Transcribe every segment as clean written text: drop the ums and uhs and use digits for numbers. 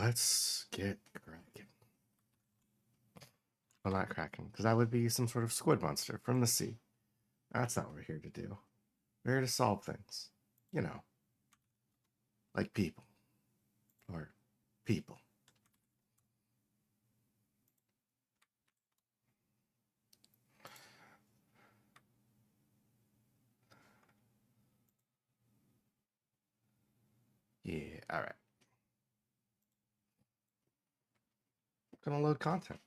Let's get cracking. Well, not cracking, because that would be some sort of squid monster from the sea. That's not what we're here to do. We're here to solve things. You know, like people. Or people. Yeah, alright. Gonna load content.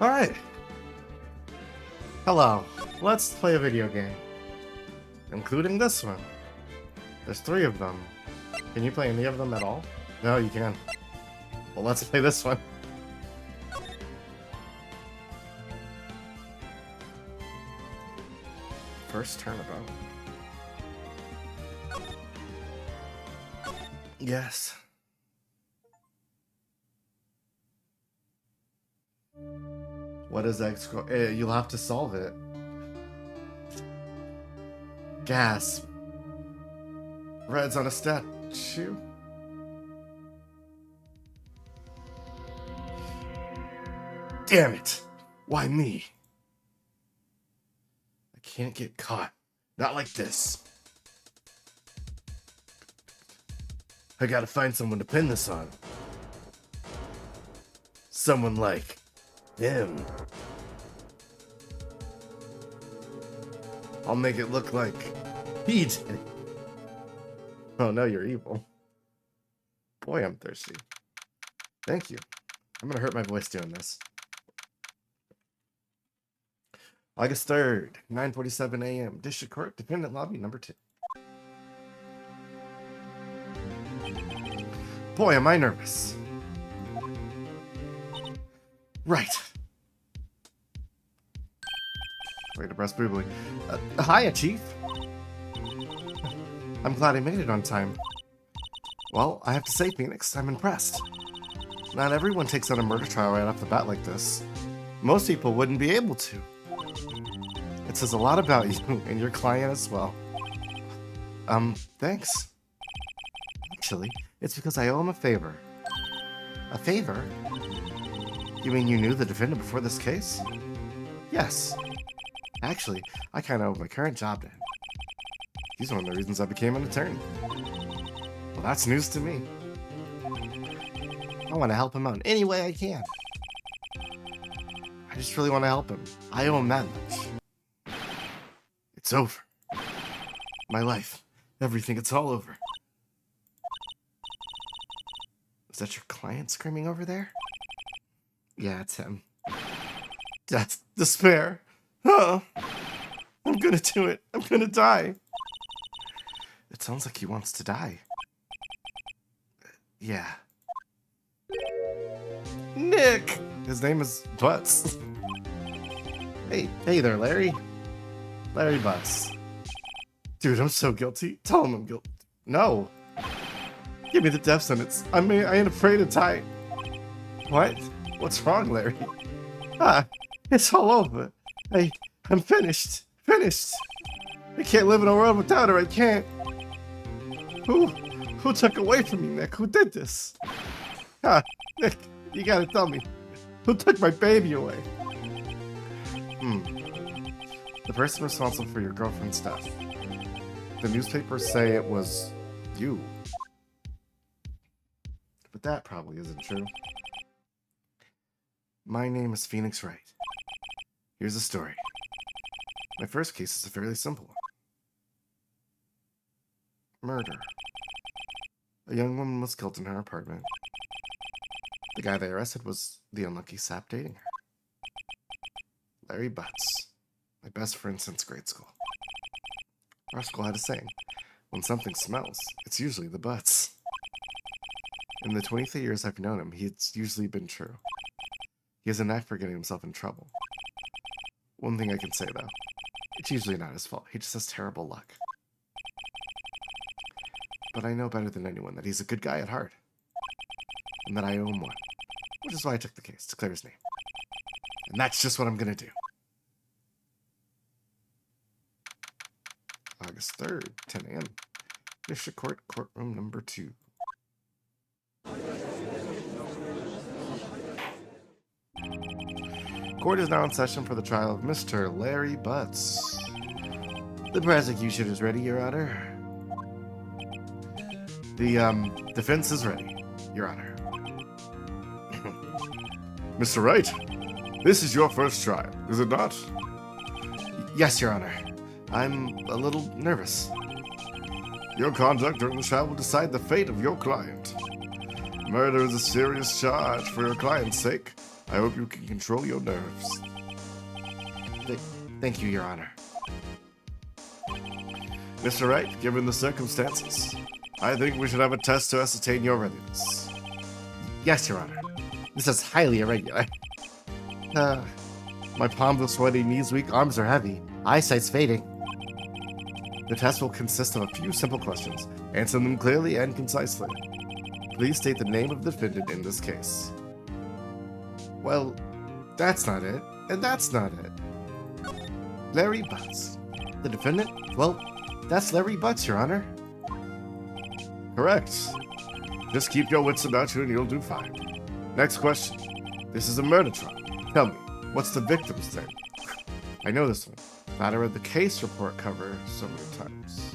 Alright. Hello. Let's play a video game. Including this one. There's 3 of them. Can you play any of them at all? No, you can. Well, let's play this one. First turnabout. Yes. What is X? You'll have to solve it. Gasp. Red's on a statue. Damn it! Why me? I can't get caught. Not like this. I gotta find someone to pin this on. Someone like him. I'll make it look like he did it. Oh no, you're evil. Boy, I'm thirsty. Thank you. I'm gonna hurt my voice doing this. August 3rd, 9:47 a.m. District Court, Defendant Lobby, number 2. Boy, am I nervous. Right. Way to press boobly. Hiya, Chief. I'm glad I made it on time. Well, I have to say, Phoenix, I'm impressed. Not everyone takes on a murder trial right off the bat like this. Most people wouldn't be able to. It says a lot about you and your client as well. Thanks. Actually, it's because I owe him a favor. A favor? You mean you knew the defendant before this case? Yes. Actually, I kind of owe my current job to him. He's one of the reasons I became an attorney. Well, that's news to me. I want to help him out in any way I can. I just really want to help him. I owe him that much. It's over. My life. Everything, it's all over. Is that your client screaming over there? Yeah, it's him. Death, despair. Oh, I'm gonna do it. I'm gonna die. It sounds like he wants to die. Yeah. Nick! His name is Butts. Hey there, Larry. Larry Butts. Dude, I'm so guilty. Tell him I'm guilty. No. Give me the death sentence. I ain't afraid to die. What? What's wrong, Larry? It's all over. I'm finished. Finished. I can't live in a world without her. I can't. Who took away from me, Nick? Who did this? Nick, you gotta tell me. Who took my baby away? The person responsible for your girlfriend's death. The newspapers say it was you. But that probably isn't true. My name is Phoenix Wright. Here's the story. My first case is a fairly simple one. Murder. A young woman was killed in her apartment. The guy they arrested was the unlucky sap dating her. Larry Butts. My best friend since grade school. Our school had a saying, when something smells, it's usually the butts. In the 23 years I've known him, it's usually been true. He has a knack for getting himself in trouble. One thing I can say, though, it's usually not his fault. He just has terrible luck. But I know better than anyone that he's a good guy at heart. and that I owe him one, which is why I took the case to clear his name. And that's just what I'm going to do. August 3rd, 10 a.m. District Court, courtroom number 2. Court is now in session for the trial of Mr. Larry Butts. The prosecution is ready, Your Honor. The defense is ready, Your Honor. Mr. Wright, this is your first trial, is it not? Yes, Your Honor. I'm a little nervous. Your conduct during the trial will decide the fate of your client. Murder is a serious charge. For your client's sake, I hope you can control your nerves. Thank you, Your Honor. Mr. Wright, given the circumstances, I think we should have a test to ascertain your readiness. Yes, Your Honor. This is highly irregular. My palms are sweaty, knees weak, arms are heavy, eyesight's fading. The test will consist of a few simple questions. Answer them clearly and concisely. Please state the name of the defendant in this case. Well, that's not it, and that's not it. Larry Butts. The defendant? Well, that's Larry Butts, Your Honor. Correct. Just keep your wits about you and you'll do fine. Next question. This is a murder trial. Tell me, what's the victim's name? I know this one. Thought I read the case report cover so many times.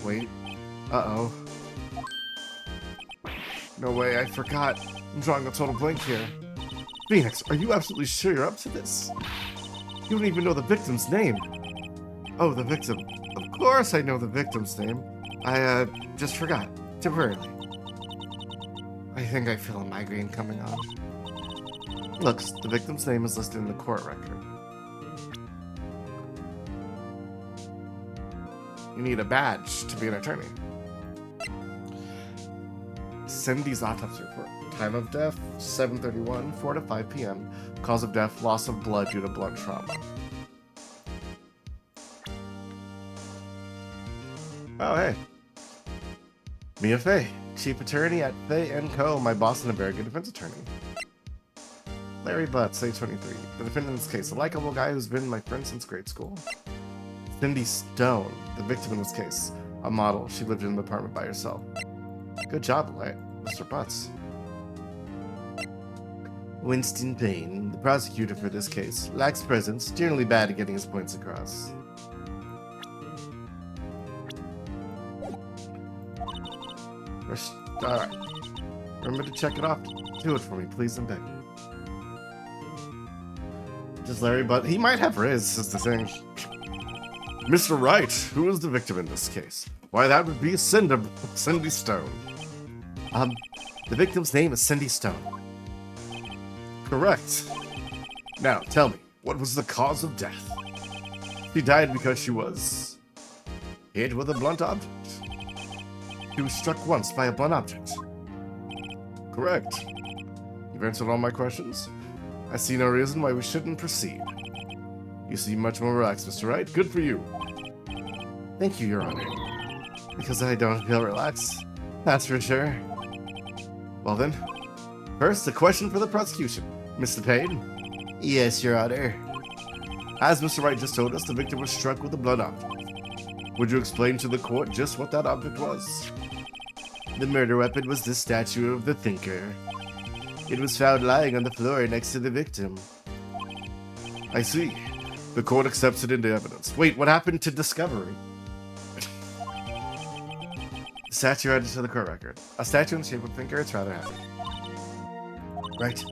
Wait. Uh-oh. No way, I forgot. I'm drawing a total blank here. Phoenix, are you absolutely sure you're up to this? You don't even know the victim's name. Oh, the victim. Of course I know the victim's name. I, just forgot. Temporarily. I think I feel a migraine coming on. Looks, the victim's name is listed in the court record. You need a badge to be an attorney. Cindy's autopsy report. Time of death, 7:31, 4 to 5 p.m. Cause of death, loss of blood due to blunt trauma. Oh, hey. Mia Fey, chief attorney at Fey & Co., my boss and a very good defense attorney. Larry Butts, age 23. The defendant in this case, a likable guy who's been my friend since grade school. Cindy Stone, the victim in this case, a model. She lived in an apartment by herself. Good job, Mr. Butts. Winston Payne, the prosecutor for this case, lacks presence, generally bad at getting his points across. Alright. Remember to check it off. Do it for me, please, and beg. Just Larry Butts. He might have Riz, is the thing. Mr. Wright, who is the victim in this case? Why, that would be Cindy Stone. The victim's name is Cindy Stone. Correct. Now, tell me, what was the cause of death? She died because she was hit with a blunt object. She was struck once by a blunt object. Correct. You've answered all my questions. I see no reason why we shouldn't proceed. You seem much more relaxed, Mr. Wright. Good for you. Thank you, Your Honor. Because I don't feel relaxed. That's for sure. Well then, first, a question for the prosecution. Mr. Payne? Yes, Your Honor. As Mr. Wright just told us, the victim was struck with a blunt object. Would you explain to the court just what that object was? The murder weapon was the statue of the Thinker. It was found lying on the floor next to the victim. I see. The court accepts it into evidence. Wait, what happened to discovery? Statue added to the court record. A statue in the shape of a Thinker, it's rather heavy. Right.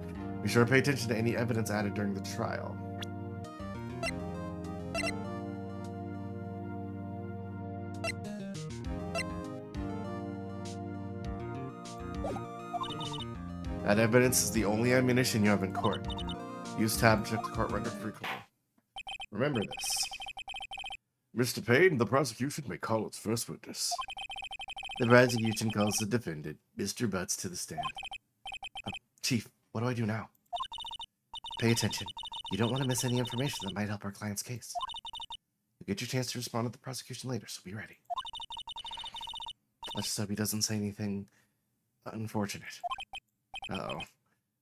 Be sure to pay attention to any evidence added during the trial. That evidence is the only ammunition you have in court. Use tab to check the court record frequently. Remember this. Mr. Payne, the prosecution may call its first witness. The prosecution calls the defendant, Mr. Butts, to the stand. Chief, what do I do now? Pay attention. You don't want to miss any information that might help our client's case. You'll get your chance to respond to the prosecution later, so be ready. Let's just hope he doesn't say anything unfortunate. Uh-oh.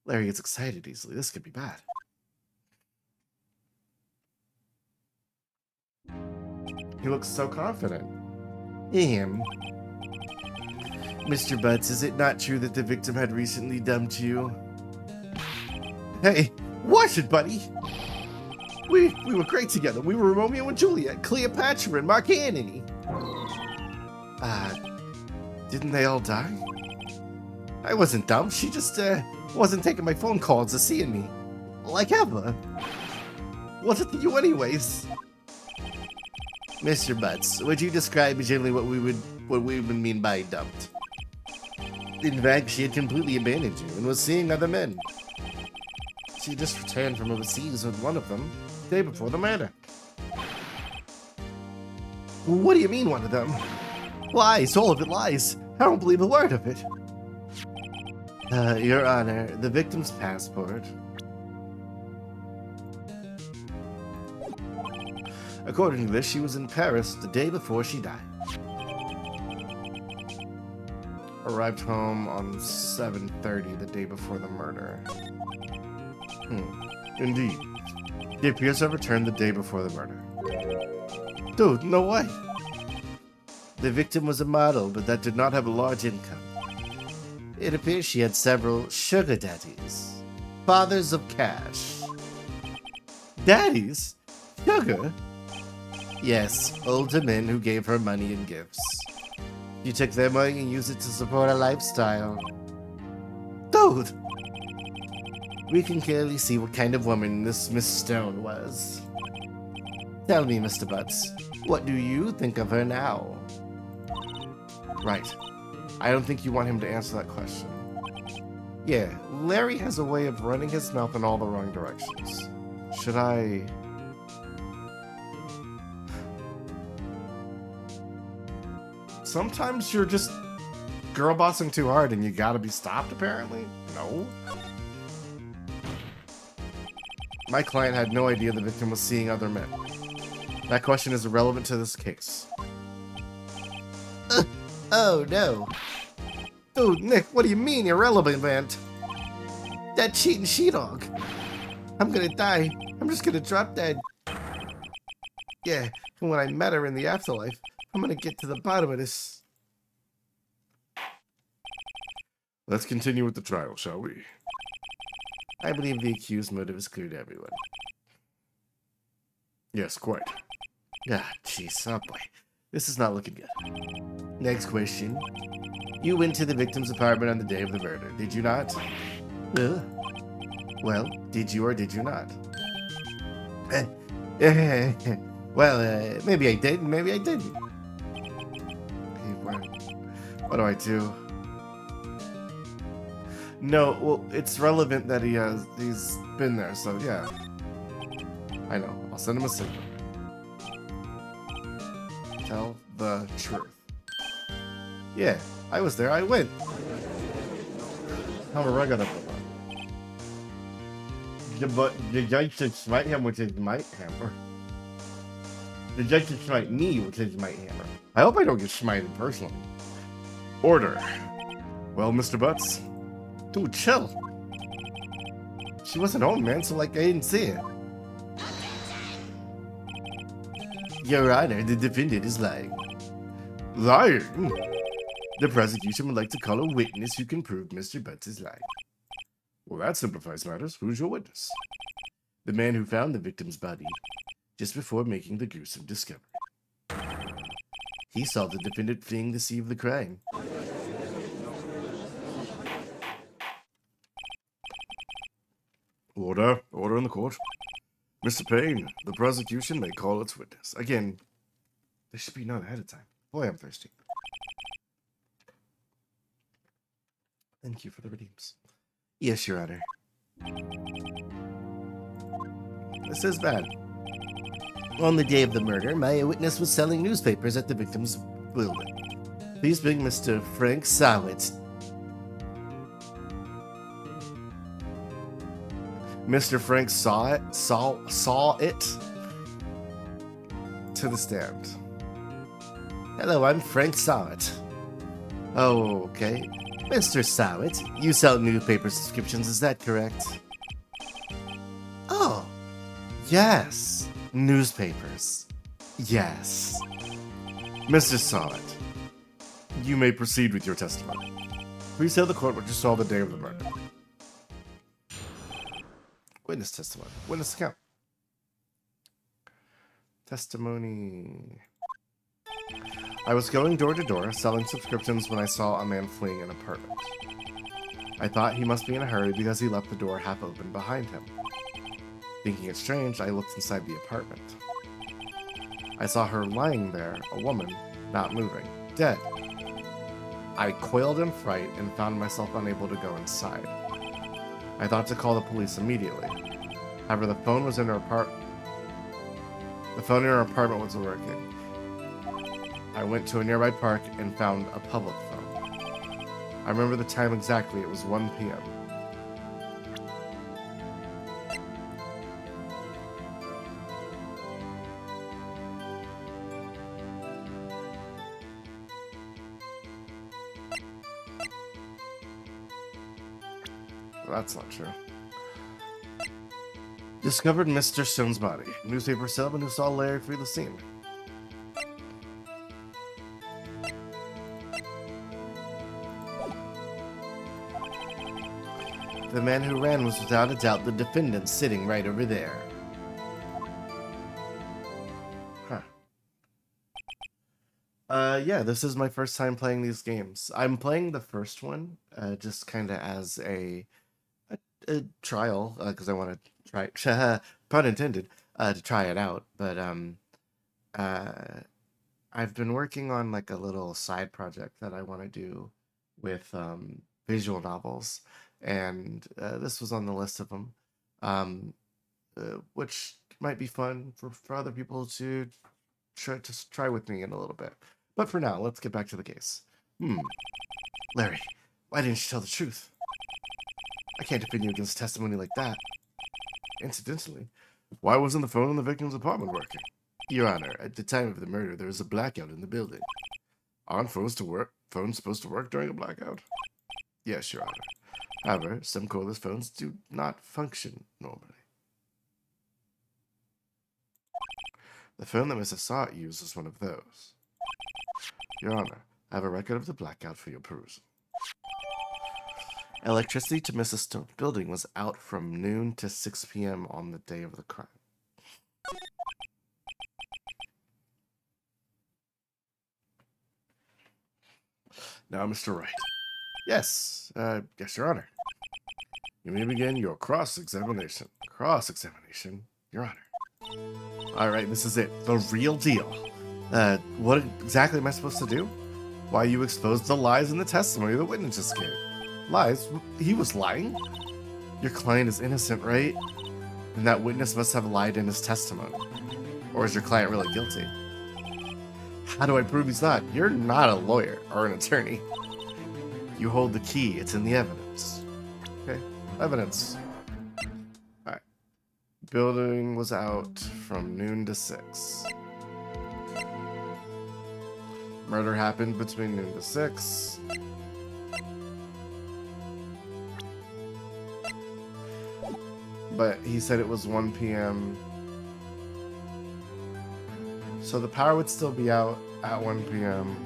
Larry gets excited easily. This could be bad. He looks so confident. Mr. Butts, is it not true that the victim had recently dumped you? Hey, watch it, buddy! We were great together. We were Romeo and Juliet, Cleopatra and Mark Antony. Didn't they all die? I wasn't dumb. She just, wasn't taking my phone calls or seeing me. Like ever. What's it to you anyways? Mr. Butts, would you describe generally what we would mean by dumped? In fact, she had completely abandoned you and was seeing other men. She just returned from overseas with one of them the day before the murder. What do you mean, one of them? Lies, all of it lies. I don't believe a word of it. Your Honor, the victim's passport. According to this, she was in Paris the day before she died. Arrived home on 7:30 the day before the murder. Indeed. She appears to have returned the day before the murder. Dude, no way. The victim was a model, but that did not have a large income. It appears she had several sugar daddies. Fathers of cash. Daddies? Sugar? Yes, older men who gave her money and gifts. She took their money and used it to support her lifestyle. Dude! We can clearly see what kind of woman this Miss Stone was. Tell me, Mr. Butts, what do you think of her now? Right. I don't think you want him to answer that question. Yeah, Larry has a way of running his mouth in all the wrong directions. Should I... Sometimes you're just girl bossing too hard and you gotta be stopped, apparently? No. My client had no idea the victim was seeing other men. That question is irrelevant to this case. Oh no. Dude, Nick, what do you mean irrelevant? That cheating she-dog. I'm gonna die. I'm just gonna drop dead. Yeah, and when I met her in the afterlife, I'm gonna get to the bottom of this. Let's continue with the trial, shall we? I believe the accused motive is clear to everyone. Yes, quite. Ah, jeez, oh boy. This is not looking good. Next question. You went to the victim's apartment on the day of the murder, did you not? Well, did you or did you not? Well, maybe I did, maybe I didn't. What do I do? No, well, it's relevant that he's been there, so yeah. I know, I'll send him a signal. Tell the truth. Yeah, I was there, I went. How am I gonna put that? But the judge should smite him with his might hammer. The judge should smite me with his might hammer. I hope I don't get smited personally. Order. Well, Mr. Butts? Dude, chill. She wasn't home, man, so like I didn't see her. Your Honor, the defendant is lying. Lying? The prosecution would like to call a witness who can prove Mr. Butts is lying. Well, that simplifies matters. Who's your witness? The man who found the victim's body just before making the gruesome discovery. He saw the defendant fleeing the scene of the crime. Order. Order in the court. Mr. Payne, the prosecution may call its witness. Again, there should be none ahead of time. Boy, I'm thirsty. Thank you for the redeems. Yes, Your Honor. This is bad. On the day of the murder, my witness was selling newspapers at the victim's building. Please bring Mr. Frank Sawit. Mr. Frank saw it to the stand. Hello, I'm Frank Sawit. Oh, okay. Mr. Sowett, you sell newspaper subscriptions, is that correct? Oh, yes. Newspapers. Yes. Mr. Sowett, you may proceed with your testimony. Please tell the court what you saw the day of the murder. Witness testimony. Witness account. Testimony. I was going door to door selling subscriptions when I saw a man fleeing an apartment. I thought he must be in a hurry because he left the door half open behind him. Thinking it strange, I looked inside the apartment. I saw her lying there, a woman, not moving, dead. I coiled in fright and found myself unable to go inside. I thought to call the police immediately. However, the phone in her apartment wasn't working. I went to a nearby park and found a public phone. I remember the time exactly. It was 1 p.m. That's not true. Discovered Mr. Stone's body. Newspaper salesman who saw Larry flee the scene. The man who ran was without a doubt the defendant sitting right over there. Huh. Yeah, this is my first time playing these games. I'm playing the first one, just kind of as a trial, because I want to try, pun intended, to try it out. But I've been working on like a little side project that I want to do with visual novels, and this was on the list of them, which might be fun for other people to try with me in a little bit. But for now, let's get back to the case. Larry, why didn't you tell the truth? I can't defend you against testimony like that. Incidentally, why wasn't the phone in the victim's apartment working? Your Honor, at the time of the murder, there was a blackout in the building. Aren't phones supposed to work during a blackout? Yes, Your Honor. However, some cordless phones do not function normally. The phone that Mrs. Sott used was one of those. Your Honor, I have a record of the blackout for your perusal. Electricity to Mrs. Stone's building was out from noon to 6 p.m. on the day of the crime. Now, Mr. Wright. Yes, yes, Your Honor. You may begin your cross-examination. Cross-examination, Your Honor. All right, this is it. The real deal. What exactly am I supposed to do? Why, you exposed the lies in the testimony the witnesses gave. Lies? He was lying? Your client is innocent, right? And that witness must have lied in his testimony. Or is your client really guilty? How do I prove he's not? You're not a lawyer or an attorney. You hold the key. It's in the evidence. Okay, evidence. All right. Building was out from noon to 6. Murder happened between noon to 6. But he said it was 1 p.m. So the power would still be out at 1 p.m.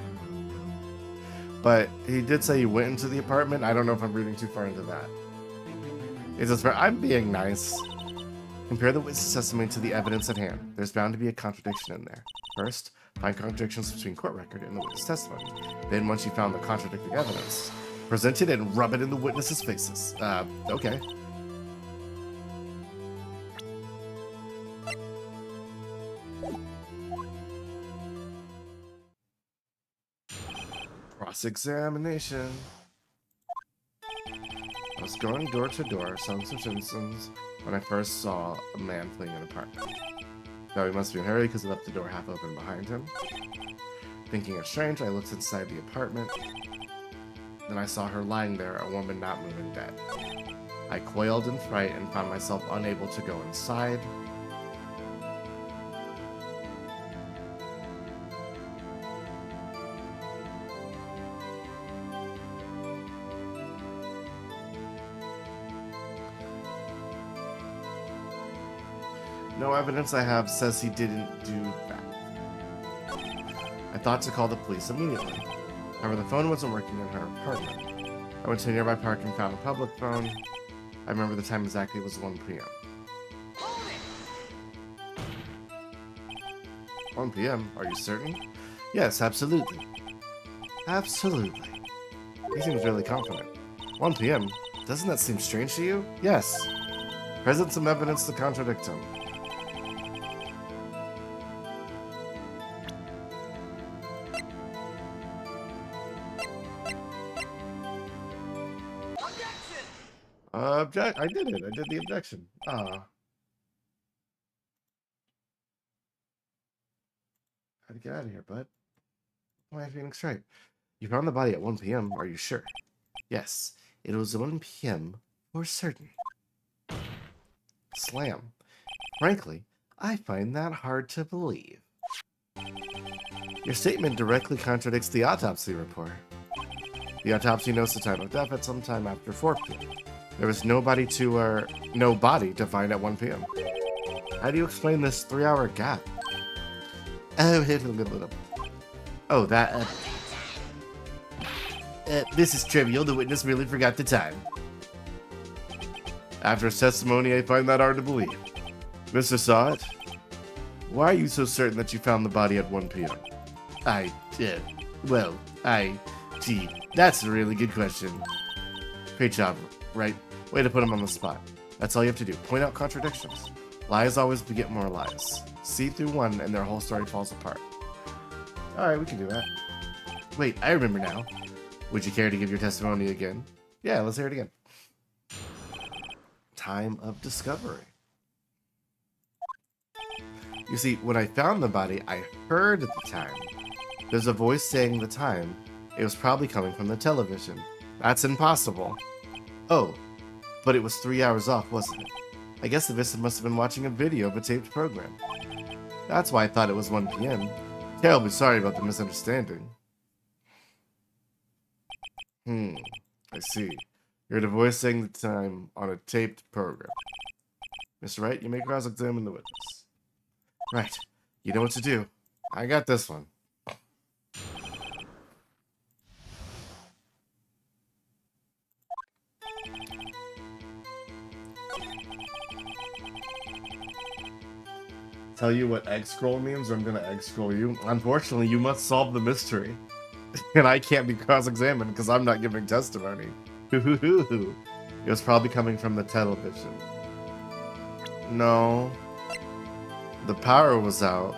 But he did say he went into the apartment. I don't know if I'm reading too far into that. It's just, I'm being nice. Compare the witness testimony to the evidence at hand. There's bound to be a contradiction in there. First, find contradictions between court record and the witness testimony. Then, once you found the contradicting evidence, present it and rub it in the witnesses' faces. Okay. Cross-examination. I was going door to door selling subscriptions when I first saw a man fleeing an apartment. Now he must be in a hurry because he left the door half open behind him. Thinking it strange, I looked inside the apartment. Then I saw her lying there, a woman not moving, dead. I coiled in fright and found myself unable to go inside. No evidence I have says he didn't do that. I thought to call the police immediately. However, the phone wasn't working in her apartment. I went to a nearby park and found a public phone. I remember the time exactly was 1 p.m. 1 p.m.? Are you certain? Yes, absolutely. Absolutely. He seems really confident. 1 p.m.? Doesn't that seem strange to you? Yes. Present some evidence to contradict him. I did it. I did the objection. Ah. How to get out of here, bud? Why am I feeling straight? You found the body at 1 p.m., are you sure? Yes, it was 1 p.m. for certain. Slam. Frankly, I find that hard to believe. Your statement directly contradicts the autopsy report. The autopsy notes the time of death at some time after 4 p.m. There was no body to find at 1 p.m. How do you explain this 3-hour gap? Oh, this is trivial. The witness merely forgot the time. After his testimony, I find that hard to believe. Mr. Sawit, why are you so certain that you found the body at 1 p.m.? Gee, that's a really good question. Great job, Wright. Way to put him on the spot. That's all you have to do. Point out contradictions. Lies always beget more lies. See through one and their whole story falls apart. Alright, we can do that. Wait, I remember now. Would you care to give your testimony again? Yeah, let's hear it again. Time of discovery. You see, when I found the body, I heard the time. There's a voice saying the time. It was probably coming from the television. That's impossible. Oh, but it was 3 hours off, wasn't it? I guess the victim must have been watching a video of a taped program. That's why I thought it was 1 p.m. Terribly sorry about the misunderstanding. I see. You heard a voice saying the time on a taped program. Mr. Wright, you may cross-examine the witness. Right. You know what to do. I got this one. Tell you what egg scroll means, or I'm gonna egg scroll you. Unfortunately, you must solve the mystery. And I can't be cross-examined because I'm not giving testimony. It was probably coming from the television. No. The power was out.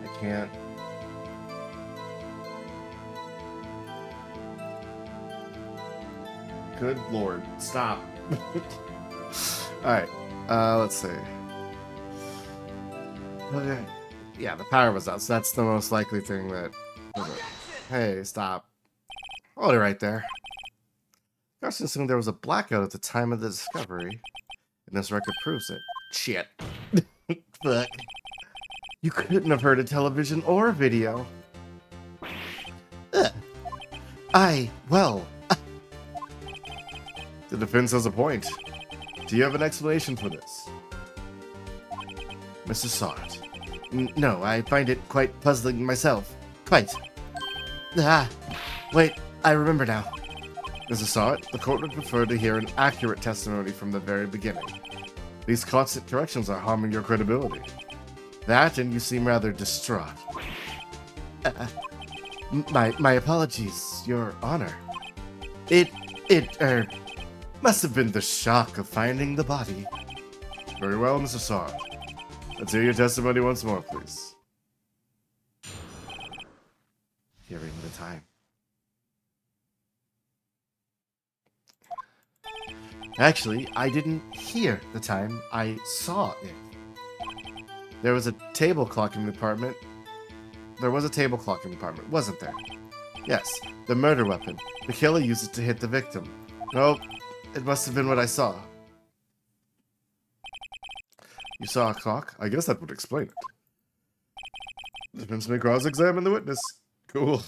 I can't. Good lord. Stop. Alright. Let's see. Okay. Yeah, the power was out, so that's the most likely thing that... Hey, stop. Hold it right there. Gosh, assuming there was a blackout at the time of the discovery. And this record proves it. Shit. Fuck. You couldn't have heard a television or a video. Well... The defense has a point. Do you have an explanation for this? Mr. Sawit. No, I find it quite puzzling myself. Quite. Wait, I remember now. Mr. Sawit, the court would prefer to hear an accurate testimony from the very beginning. These constant corrections are harming your credibility. That, and you seem rather distraught. My apologies, Your Honor. It must have been the shock of finding the body. Very well, Mr. Sawit. Let's hear your testimony once more, please. Hearing the time. Actually, I didn't hear the time. I saw it. There was a table clock in the apartment. There was a table clock in the apartment, wasn't there? Yes, the murder weapon. The killer used it to hit the victim. Nope, it must have been what I saw. You saw a clock? I guess that would explain it. The defense may cross-examine the witness. Cool.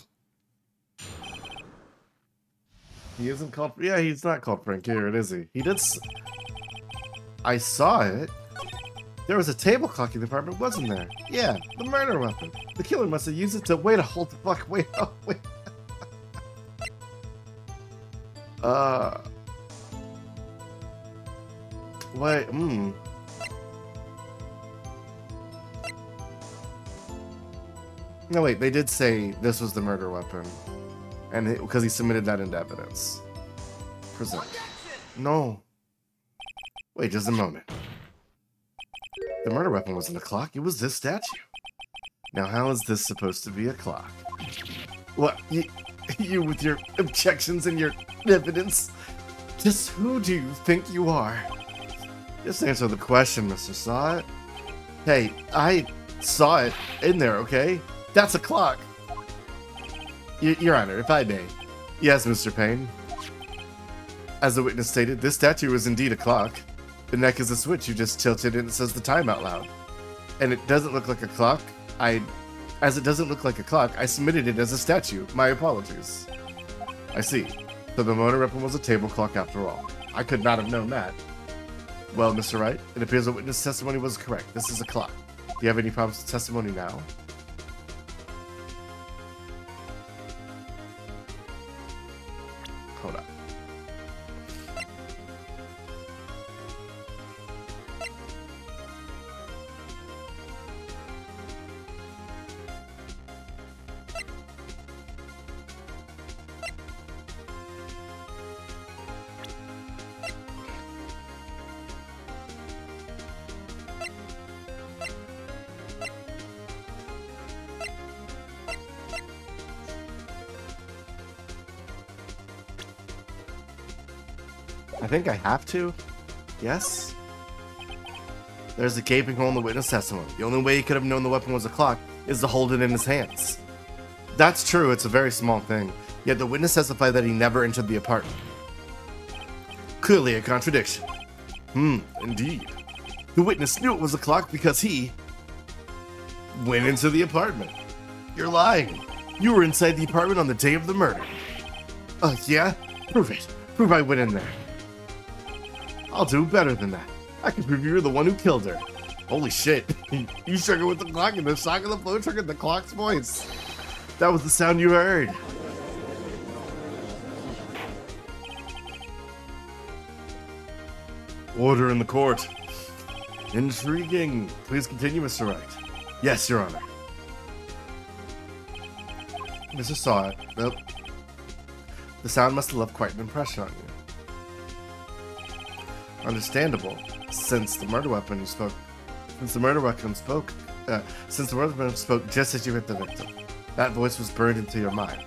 He isn't called... Yeah, he's not called Frank here, is he? He did... I saw it. There was a table clock in the apartment, wasn't there? Yeah, the murder weapon. The killer must have used it to... Wait a hold the fuck. Wait. Oh, wait. Wait. No, wait. They did say this was the murder weapon. And because he submitted that into evidence. Present. No. Wait just a moment. The murder weapon wasn't a clock, it was this statue. Now how is this supposed to be a clock? What, you with your objections and your evidence? Just who do you think you are? Just answer the question, Mr. Saw It. Hey, I saw it in there, okay? That's a clock. Your Honor, if I may. Yes, Mr. Payne. As the witness stated, this statue is indeed a clock. The neck is a switch, you just tilt it and it says the time out loud. And it doesn't look like a clock. As it doesn't look like a clock, I submitted it as a statue. My apologies. I see. So the murder weapon was a table clock after all. I could not have known that. Well, Mr. Wright, it appears the witness testimony was correct. This is a clock. Do you have any problems with testimony now? Hold up. I think I have to. Yes? There's a gaping hole in the witness testimony. The only way he could have known the weapon was a clock is to hold it in his hands. That's true, it's a very small thing. Yet the witness testified that he never entered the apartment. Clearly a contradiction. Indeed. The witness knew it was a clock because he went into the apartment. You're lying. You were inside the apartment on the day of the murder. Yeah? Prove it. Prove I went in there. I'll do better than that. I can prove you're the one who killed her. Holy shit. You struck her with the clock and the shock of the blow triggered the clock's voice. That was the sound you heard. Order in the court. Intriguing. Please continue, Mr. Wright. Yes, Your Honor. Mr. Saw It. Well, the sound must have left quite an impression on you. Understandable, since the murder weapon spoke just as you hit the victim. That voice was burned into your mind.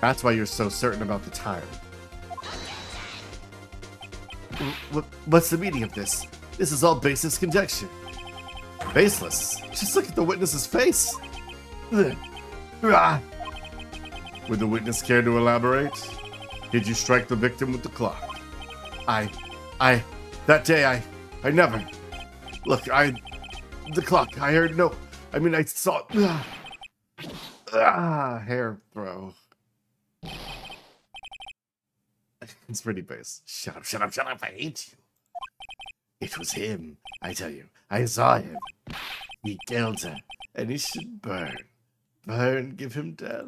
That's why you're so certain about the time. What's the meaning of this? This is all baseless conjecture. Baseless? Just look at the witness's face. Would the witness care to elaborate? Did you strike the victim with the clock? That day, I never. Look, the clock, I heard no. I mean, I saw. Hair throw. It's pretty base. Shut up, I hate you. It was him, I tell you. I saw him. He killed her, and he should burn. Burn, give him death.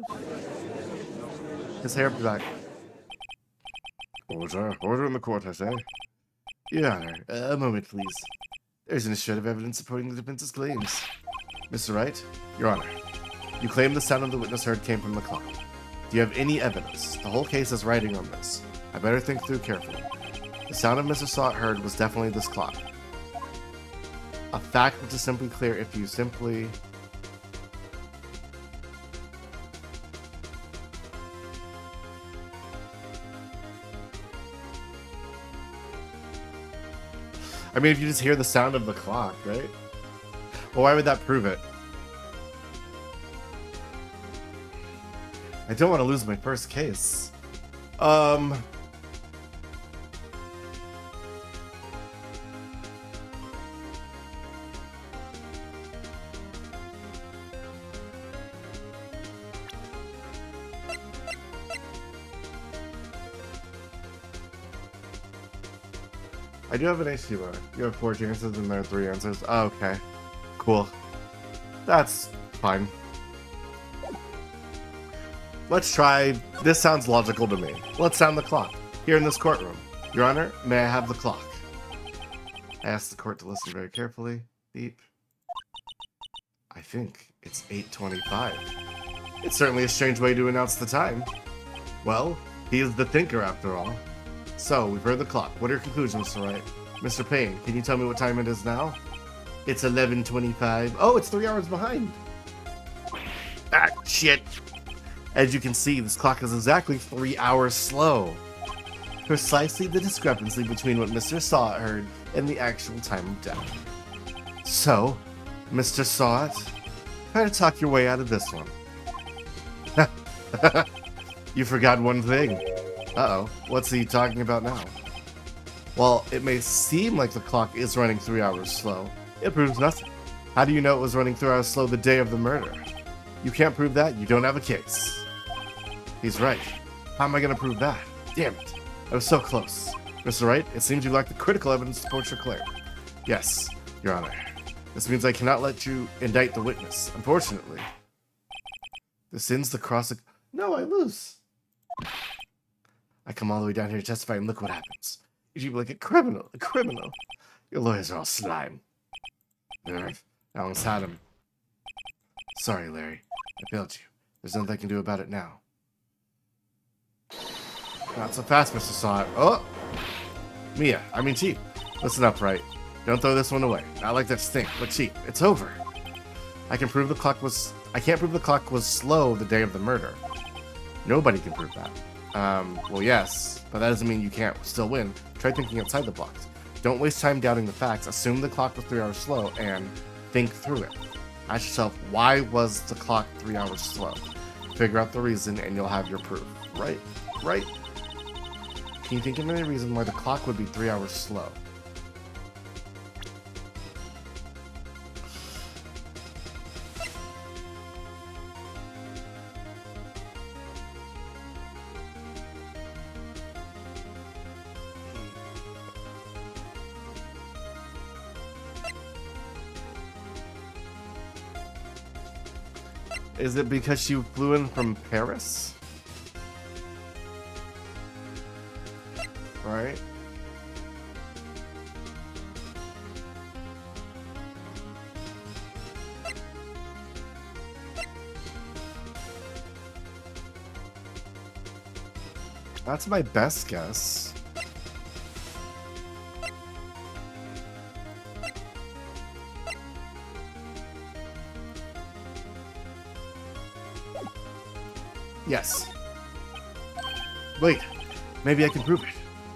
His hair back. Order in the court, I say. Your Honor, a moment, please. There's a shred of evidence supporting the defense's claims. Mr. Wright, Your Honor, you claim the sound of the witness heard came from the clock. Do you have any evidence? The whole case is riding on this. I better think through carefully. The sound of Mr. Saw It heard was definitely this clock. A fact which is simply clear if you simply... I mean, if you just hear the sound of the clock, right? Well, why would that prove it? I don't want to lose my first case. I do have an HP bar. You have 4 chances and there are 3 answers. Oh, okay. Cool. That's fine. Let's try. This sounds logical to me. Let's sound the clock. Here in this courtroom. Your Honor, may I have the clock? I asked the court to listen very carefully. Beep. I think it's 8:25. It's certainly a strange way to announce the time. Well, he is the thinker after all. So, we've heard the clock. What are your conclusions, Mr. Wright? Mr. Payne, can you tell me what time it is now? It's 11:25. Oh, it's 3 hours behind. Ah, shit. As you can see, this clock is exactly 3 hours slow. Precisely the discrepancy between what Mr. Saw heard and the actual time of death. So, Mr. Saw, try to talk your way out of this one. You forgot one thing. Uh-oh, what's he talking about now? While it may seem like the clock is running 3 hours slow, it proves nothing. How do you know it was running 3 hours slow the day of the murder? You can't prove that, you don't have a case. He's right. How am I going to prove that? Damn it. I was so close. Mr. Wright, it seems you lack the critical evidence to support your claim. Yes, Your Honor. This means I cannot let you indict the witness, unfortunately. This ends the cross... No, I lose. I come all the way down here to testify and look what happens. You treat me like a criminal, Your lawyers are all slime. That one's had him. Sorry, Larry. I failed you. There's nothing I can do about it now. Not so fast, Mr. Saw. Oh! Chief. Listen up, Wright. Don't throw this one away. Not like that stink, but Chief, it's over. I can't prove the clock was slow the day of the murder. Nobody can prove that. Well, yes, but that doesn't mean you can't still win. Try thinking outside the box. Don't waste time doubting the facts. Assume the clock was 3 hours slow and think through it. Ask yourself, why was the clock 3 hours slow? Figure out the reason and you'll have your proof. Right? Can you think of any reason why the clock would be 3 hours slow? Is it because she flew in from Paris? Right? That's my best guess. Yes. Wait, maybe I can prove it.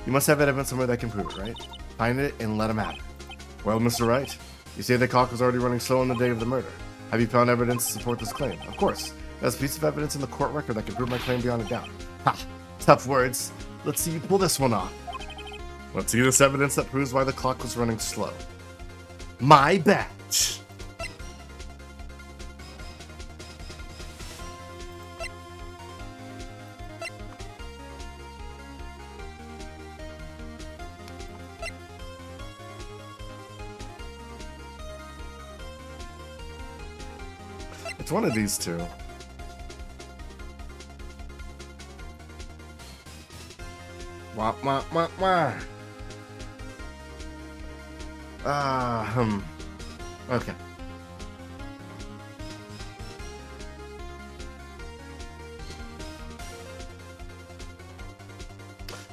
You must have evidence somewhere that can prove it, right? Find it and let him have it. Well, Mr. Wright, you say the clock was already running slow on the day of the murder. Have you found evidence to support this claim? Of course. There's a piece of evidence in the court record that can prove my claim beyond a doubt. Ha! Tough words. Let's see you pull this one off. Let's see this evidence that proves why the clock was running slow. My badge! It's one of these two. Wah, wah, wah, wah. Okay.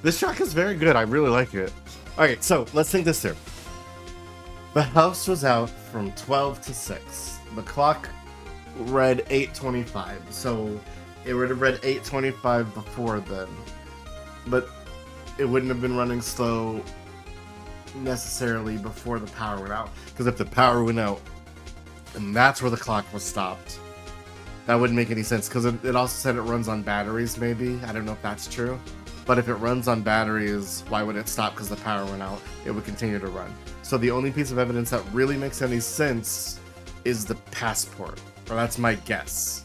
This track is very good. I really like it. Alright, so let's think this through. The house was out from 12 to 6. The clock read 8:25, so it would have read 8:25 before then, but it wouldn't have been running slow necessarily before the power went out, because if the power went out and that's where the clock was stopped, that wouldn't make any sense, because it also said it runs on batteries. Maybe, I don't know if that's true, but if it runs on batteries, why would it stop? Because the power went out, it would continue to run. So the only piece of evidence that really makes any sense is the passport. Or that's my guess.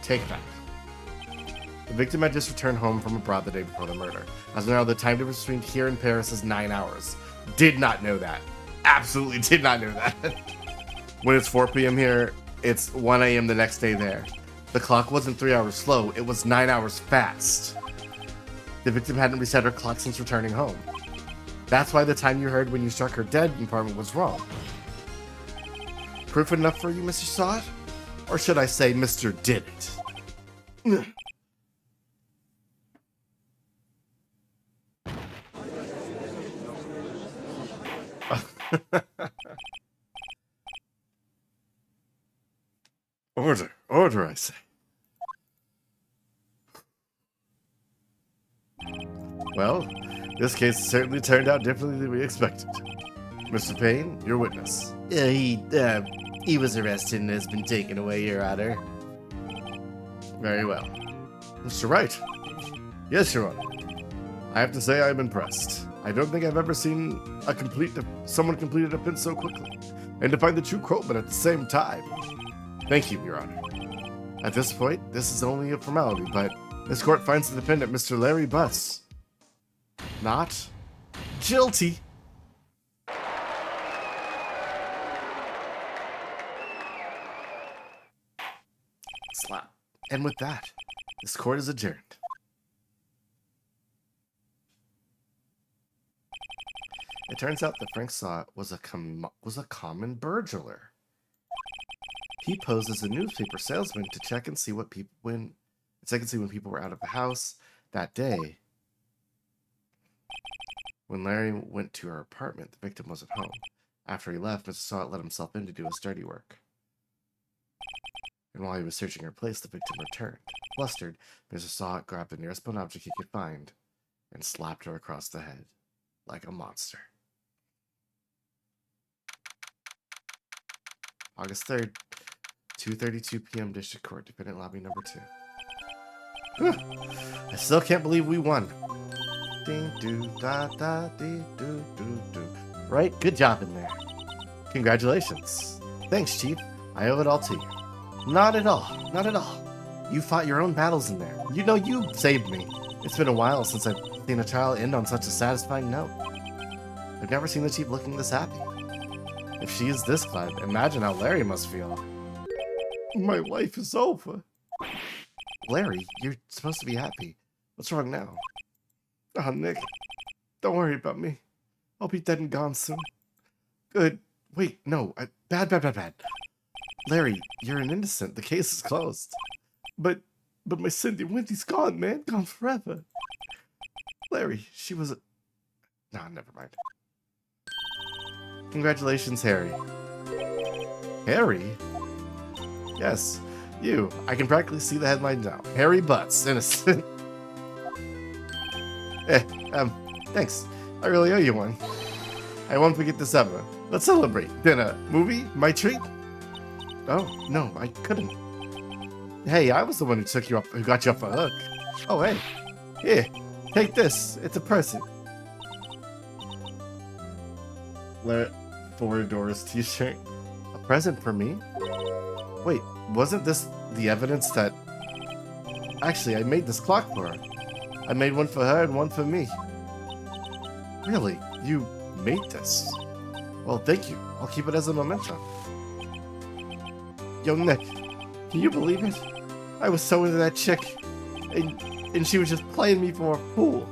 Take that. The victim had just returned home from abroad the day before the murder. As of now, the time difference between here and Paris is 9 hours. Did not know that. Absolutely did not know that. When it's 4 p.m. here, it's 1 a.m. the next day there. The clock wasn't 3 hours slow, it was 9 hours fast. The victim hadn't reset her clock since returning home. That's why the time you heard when you struck her dead apartment was wrong. Proof enough for you, Mr. Saw It? Or should I say Mr. Did It? Order, I say. Well, this case certainly turned out differently than we expected. Mr. Payne, your witness. He was arrested and has been taken away, Your Honor. Very well. Mr. Wright. Yes, Your Honor. I have to say I'm impressed. I don't think I've ever seen someone complete a defense so quickly, and to find the true culprit at the same time. Thank you, Your Honor. At this point, this is only a formality, but this court finds the defendant, Mr. Larry Butts, not guilty. Slap. And with that, this court is adjourned. It turns out that Frank Saw It was a common burglar. He posed as a newspaper salesman to check and see when people were out of the house that day. When Larry went to her apartment, the victim wasn't home. After he left, Mr. Saw It let himself in to do his dirty work. And while he was searching her place, the victim returned. Flustered, Mr. Saw It grabbed the nearest bone object he could find and slapped her across the head like a monster. August 3rd, 2:32 p.m. District Court, Defendant Lobby Number 2. I still can't believe we won. Ding doo da da dee doo doo doo. Right? Good job in there. Congratulations. Thanks, Chief. I owe it all to you. Not at all. Not at all. You fought your own battles in there. You know you saved me. It's been a while since I've seen a trial end on such a satisfying note. I've never seen the Chief looking this happy. If she is this glad, imagine how Larry must feel. My life is over. Larry, you're supposed to be happy. What's wrong now? Oh, Nick. Don't worry about me. I'll be dead and gone soon. Good. Wait, no. Bad. Larry, you're an innocent. The case is closed. But my Cindy Wendy's gone, man. Gone forever. Larry, she was a... Nah, never mind. Congratulations, Harry. Harry? Yes, you. I can practically see the headline now. Harry Butts, innocent. Thanks. I really owe you one. I won't forget this ever. Let's celebrate. Dinner, movie, my treat? Oh, no, I couldn't. Hey, I was the one who got you off a hook. Oh, hey. Here, take this. It's a present. Four Doors t-shirt. A present for me? Wait, wasn't this the evidence that... Actually, I made this clock for her. I made one for her and one for me. Really? You made this? Well, thank you. I'll keep it as a memento. Yo, Nick, can you believe it? I was so into that chick, and she was just playing me for a fool.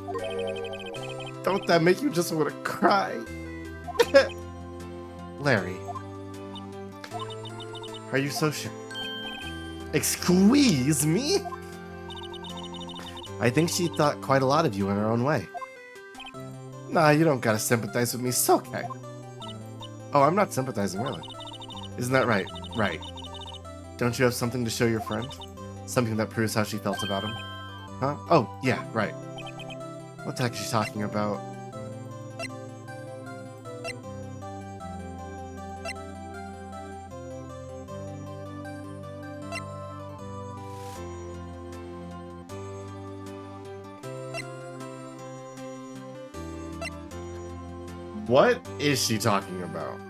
Don't that make you just want to cry? Larry, are you so sure? Excuse me? I think she thought quite a lot of you in her own way. Nah, you don't gotta sympathize with me, it's okay. Oh, I'm not sympathizing, really. Isn't that right? Right. Don't you have something to show your friend? Something that proves how she felt about him? Huh? Oh, yeah, right. What the heck is she talking about? What is she talking about?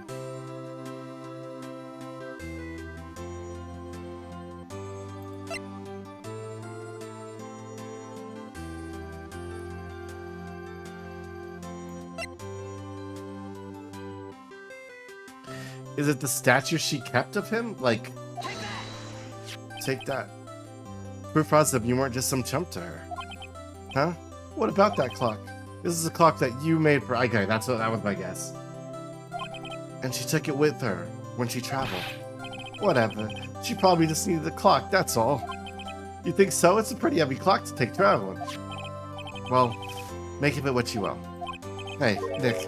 Is it the statue she kept of him? Like, take that. Proof positive you weren't just some chump to her. Huh? What about that clock? This is a clock that you made for... Okay, that was my guess. And she took it with her when she traveled. Whatever. She probably just needed the clock, that's all. You think so? It's a pretty heavy clock to take traveling. Well, make of it what you will. Hey, Nick.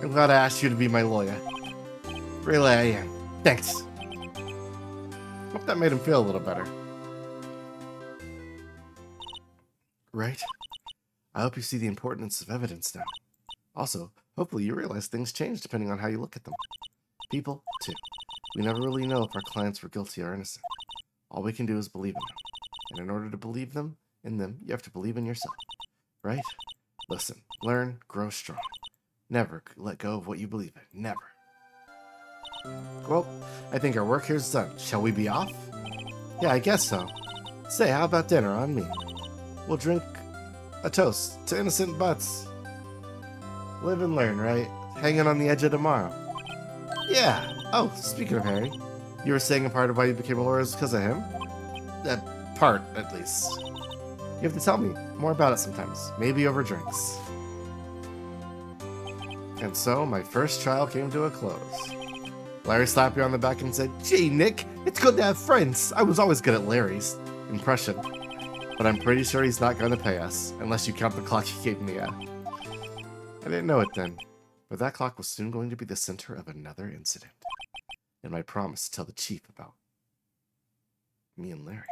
I'm glad I asked you to be my lawyer. Really, I am. Thanks. Hope that made him feel a little better. Right? I hope you see the importance of evidence now. Also, hopefully you realize things change depending on how you look at them. People, too. We never really know if our clients were guilty or innocent. All we can do is believe in them. And in order to believe in them, you have to believe in yourself. Right? Listen, learn, grow strong. Never let go of what you believe in. Never. Well, I think our work here's done. Shall we be off? Yeah, I guess so. Say, how about dinner on me? We'll drink a toast to innocent butts. Live and learn, right? Hanging on the edge of tomorrow. Yeah. Oh, speaking of Harry, you were saying a part of why you became a lawyer is because of him? That part, at least. You have to tell me more about it sometimes. Maybe over drinks. And so, my first trial came to a close. Larry slapped me on the back and said, "Gee, Nick, it's good to have friends." I was always good at Larry's impression. But I'm pretty sure he's not going to pay us, unless you count the clock he gave me. I didn't know it then, but that clock was soon going to be the center of another incident. And my promise to tell the chief about me and Larry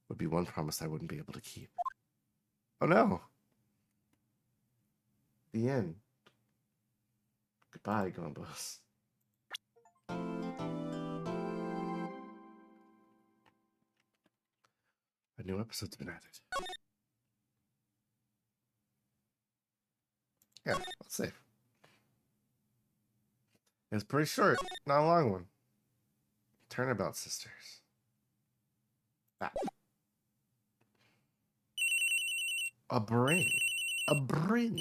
would be one promise I wouldn't be able to keep. Oh no. The end. Goodbye, Gumbos. A new episode's been added. Yeah, let's save. It's pretty short, not a long one. Turnabout Sisters. Ah. A brain. A brain.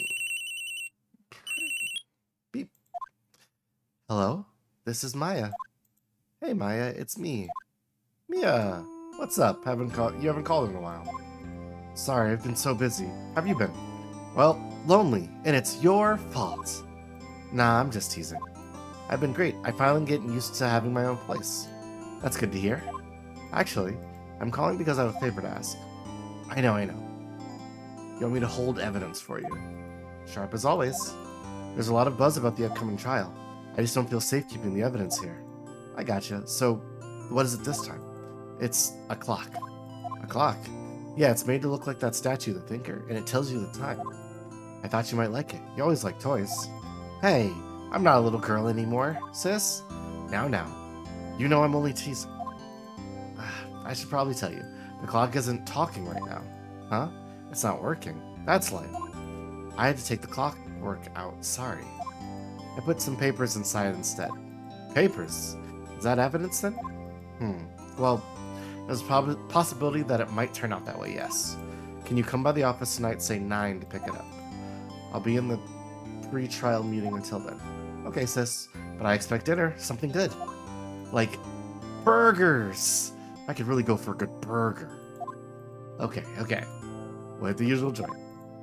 Beep. Hello? This is Maya. Hey Maya, it's me. Mia, what's up? You haven't called in a while. Sorry, I've been so busy. Have you been? Well, lonely, and it's your fault. Nah, I'm just teasing. I've been great. I'm finally getting used to having my own place. That's good to hear. Actually, I'm calling because I have a favor to ask. I know. You want me to hold evidence for you? Sharp as always. There's a lot of buzz about the upcoming trial. I just don't feel safe keeping the evidence here. I gotcha. So, what is it this time? It's a clock. A clock? Yeah, it's made to look like that statue, the Thinker, and it tells you the time. I thought you might like it. You always like toys. Hey, I'm not a little girl anymore, sis. Now. You know I'm only teasing. I should probably tell you. The clock isn't talking right now. Huh? It's not working. That's lame. I had to take the clockwork out. Sorry. I put some papers inside instead. Papers? Is that evidence then? Well, there's a possibility that it might turn out that way, yes. Can you come by the office tonight, say 9, to pick it up? I'll be in the pre-trial meeting until then. Okay, sis. But I expect dinner. Something good. Like burgers. I could really go for a good burger. Okay. We'll hit the usual joint.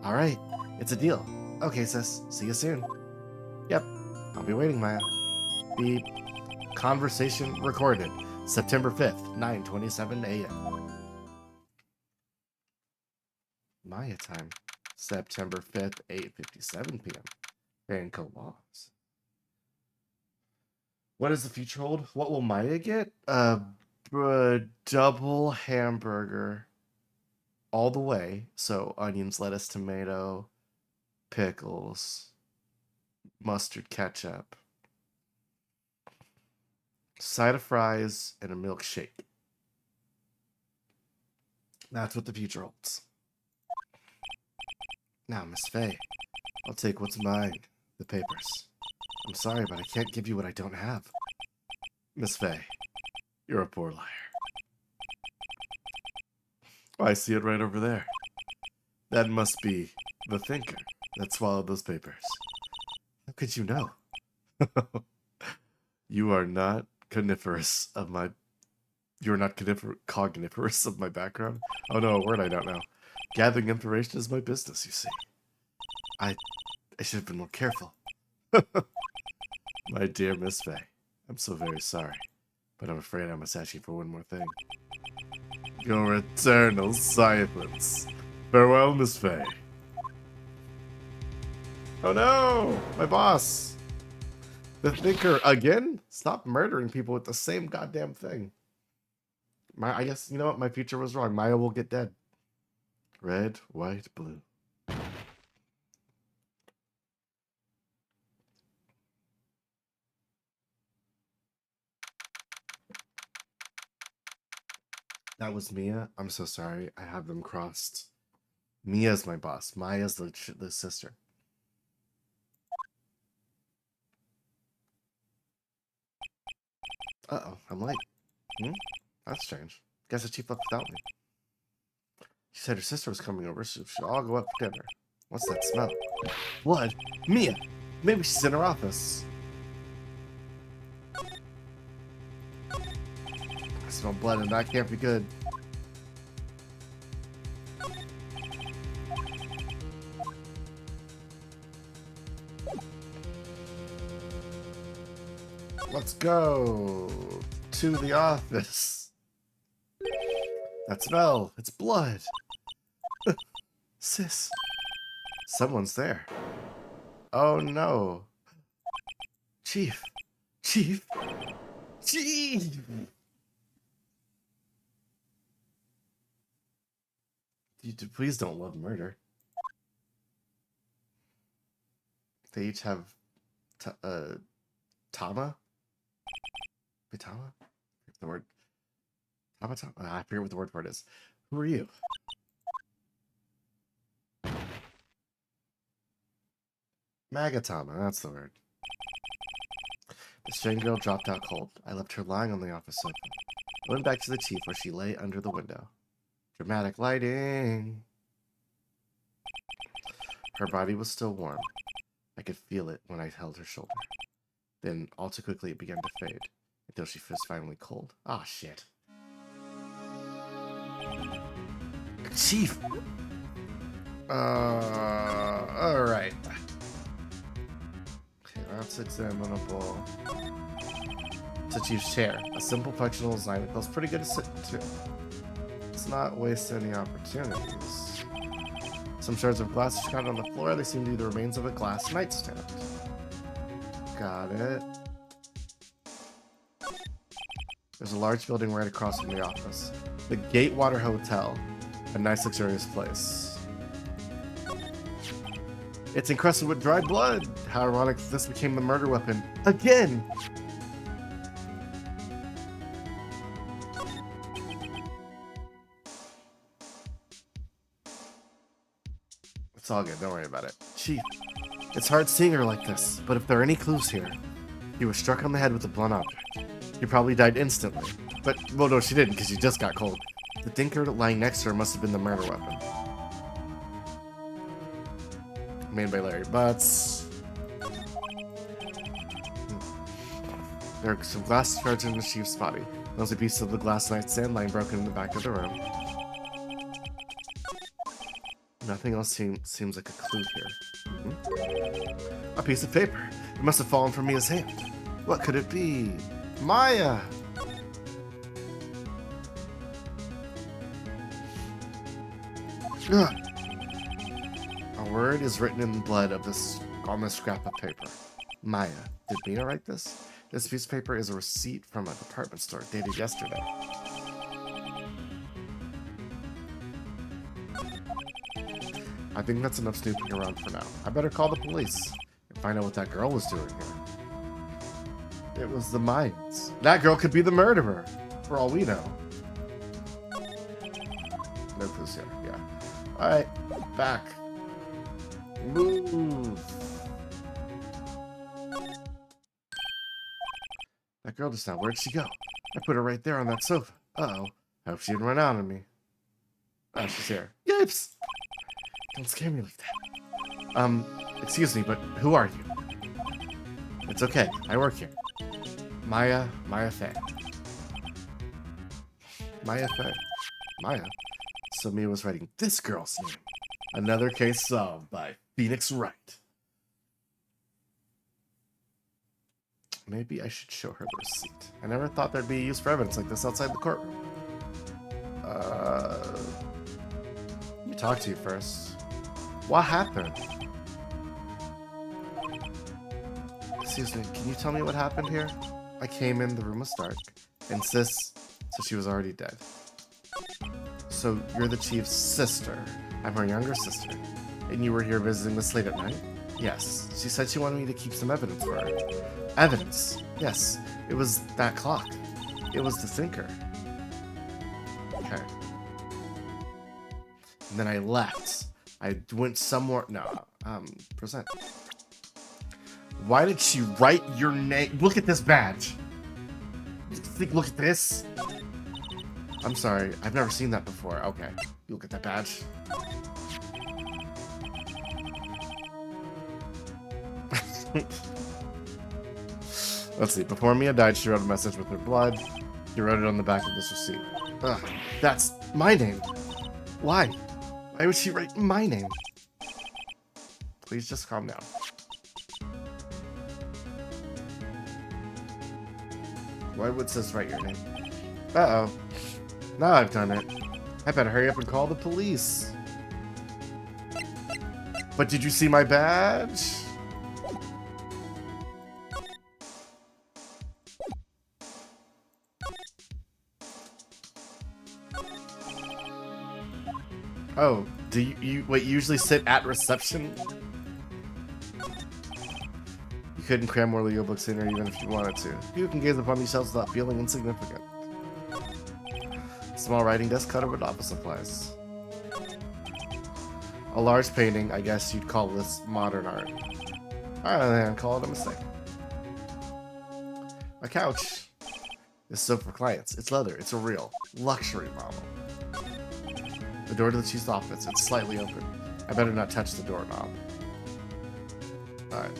Alright. It's a deal. Okay, sis. See you soon. Yep. I'll be waiting, Maya. Beep. Conversation recorded. September 5th, 9:27 a.m. Maya time. September 5th, 8:57 p.m. Vanco laws. What does the future hold? What will Maya get? A double hamburger all the way. So onions, lettuce, tomato, pickles, mustard, ketchup, side of fries, and a milkshake. That's what the future holds. Now, Miss Faye, I'll take what's mine, the papers. I'm sorry, but I can't give you what I don't have. Miss Faye, you're a poor liar. Oh, I see it right over there. That must be the Thinker that swallowed those papers. could you know? You are not coniferous of my... You are not cogniferous of my background? Oh no, a word I don't know. Gathering information is my business, you see. I should have been more careful. My dear Miss Fay, I'm so very sorry, but I'm afraid I must ask you for one more thing. Your eternal silence. Farewell, Miss Fay. Oh no! My boss! The Thinker again? Stop murdering people with the same goddamn thing. I guess, you know what? My future was wrong. Maya will get dead. Red, white, blue. That was Mia. I'm so sorry. I have them crossed. Mia's my boss. Maya's the sister. Uh-oh, I'm late. That's strange. Guess the chief left without me. She said her sister was coming over, so we should all go up for dinner. What's that smell? Blood? Mia! Maybe she's in her office. I smell blood and that can't be good. Let's go to the office. That smell, it's blood. Sis, someone's there. Oh no. Chief. Chief. Chief. Please don't love murder. They each have Tama? Tama? The word. I forget what the word for it is. Who are you? Magatama, that's the word. The strange girl dropped out cold. I left her lying on the office sofa. I went back to the chief where she lay under the window. Dramatic lighting. Her body was still warm. I could feel it when I held her shoulder. Then, all too quickly, it began to fade, until she was finally cold. Ah, shit. Chief! Alright. Okay, that's examinable. It's a chief's chair. A simple functional design that feels pretty good to sit to. Let's not waste any opportunities. Some shards of glass are scattered on the floor. They seem to be the remains of a glass nightstand. Got it. There's a large building right across from the office. The Gatewater Hotel. A nice, luxurious place. It's encrusted with dried blood. How ironic that this became the murder weapon. Again! It's all good, don't worry about it. Chief, it's hard seeing her like this, but if there are any clues here, he was struck on the head with a blunt object. He probably died instantly. But, well, no, she didn't, because she just got cold. The thinker lying next to her must have been the murder weapon. Made by Larry Butts. There are some glass shards in the chief's body. Mostly pieces of the glass nightstand lying broken in the back of the room. Nothing else seems like a clue here. A piece of paper. It must have fallen from Mia's hand. What could it be? Maya! Ugh. A word is written in the blood of this on this scrap of paper. Maya. Did Mia write this? This piece of paper is a receipt from a department store dated yesterday. I think that's enough snooping around for now. I better call the police and find out what that girl was doing here. It was the Mayans. That girl could be the murderer, for all we know. No clues here, yeah. Alright, back. Move. That girl just now, where'd she go? I put her right there on that sofa. Uh-oh. I hope she didn't run out on me. Oh, she's here. Yips! Don't scare me like that. Excuse me, but who are you? It's okay. I work here. Maya Fey. Maya Fey. Maya? So Mia was writing this girl's name. Another case solved by Phoenix Wright. Maybe I should show her the receipt. I never thought there'd be use for evidence like this outside the courtroom. Let me talk to you first. What happened? Excuse me, can you tell me what happened here? I came in, the room was dark, and Sis said she was already dead. So you're the chief's sister. I'm her younger sister. And you were here visiting this late at night? Yes. She said she wanted me to keep some evidence for her. Evidence? Yes. It was that clock. It was the thinker. Okay. And then I left. I went somewhere. No. Present. Why did she write your name? Look at this badge. Look at this. I'm sorry. I've never seen that before. Okay. You look at that badge. Let's see. Before Mia died, she wrote a message with her blood. She wrote it on the back of this receipt. Ugh. That's my name. Why? Why would she write my name? Please just calm down. Why would Sis write your name? Uh-oh. Now I've done it. I better hurry up and call the police. But did you see my badge? Oh, do you wait, you usually sit at reception? You couldn't cram more legal books in here even if you wanted to. You can gaze upon these shelves without feeling insignificant. Small writing desk covered with office supplies. A large painting, I guess you'd call this modern art. Alright then, call it a mistake. A couch is soap for clients. It's leather. It's a real luxury model. The door to the chief's office. It's slightly open. I better not touch the doorknob. Alright.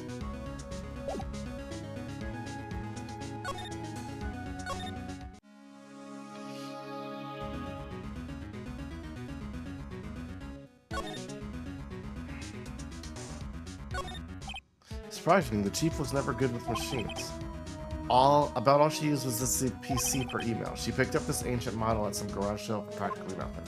Surprisingly, the chief was never good with machines. About all she used was this PC for email. She picked up this ancient model at some garage sale for practically nothing.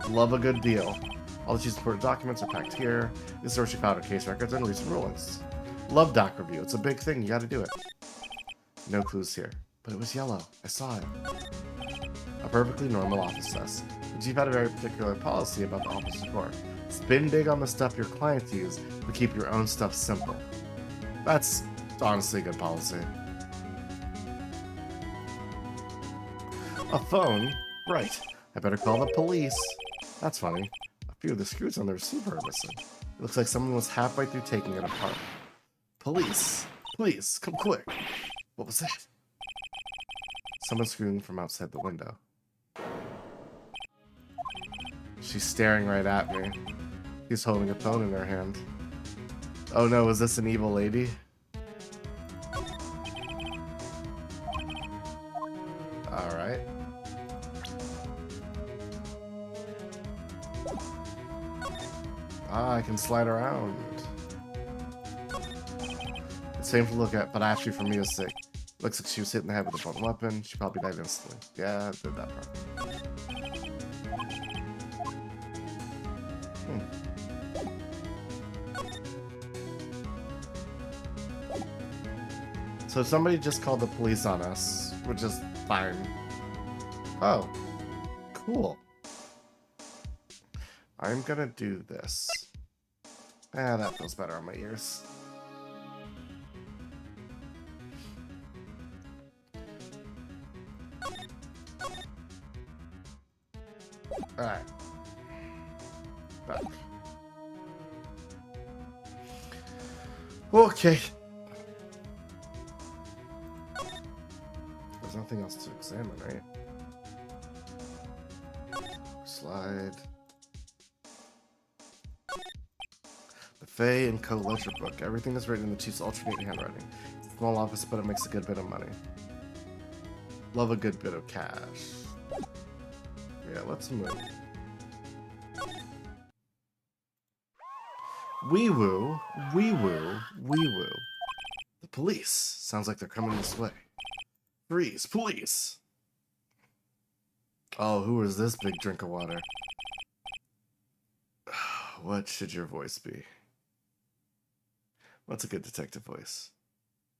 Love a good deal. All the chief's important documents are packed here. This is where she found her case records and recent rulings. Love doc review. It's a big thing. You gotta do it. No clues here. But it was yellow. I saw it. A perfectly normal office desk. The chief had a very particular policy about the office decor. Spin big on the stuff your clients use, but keep your own stuff simple. That's honestly a good policy. A phone? Right. I better call the police. That's funny. A few of the screws on the receiver are missing. It looks like someone was halfway through taking it apart. Police! Please, come quick! What was that? Someone's screaming from outside the window. She's staring right at me. She's holding a phone in her hand. Oh no, is this an evil lady? Alright. Ah, I can slide around. It's painful to look at, but actually for Mia's sake. Looks like she was hit in the head with a blunt weapon. She probably died instantly. Yeah, I did that part. So somebody just called the police on us, which is fine. Oh, cool. I'm gonna do this. Ah, that feels better on my ears. Alright. Back. Okay. There's nothing else to examine, right? Slide. The Fay and Co. ledger book. Everything is written in the chief's alternate handwriting. It's small office, but it makes a good bit of money. Love a good bit of cash. Yeah, let's move. Wee woo, wee woo, wee woo. The police. Sounds like they're coming this way. Freeze, police! Oh, who is this big drink of water? What should your voice be? What's a good detective voice?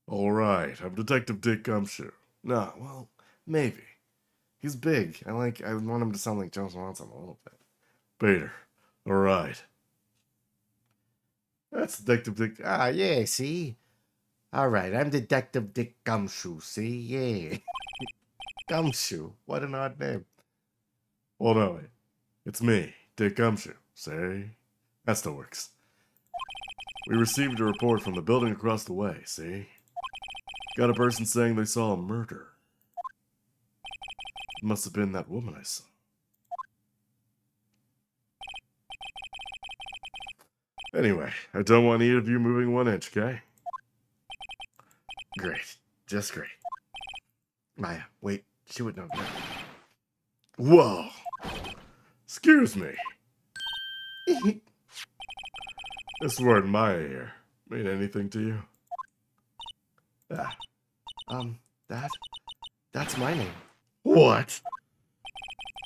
All right, I'm Detective Dick Gumshoe. No, well, maybe. He's big. I want him to sound like Jones Watson a little bit. Peter. All right. That's Detective Dick. Ah, yeah, see? All right, I'm Detective Dick Gumshoe, see? Yeah. Gumshoe. What an odd name. Well, no, wait. It's me, Dick Gumshoe. See? That still works. We received a report from the building across the way, see? Got a person saying they saw a murder. It must have been that woman I saw. Anyway, I don't want either of you moving 1 inch, okay? Great. Just great. Maya, wait. She would know. Whoa! Excuse me. This word Maya here mean anything to you? That's my name. What?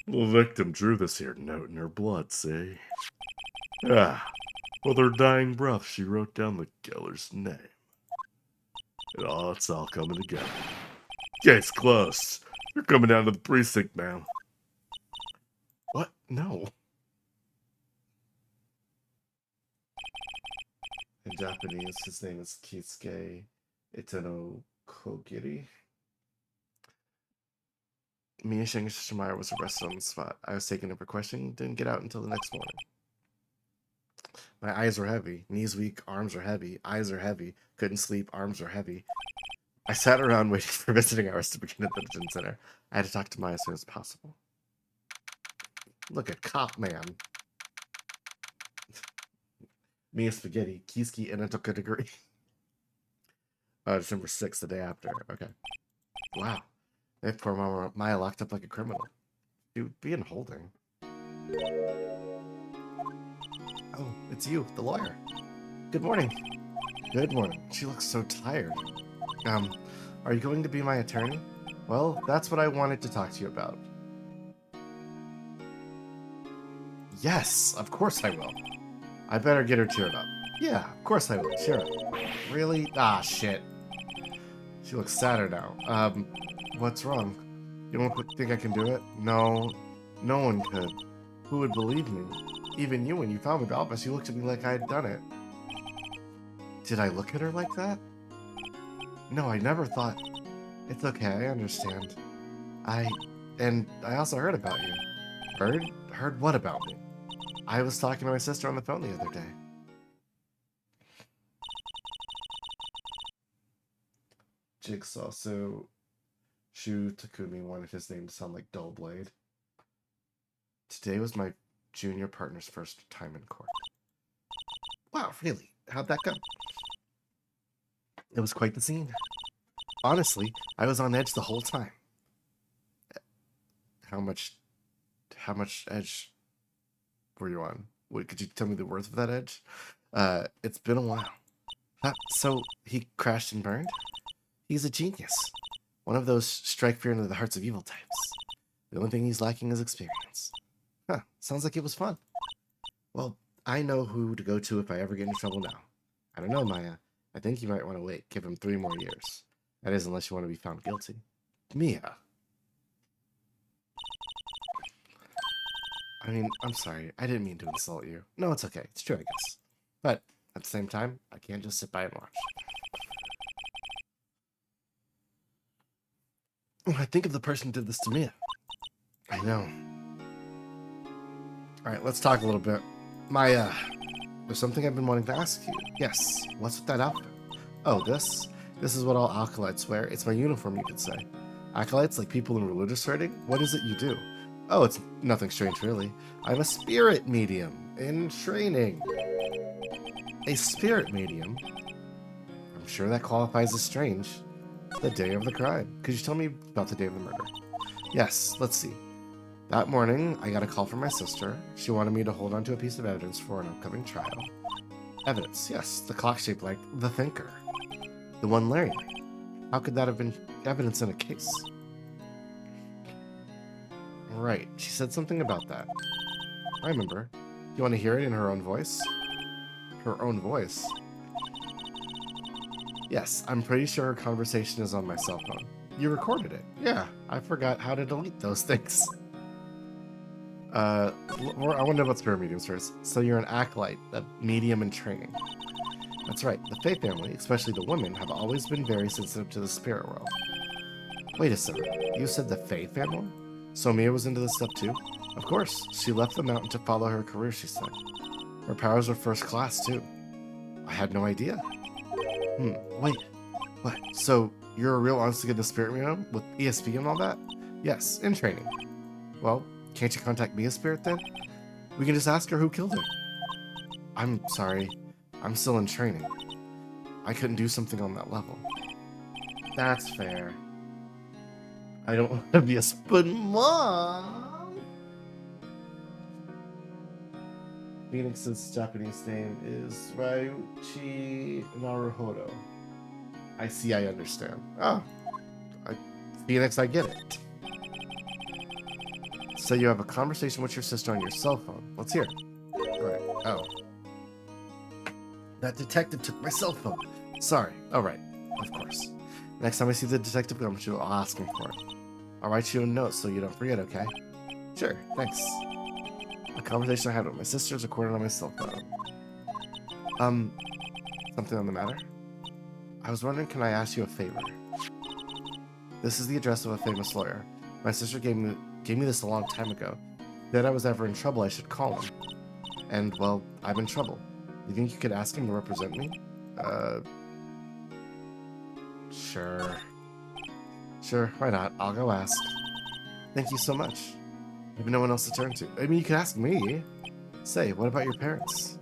The victim drew this here note in her blood, see? Ah, with her dying breath, she wrote down the killer's name. It's all coming together. Case closed. You're coming down to the precinct now. What? No. In Japanese, his name is Kisuke Itano Kogiri. Miyashige Shimura was arrested on the spot. I was taken in for questioning, didn't get out until the next morning. My eyes were heavy, knees weak, arms are heavy, eyes are heavy, couldn't sleep, arms are heavy. I sat around waiting for visiting hours to begin at the detention center. I had to talk to Maya as soon as possible. Look at Cop Man. Mia Spaghetti, Kiski and Category. December 6th, the day after. Okay. Wow. They have poor Maya locked up like a criminal. She would be in holding. Oh, it's you, the lawyer. Good morning. Good morning. She looks so tired. Are you going to be my attorney? Well, that's what I wanted to talk to you about. Yes, of course I will. I better get her cheered up. Yeah, of course I will. Cheer up. Really? Ah, shit. She looks sadder now. What's wrong? You don't think I can do it? No, no one could. Who would believe me? Even you, when you found me the office, you looked at me like I had done it. Did I look at her like that? No, I never thought. It's okay, I understand. I also heard about you. Heard? Heard what about me? I was talking to my sister on the phone the other day. Jigsaw, so Shu Takumi wanted his name to sound like Dull Blade. Today was my junior partner's first time in court. Wow, really? How'd that go? It was quite the scene. Honestly, I was on edge the whole time. How much edge were you on? Wait, could you tell me the worth of that edge? It's been a while. So he crashed and burned? He's a genius. One of those strike fear into the hearts of evil types. The only thing he's lacking is experience. Huh, sounds like it was fun. Well, I know who to go to if I ever get into trouble now. I don't know, Maya. I think you might want to wait. Give him 3 more years. That is, unless you want to be found guilty. Mia. I mean, I'm sorry. I didn't mean to insult you. No, it's okay. It's true, I guess. But at the same time, I can't just sit by and watch. When I think of the person who did this to Mia. I know. Alright, let's talk a little bit. Maya, there's something I've been wanting to ask you. Yes, what's with that outfit? Oh, this? This is what all acolytes wear. It's my uniform, you could say. Acolytes, like people in religious writing? What is it you do? Oh, it's nothing strange, really. I'm a spirit medium in training. A spirit medium? I'm sure that qualifies as strange. The day of the crime. Could you tell me about the day of the murder? Yes, let's see. That morning, I got a call from my sister. She wanted me to hold on to a piece of evidence for an upcoming trial. Evidence, yes, the clock shaped like the thinker. The one Larry made. How could that have been evidence in a case? Right, she said something about that. I remember. You want to hear it in her own voice? Her own voice? Yes, I'm pretty sure her conversation is on my cell phone. You recorded it? Yeah, I forgot how to delete those things. I want to know about spirit mediums first. So you're an acolyte, a medium in training. That's right. The Fae family, especially the women, have always been very sensitive to the spirit world. Wait a second. You said the Fae family? So Mia was into this stuff too? Of course. She left the mountain to follow her career, she said. Her powers were first class too. I had no idea. Wait. What? So you're a real honest-to-goodness spirit medium with ESP and all that? Yes, in training. Well, can't you contact Mia's spirit then? We can just ask her who killed her. I'm sorry. I'm still in training. I couldn't do something on that level. That's fair. I don't want to be a spoon mom. Phoenix's Japanese name is Ryuichi Naruhodo. I see, I understand. Oh, Phoenix, I get it. So you have a conversation with your sister on your cell phone. Let's hear it. Right. Oh. That detective took my cell phone. Sorry. All right. Of course. Next time I see the detective come to, I'll ask him for it. I'll write you a note so you don't forget, okay? Sure. Thanks. A conversation I had with my sister is recorded on my cell phone. Something on the matter? I was wondering, can I ask you a favor? This is the address of a famous lawyer. My sister gave me this a long time ago. If I was ever in trouble, I should call him. And, well, I'm in trouble. You think you could ask him to represent me? Sure. Sure, why not? I'll go ask. Thank you so much. I have no one else to turn to. I mean, you could ask me. Say, what about your parents?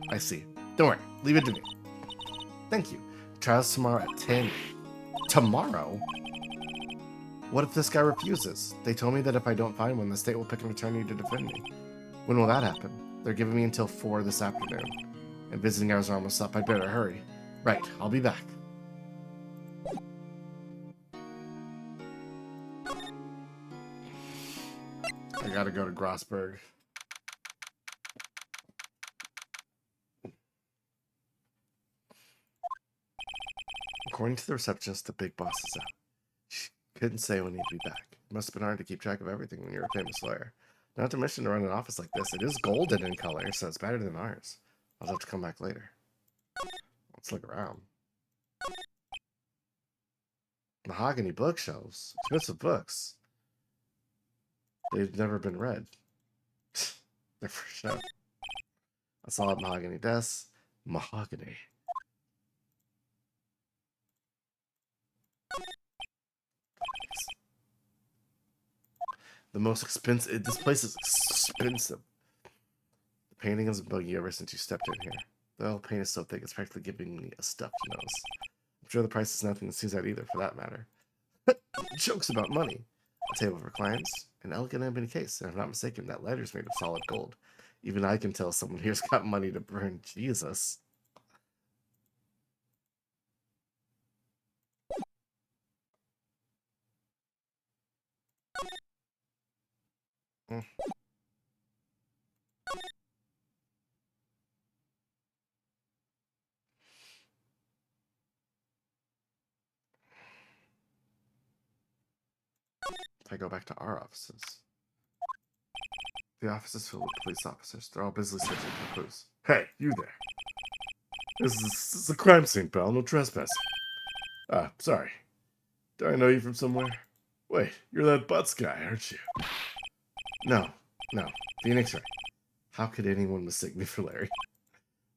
I see. Don't worry. Leave it to me. Thank you. Trial's tomorrow at 10. Tomorrow? What if this guy refuses? They told me that if I don't find one, the state will pick an attorney to defend me. When will that happen? They're giving me until 4 this afternoon. And visiting hours are almost up. I'd better hurry. Right, I'll be back. I gotta go to Grossberg. According to the receptionist, the big boss is out. She couldn't say when he'd be back. It must have been hard to keep track of everything when you're a famous lawyer. Not to mention to run an office like this. It is golden in color, so it's better than ours. I'll have to come back later. Let's look around. Mahogany bookshelves. Expensive books. They've never been read. They're for show. A solid mahogany desk. Mahogany. The most expensive. This place is expensive. The painting has been bugging you ever since you stepped in here. The oil paint is so thick it's practically giving me a stuffed nose. I'm sure the price is nothing to see that either, for that matter. Jokes about money. A table for clients, an elegant ebony case, and if I'm not mistaken, that letter's made of solid gold. Even I can tell someone here's got money to burn. Jesus. Mm. If I go back to our offices. The office is filled with police officers. They're all busily searching for clues. Hey, you there. This is a crime scene, pal. No trespassing. Ah, sorry. Do I know you from somewhere? Wait, you're that Butts guy, aren't you? No. Phoenix Wright. How could anyone mistake me for Larry?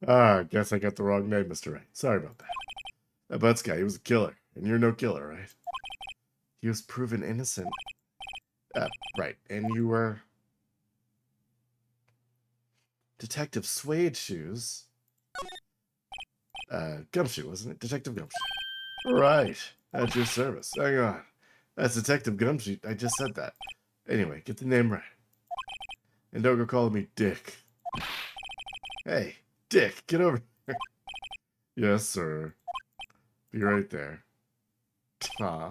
Ah, guess I got the wrong name, Mr. Wright. Sorry about that. That Butts guy, he was a killer. And you're no killer, right? He was proven innocent. Right. And you were... Detective Suede Shoes. Gumshoe, wasn't it? Detective Gumshoe. Right. At your service. Hang on. That's Detective Gumshoe. I just said that. Anyway, get the name right. And don't go calling me Dick. Hey, Dick, get over here. Yes, sir. Be right there. Aw.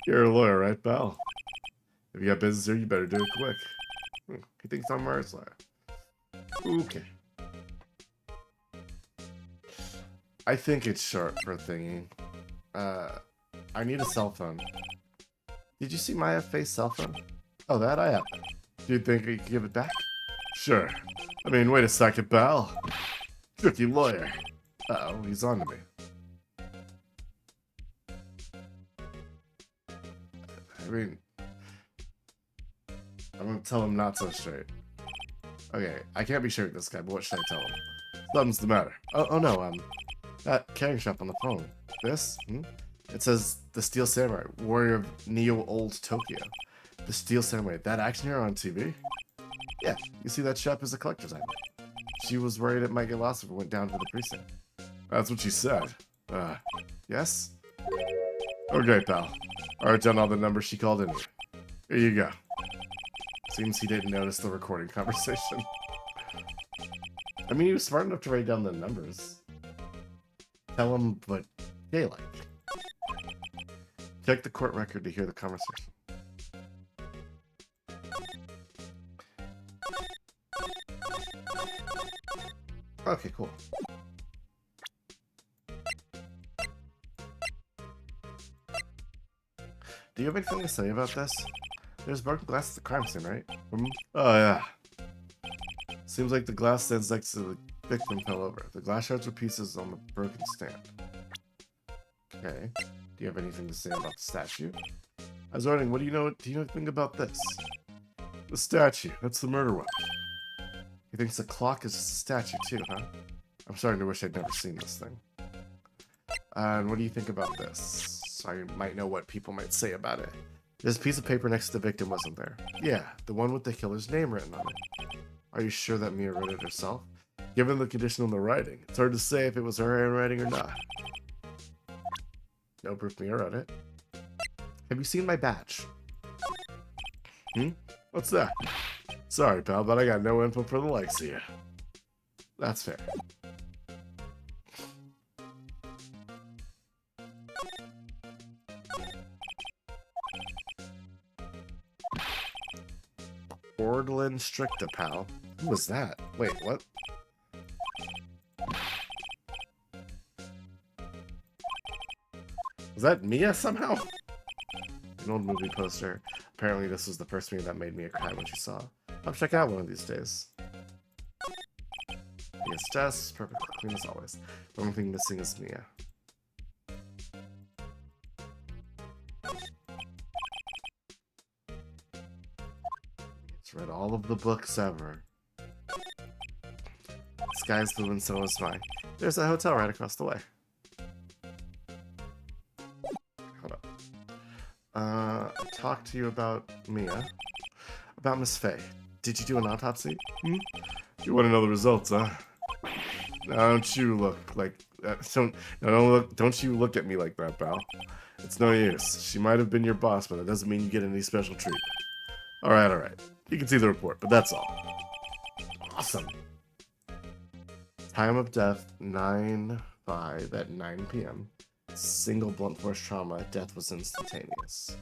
You're a lawyer, right, pal? If you got business here, you better do it quick. He thinks I'm Mars lawyer. Okay. I think it's short for thingy. I need a cell phone. Did you see my face cell phone? Oh, that I have. Do you think you could give it back? Sure. I mean, wait a second, pal. Tricky lawyer. Uh-oh, he's on to me. I mean, I'm gonna tell him not so straight. Okay, I can't be sure with this guy, but what should I tell him? Something's the matter. Oh no, that carrying shop on the phone. This? It says the Steel Samurai, warrior of Neo Old Tokyo. The Steel Samurai, that action hero on TV? Yeah, you see that shop is a collector's item. She was worried it might get lost if it went down to the precinct. That's what she said. Yes? Okay, pal. I wrote down all the numbers she called in here. Here you go. Seems he didn't notice the recording conversation. I mean, he was smart enough to write down the numbers. Tell him what they like. Check the court record to hear the conversation. Okay, cool. Do you have anything to say about this? There's broken glass at the crime scene, right? Oh, yeah. Seems like the glass stands next to the victim fell over. The glass shards were pieces on the broken stand. Okay. Do you have anything to say about the statue? I was wondering, what do you know anything about this? The statue. That's the murder weapon. He thinks the clock is a statue too, huh? I'm starting to wish I'd never seen this thing. And what do you think about this? I might know what people might say about it. There's a piece of paper next to the victim, wasn't there? Yeah, the one with the killer's name written on it. Are you sure that Mia wrote it herself? Given the condition on the writing, it's hard to say if it was her handwriting or not. No proof Mia wrote it. Have you seen my badge? What's that? Sorry, pal, but I got no info for the likes of you. That's fair. Orlin Stricta, pal. Who was that? Wait, what? Was that Mia somehow? An old movie poster. Apparently this was the first movie that made Mia cry when she saw. I'll check it out one of these days. Yes, Jess, perfectly clean as always. The only thing missing is Mia. It's read all of the books ever. Sky's blue and so is mine. There's a hotel right across the way. Hold up. I talked to you about Mia. About Miss Faye. Did you do an autopsy? You want to know the results, huh? Don't you look like that. Don't you look at me like that, pal. It's no use. She might have been your boss, but that doesn't mean you get any special treatment. Alright. You can see the report, but that's all. Awesome. Time of death, 9/5 at 9 p.m. Single blunt force trauma. Death was instantaneous.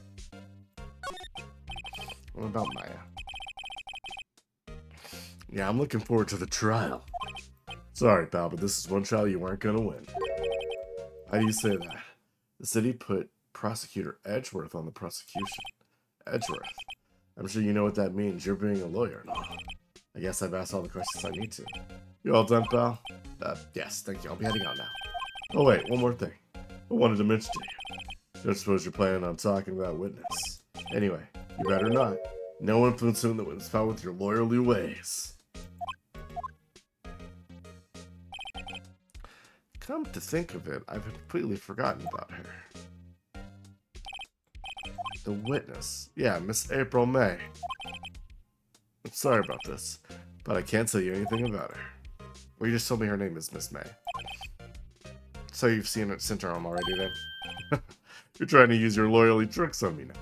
What about Maya? Yeah, I'm looking forward to the trial. Sorry, pal, but this is one trial you weren't gonna win. How do you say that? The city put Prosecutor Edgeworth on the prosecution. Edgeworth. I'm sure you know what that means. You're being a lawyer and all. I guess I've asked all the questions I need to. You all done, pal? Yes, thank you. I'll be heading out now. Oh, wait, one more thing. I wanted to mention to you. Don't suppose you're planning on talking to that witness. Anyway, You better not. No influencing in the witness found with your lawyerly ways. come to think of it, I've completely forgotten about her. The witness. Yeah, Miss April May. I'm sorry about this, but I can't tell you anything about her. Well, you just told me her name is Miss May. So you've seen it sent her home already then? You're trying to use your loyalty tricks on me now.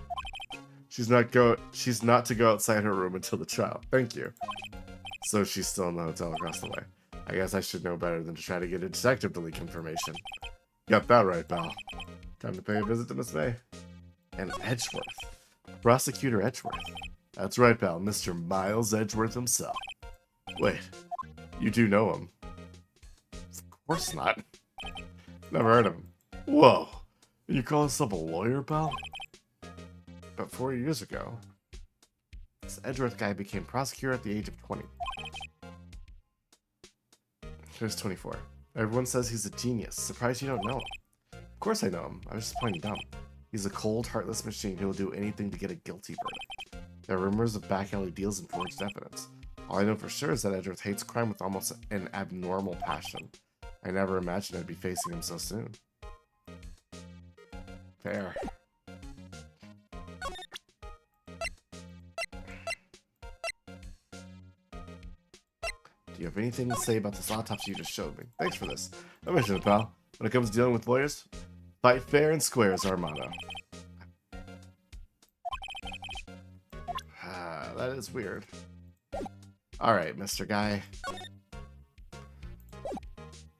She's not to go outside her room until the trial. Thank you. So she's still in the hotel across the way. I guess I should know better than to try to get a detective to leak information. Got that right, pal. Time to pay a visit to Miss May. And Edgeworth. Prosecutor Edgeworth. That's right, pal. Mr. Miles Edgeworth himself. Wait, you do know him? Of course not. Never heard of him. Whoa. You call yourself a lawyer, pal? But 4 years ago, this Edgeworth guy became prosecutor at the age of 20. Here's 24. Everyone says he's a genius. Surprised you don't know him. Of course I know him. I was just plain dumb. He's a cold, heartless machine who will do anything to get a guilty verdict. There are rumors of back alley deals and forged evidence. All I know for sure is that Edgeworth hates crime with almost an abnormal passion. I never imagined I'd be facing him so soon. Fair. Do you have anything to say about this autopsy you just showed me? Thanks for this. I mentioned it, pal. When it comes to dealing with lawyers, fight fair and square is our motto. That is weird. Alright, Mr. Guy.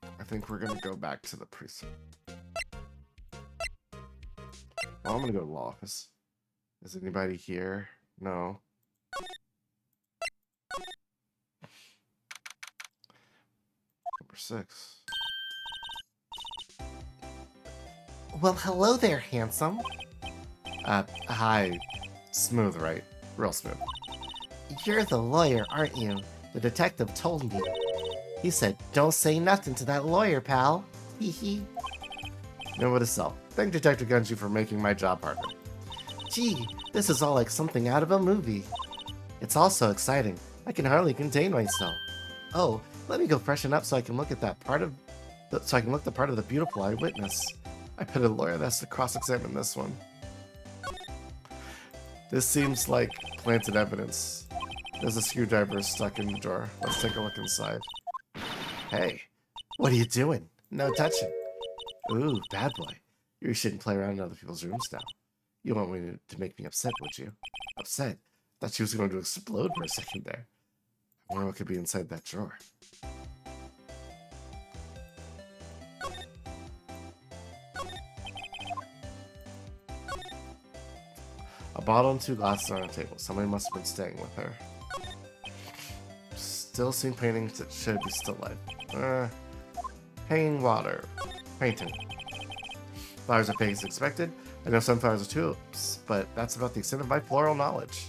I think we're gonna go back to the precinct. Well, I'm gonna go to the law office. Is anybody here? No. Number 6. Well, hello there, handsome. Hi. Smooth, right? Real smooth. You're the lawyer, aren't you? The detective told me. He said, don't say nothing to that lawyer, pal. Hee hee. Know to self. Thank Detective Gunju for making my job harder. Gee, this is all like something out of a movie. It's all so exciting. I can hardly contain myself. Oh, let me go freshen up so I can look at that part of the part of the beautiful eyewitness. I put a lawyer that has to cross-examine this one. This seems like planted evidence. There's a screwdriver stuck in the drawer. Let's take a look inside. Hey, what are you doing? No touching. Ooh, bad boy. You shouldn't play around in other people's rooms now. You want me to make me upset, would you? Upset? Thought she was going to explode for a second there. I wonder what could be inside that drawer. A bottle and 2 glasses are on the table. Somebody must have been staying with her. Still seeing paintings that should be still life. Hanging water. Painting. Flowers are fake as expected. I know sunflowers are tulips, but that's about the extent of my floral knowledge.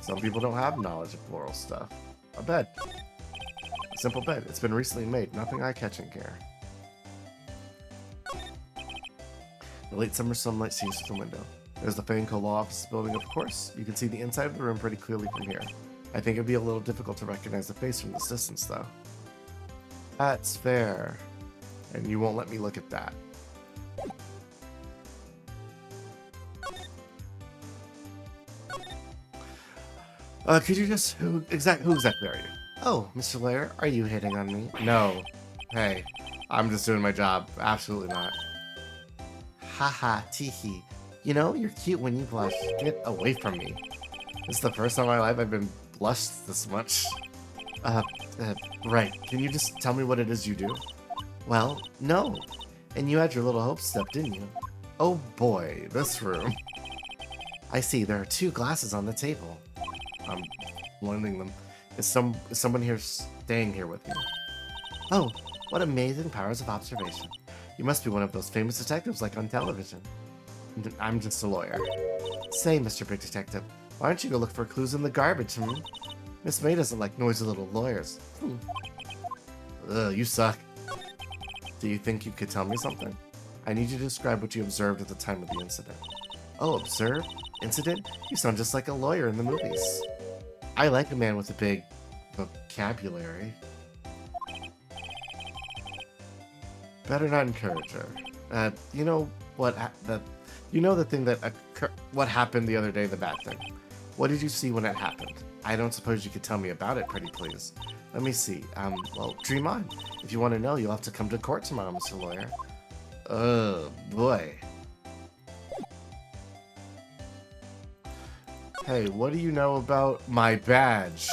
Some people don't have knowledge of floral stuff. A bed. A simple bed. It's been recently made. Nothing eye-catching here. The late summer sunlight seeps through the window. There's the Fanco Law Office building, of course. You can see the inside of the room pretty clearly from here. I think it'd be a little difficult to recognize the face from this distance, though. That's fair. And you won't let me look at that. Could you just... Who exactly are you? Oh, Mr. Lawyer, are you hitting on me? No. Hey, I'm just doing my job. Absolutely not. Haha, teehee. You know, you're cute when you blush. Get away from me. This is the first time in my life I've been blushed this much. Right. Can you just tell me what it is you do? Well, no. And you had your little hopes up, didn't you? Oh boy, this room. I see, there are 2 glasses on the table. I'm blending them. Is someone here staying here with you? Oh, what amazing powers of observation. You must be one of those famous detectives like on television. I'm just a lawyer. Say, Mr. Big Detective, why don't you go look for clues in the garbage, Miss May doesn't like noisy little lawyers. Ugh, you suck. Do you think you could tell me something? I need you to describe what you observed at the time of the incident. Oh, observe? Incident? You sound just like a lawyer in the movies. I like a man with a big vocabulary. Better not encourage her. You know what? The thing that what happened the other day, the bad thing. What did you see when it happened? I don't suppose you could tell me about it, pretty please. Let me see. Well, dream on. If you want to know, you'll have to come to court tomorrow, Mr. Lawyer. Oh, boy. Hey, what do you know about my badge?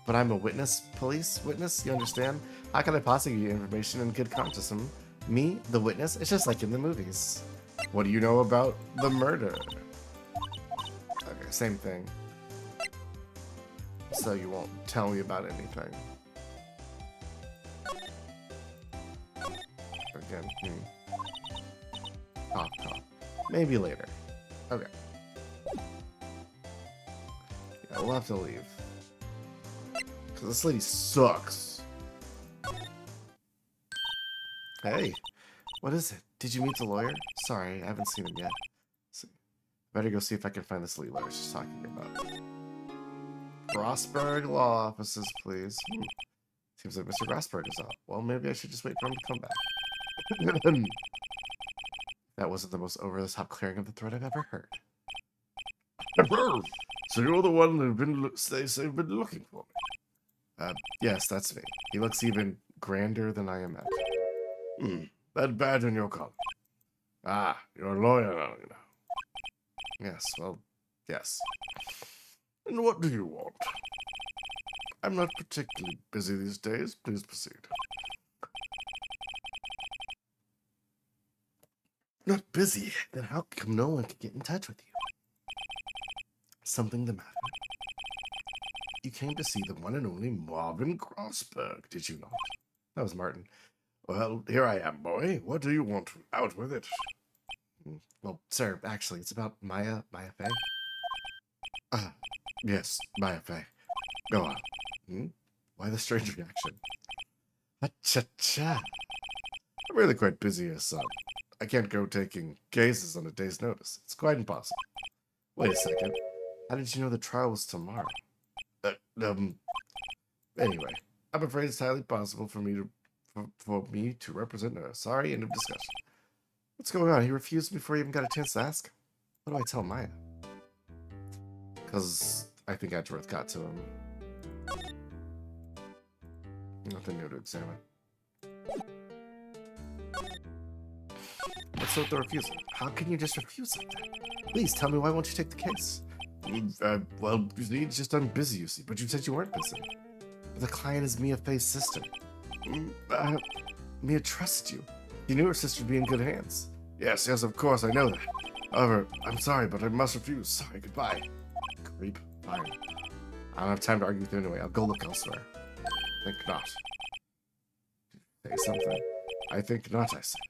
But I'm a witness, police witness, you understand? How can I possibly give you information in good conscience? Me, the witness? It's just like in the movies. What do you know about the murder? Okay, same thing. So you won't tell me about anything. Again, Cough, cough. Maybe later. Okay. Yeah, we'll have to leave. Because this lady sucks. Hey, what is it? Did you meet the lawyer? Sorry, I haven't seen him yet. Better go see if I can find this lawyer she's talking about. Grossberg Law Offices, please. Seems like Mr. Grossberg is out. Well, maybe I should just wait for him to come back. That wasn't the most over-the-top clearing of the throat I've ever heard. So you're the one they've been looking for me? Yes, that's me. He looks even grander than I imagine. That badge on your collar. Ah, you're a lawyer now, you know. Yes, well, yes. And what do you want? I'm not particularly busy these days. Please proceed. Not busy? Then how come no one can get in touch with you? Something the matter? You came to see the one and only Marvin Grossberg, did you not? That was Martin. Well, here I am, boy. What do you want? Out with it. Well, sir, actually, it's about Maya Fey. Ah, yes, Maya Fey. Go on. Why the strange reaction? Cha-cha. I'm really quite busy here, son. I can't go taking cases on a day's notice. It's quite impossible. Wait a second. How did you know the trial was tomorrow? Anyway, I'm afraid it's highly possible for me to represent her. Sorry, end of discussion. What's going on? He refused before you even got a chance to ask. What do I tell Maya? Because I think Edgeworth got to him. Nothing new to examine. What's with the refusal? How can you just refuse like that? Please tell me, why won't you take the case? Well, you see, it's just I'm busy, you see. But you said you weren't busy. But the client is Mia Fey's sister. Mia trusts you. You knew her sister would be in good hands. Yes, of course, I know that. However, I'm sorry, but I must refuse. Sorry, goodbye. Creep. Fine. I don't have time to argue with you anyway. I'll go look elsewhere. Think not. Say something. I think not, I said.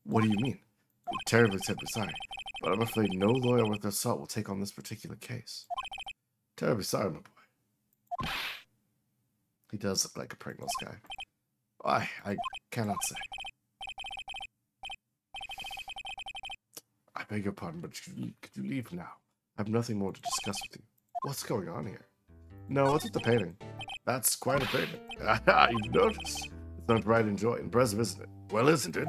What do you mean? I'm terribly sorry, but I'm afraid no lawyer worth their salt will take on this particular case. Terribly sorry, my boy. He does look like a Pringles guy. Why, I cannot say. I beg your pardon, but could you leave now? I have nothing more to discuss with you. What's going on here? No, what's with the painting? That's quite a painting. You've noticed. It's not bright and joy and impressive, isn't it? Well, isn't it?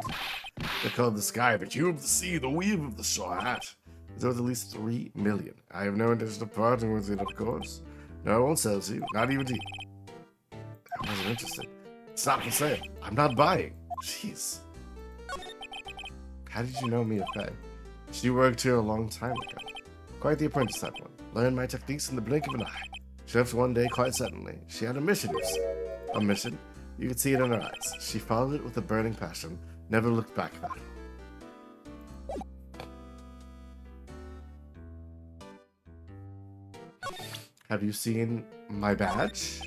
They call the sky, the hue of the sea, the weave of the straw hat. It's worth at least 3 million. I have no intention of parting with it, of course. No, I won't sell it to you. Not even to you. I wasn't interested. It's not for sale. I'm not buying. Jeez. How did you know Mia Fey? She worked here a long time ago. Quite the apprentice, that one. Learned my techniques in the blink of an eye. She left one day quite suddenly. She had a mission, you see. A mission? You could see it in her eyes. She followed it with a burning passion. Never looked back at it. Have you seen my badge?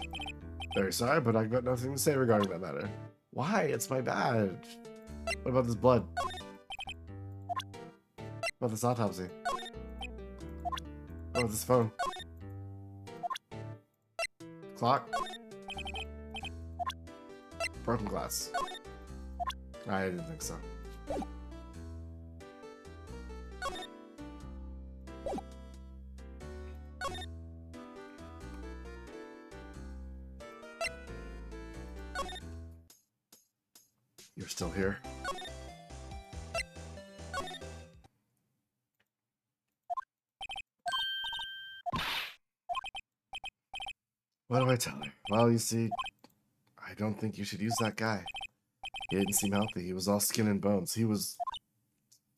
Very sorry, but I've got nothing to say regarding that matter. Why? It's my badge. What about this blood? What about this autopsy? What about this phone? Clock? Broken glass. I didn't think so. You're still here? What do I tell her? Well, you see, I don't think you should use that guy. He didn't seem healthy. He was all skin and bones. He was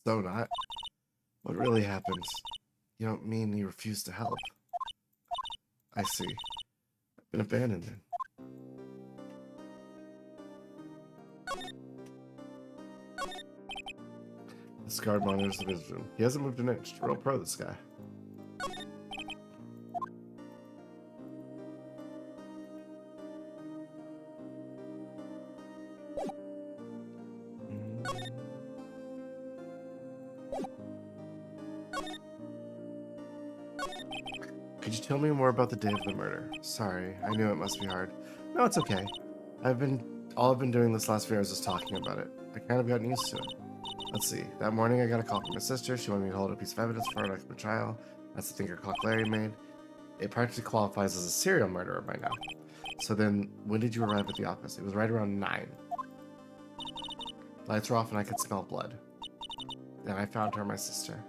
so not. What really happened? You don't mean he refused to help? I see. I've been abandoned then. This guard monitors the visitor room. He hasn't moved an inch. Real pro, this guy. Could you tell me more about the day of the murder? Sorry, I knew it must be hard. No, it's okay. All I've been doing this last few hours is talking about it. I kind of gotten used to it. Let's see. That morning I got a call from my sister. She wanted me to hold a piece of evidence for her like my trial. That's the thinker clock Larry made. It practically qualifies as a serial murderer by now. So then, when did you arrive at the office? It was right around 9. Lights were off and I could smell blood. Then I found her, my sister.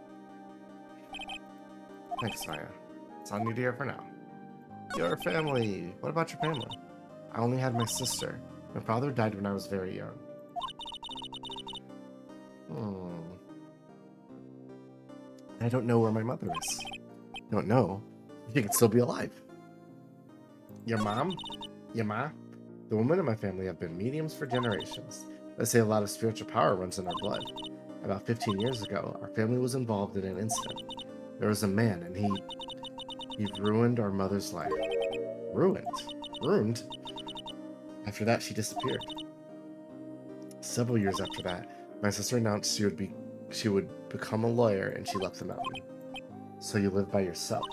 Thanks, Maya. It's all new to hear for now. Your family. What about your family? I only had my sister. My father died when I was very young. I don't know where my mother is. Don't know? She could still be alive. Your mom? Your ma? The women in my family have been mediums for generations. They say a lot of spiritual power runs in our blood. About 15 years ago, our family was involved in an incident. There was a man, and he ruined our mother's life. Ruined? Ruined? After that, she disappeared. Several years after that, my sister announced she would become a lawyer, and she left the mountain. So you live by yourself?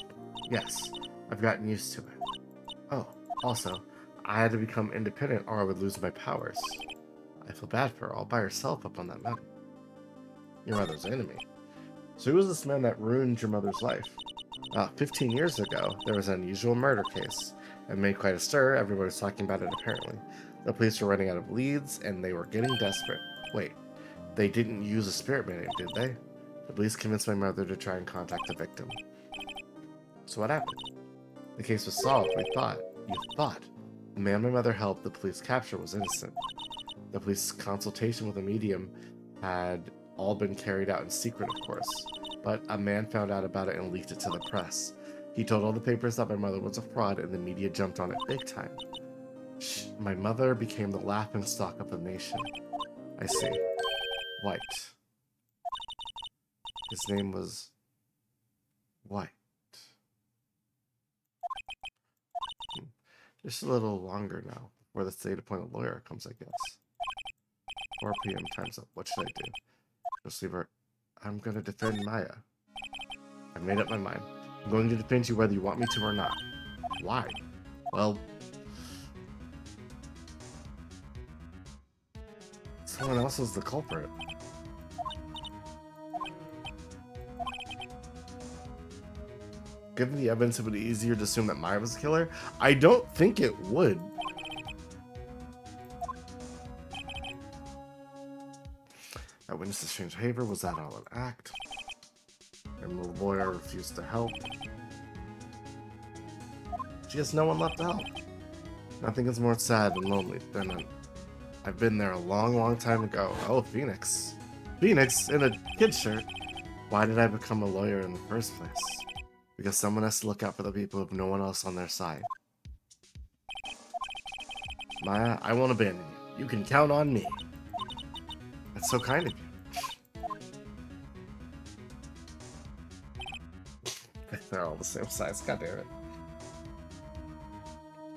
Yes, I've gotten used to it. Oh, also, I had to become independent or I would lose my powers. I feel bad for her, all by herself up on that mountain. Your mother's enemy. So who was this man that ruined your mother's life? 15 years ago, there was an unusual murder case. It made quite a stir. Everybody was talking about it, apparently. The police were running out of leads, and they were getting desperate. Wait, they didn't use a spirit medium, did they? The police convinced my mother to try and contact the victim. So what happened? The case was solved, we thought. You thought. The man my mother helped the police capture was innocent. The police consultation with a medium had all been carried out in secret, of course. But a man found out about it and leaked it to the press. He told all the papers that my mother was a fraud, and the media jumped on it big time. My mother became the laughingstock of the nation. I see. White. His name was White. Just a little longer now, before the state-appointed lawyer comes, I guess. 4 p.m. time's up. What should I do? Just leave her. I'm gonna defend Maya. I've made up my mind. I'm going to defend you whether you want me to or not. Why? Well, someone else is the culprit. Given the evidence, it would be easier to assume that Maya was the killer. I don't think it would. I witnessed the strange behavior. Was that all an act? And the lawyer refused to help. She has no one left to help. Nothing is more sad and lonely than I've been there a long, long time ago. Oh, Phoenix. Phoenix in a kid's shirt. Why did I become a lawyer in the first place? Because someone has to look out for the people who have no one else on their side. Maya, I won't abandon you. You can count on me. That's so kind of you. They're all the same size. God damn it.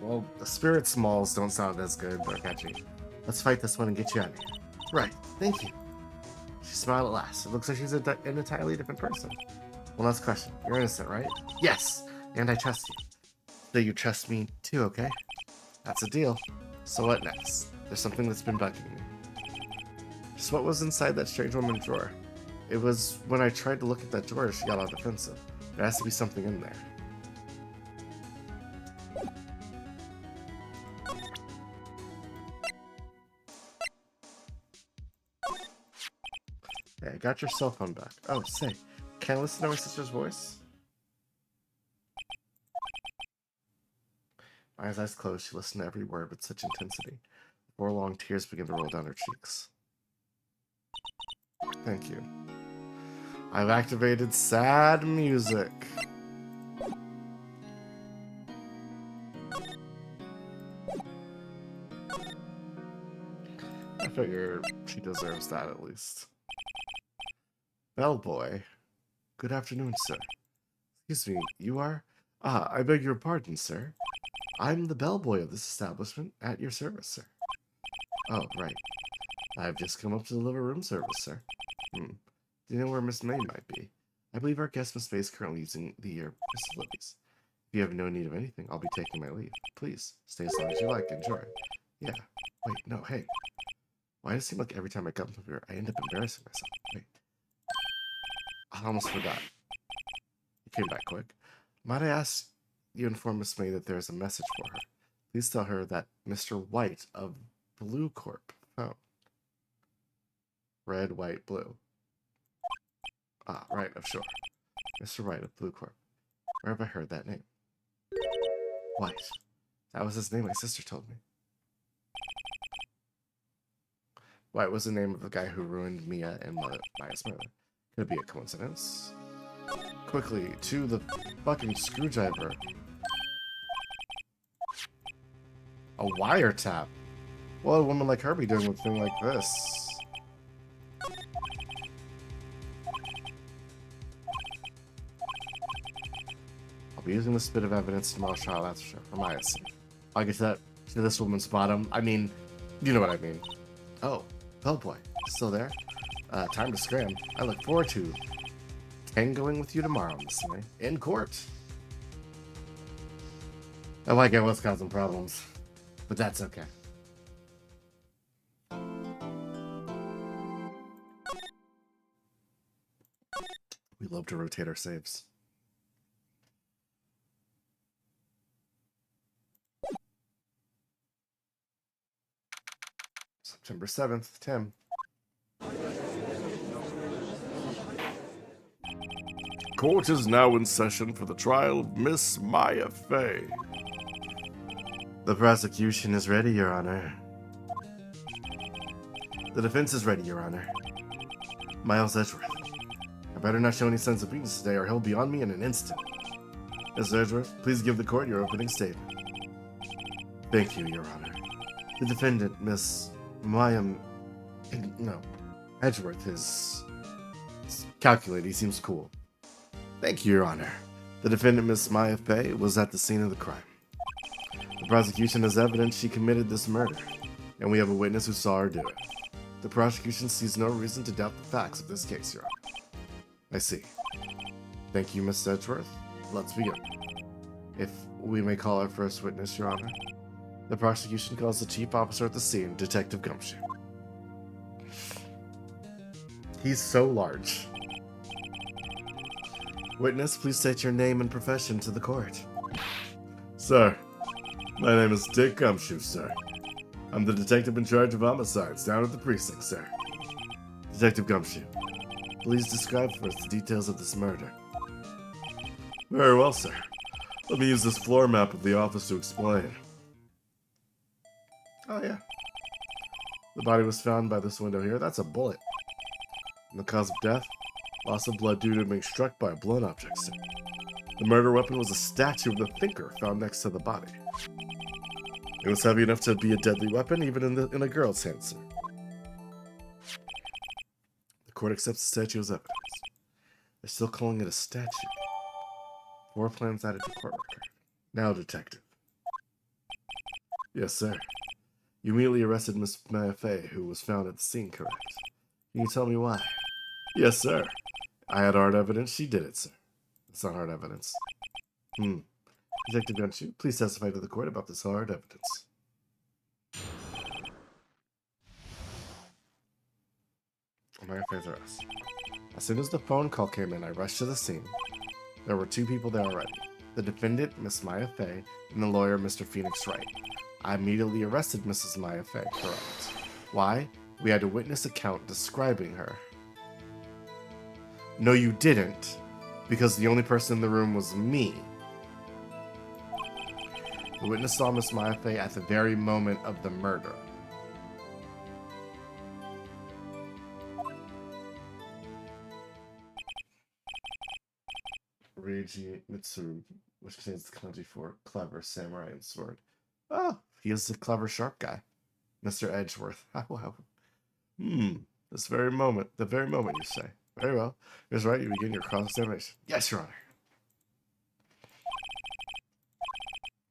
Well, the spirit smalls don't sound as good or catchy. Let's fight this one and get you out of here. Right. Thank you. She smiled at last. It looks like she's an entirely different person. One last question. You're innocent, right? Yes. And I trust you. So you trust me too, okay? That's a deal. So what next? There's something that's been bugging me. Just what was inside that strange woman's drawer? It was when I tried to look at that drawer, she got all defensive. There has to be something in there. Hey, I got your cell phone back. Oh, say, can I listen to my sister's voice? Eyes closed, she listened to every word with such intensity. 4 long tears began to roll down her cheeks. Thank you. I've activated sad music. I figure she deserves that at least. Bellboy. Good afternoon, sir. Excuse me, you are? Ah, I beg your pardon, sir. I'm the bellboy of this establishment, at your service, sir. Oh, right. I've just come up to deliver room service, sir. Do you know where Miss May might be? I believe our guest Miss May is currently using the facilities. If you have no need of anything, I'll be taking my leave. Please, stay as long as you like. Enjoy. Yeah. Wait, no, hey. Why does it seem like every time I come up here, I end up embarrassing myself? Wait. I almost forgot. You came back quick. Might I ask you inform Miss May that there's a message for her? Please tell her that Mr. White of Blue Corp phone. Red, white, blue. Ah, right, of sure. Mr. Wright of Blue Corp. Where have I heard that name? White. That was his name, my sister told me. White was the name of the guy who ruined Mia and Maya's mother. Could it be a coincidence? Quickly, to the fucking screwdriver. A wiretap? What would a woman like her be doing with a thing like this? I'll be using this bit of evidence tomorrow's trial, that's for sure. For Maya's sake. I'll get to this woman's bottom. I mean, you know what I mean. Oh, Bellboy, still there? Time to scram. I look forward to tangoing with you tomorrow, Miss May. In court. I like I was causing problems, but that's okay. We love to rotate our saves. September 7th, Tim. Court is now in session for the trial of Miss Maya Fey. The prosecution is ready, Your Honor. The defense is ready, Your Honor. Miles Edgeworth. I better not show any signs of weakness today or he'll be on me in an instant. Mr. Edgeworth, please give the court your opening statement. Thank you, Your Honor. The defendant, Miss Maya... No. Edgeworth is calculated. He seems cool. Thank you, Your Honor. The defendant, Miss Maya Fey, was at the scene of the crime. The prosecution has evidence she committed this murder, and we have a witness who saw her do it. The prosecution sees no reason to doubt the facts of this case, Your Honor. I see. Thank you, Miss Edgeworth. Let's begin. If we may call our first witness, Your Honor. The prosecution calls the chief officer at the scene, Detective Gumshoe. He's so large. Witness, please state your name and profession to the court. Sir, my name is Dick Gumshoe, sir. I'm the detective in charge of homicides down at the precinct, sir. Detective Gumshoe, please describe for us the details of this murder. Very well, sir. Let me use this floor map of the office to explain. Oh, yeah. The body was found by this window here. That's a bullet. And the cause of death? Loss of blood due to being struck by a blunt object, sir. The murder weapon was a statue of the thinker found next to the body. It was heavy enough to be a deadly weapon, even in a girl's hand, sir. The court accepts the statue as evidence. They're still calling it a statue. 4 plans added to court record. Now, detective. Yes, sir. You immediately arrested Miss Maya Fey, who was found at the scene, correct? Can you tell me why? Yes, sir. I had hard evidence. She did it, sir. It's not hard evidence. Detective Gumshoe, please testify to the court about this hard evidence. Maya Fey's arrest. As soon as the phone call came in, I rushed to the scene. There were 2 people there already. The defendant, Miss Maya Fey, and the lawyer, Mr. Phoenix Wright. I immediately arrested Mrs. Maya Fey, correct. Why? We had a witness account describing her. No, you didn't, because the only person in the room was me. The witness saw Miss Mayafe at the very moment of the murder. Reiji Mitsuru, which contains the kanji for clever samurai and sword. Oh, he is a clever, sharp guy. Mr. Edgeworth. Wow. This very moment. The very moment, you say. Very well. Ms. Wright, you begin your cross-examination. Yes, Your Honor.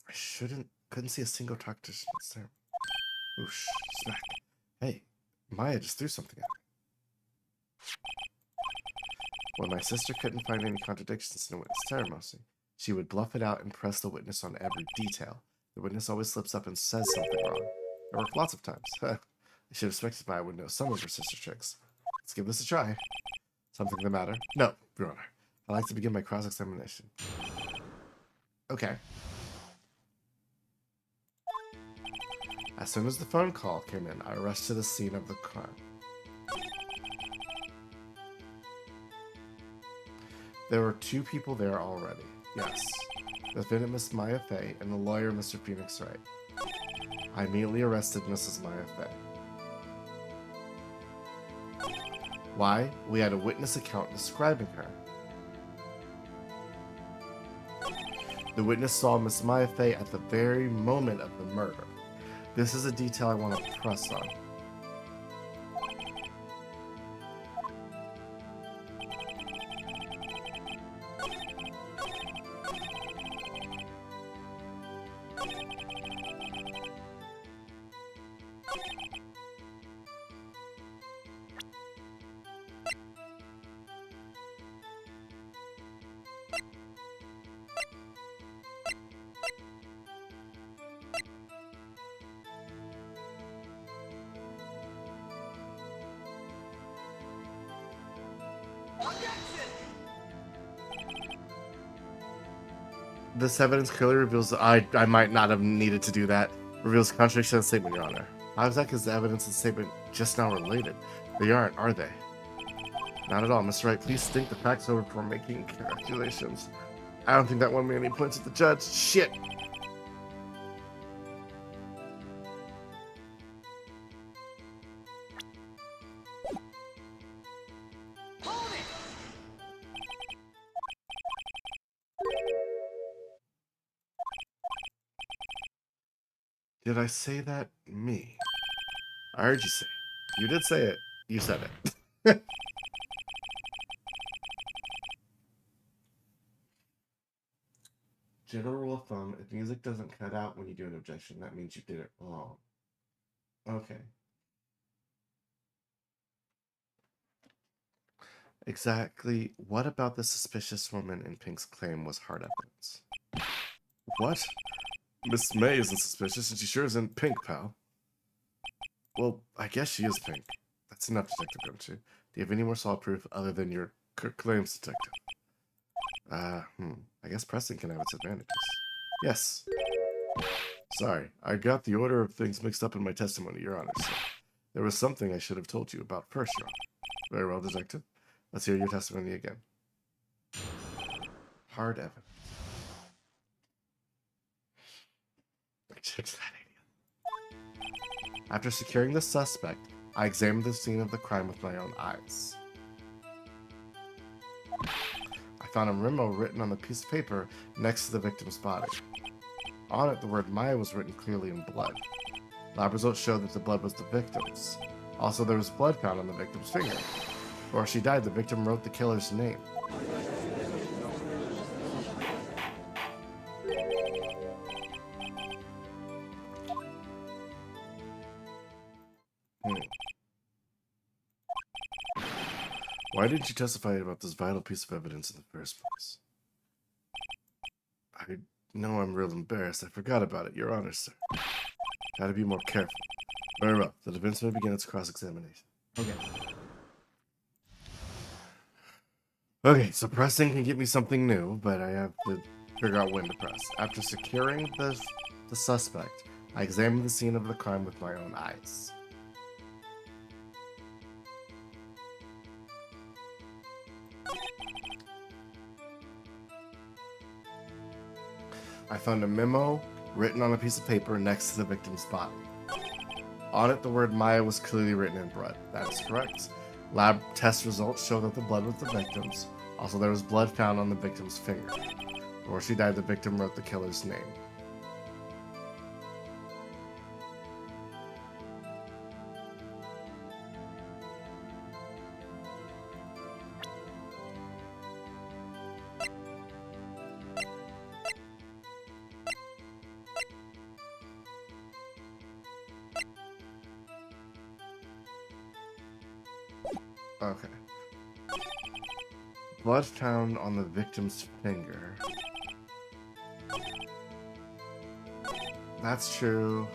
I couldn't see a single tactician there. Whoosh, smack. Hey, Maya just threw something at me. When my sister couldn't find any contradictions in a witness testimony, she would bluff it out and press the witness on every detail. The witness always slips up and says something wrong. It worked lots of times. I should have expected Maya would know some of her sister's tricks. Let's give this a try. Something the matter? No, Your Honor. I'd like to begin my cross-examination. Okay. As soon as the phone call came in, I rushed to the scene of the crime. There were 2 people there already. Yes. The defendant, Miss Maya Fey, and the lawyer, Mr. Phoenix Wright. I immediately arrested Mrs. Maya Fey. Why? We had a witness account describing her. The witness saw Miss Maya Fey at the very moment of the murder. This is a detail I want to press on. This evidence clearly reveals that I might not have needed to do that. Reveals contradiction in the statement, Your Honor. How exactly is the evidence and statement just now related? They aren't, are they? Not at all, Mr. Wright. Please think the facts over before making calculations. I don't think that one made any points at the judge. Shit! Did I say that? Me. I heard you say it. You did say it. You said it. General rule of thumb, if music doesn't cut out when you do an objection, that means you did it wrong. Okay. Exactly what about the suspicious woman in Pink's claim was hard evidence? What? Miss May isn't suspicious, and she sure isn't pink, pal. Well, I guess she is pink. That's enough, Detective Gumshoe. Do you have any more solid proof other than your claims, Detective? I guess Preston can have its advantages. Yes. Sorry, I got the order of things mixed up in my testimony, Your Honor, sir. There was something I should have told you about first, Your Honor. Very well, Detective. Let's hear your testimony again. Hard evidence. After securing the suspect, I examined the scene of the crime with my own eyes. I found a memo written on the piece of paper next to the victim's body. On it, the word Maya was written clearly in blood. Lab results showed that the blood was the victim's. Also, there was blood found on the victim's finger. Before she died, the victim wrote the killer's name. Why didn't you testify about this vital piece of evidence in the first place? I know I'm real embarrassed. I forgot about it, Your Honor, sir. Gotta be more careful. Very well. The defense may begin its cross-examination. Okay. Okay, so pressing can give me something new, but I have to figure out when to press. After securing the suspect, I examined the scene of the crime with my own eyes. I found a memo written on a piece of paper next to the victim's body. On it, the word Maya was clearly written in blood. That is correct. Lab test results show that the blood was the victim's. Also, there was blood found on the victim's finger. Before she died, the victim wrote the killer's name. Okay. Blood found on the victim's finger. That's true.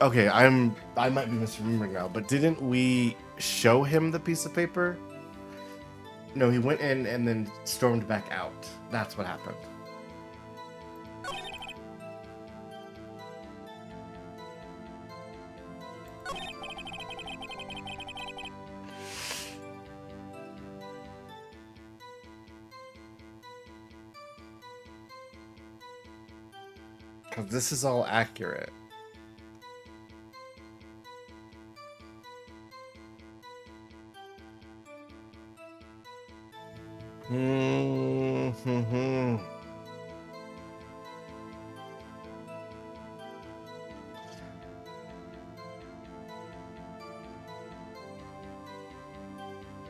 Okay, I might be misremembering now, but didn't we show him the piece of paper? No, he went in and then stormed back out. That's what happened. Because this is all accurate. Mm-hmm.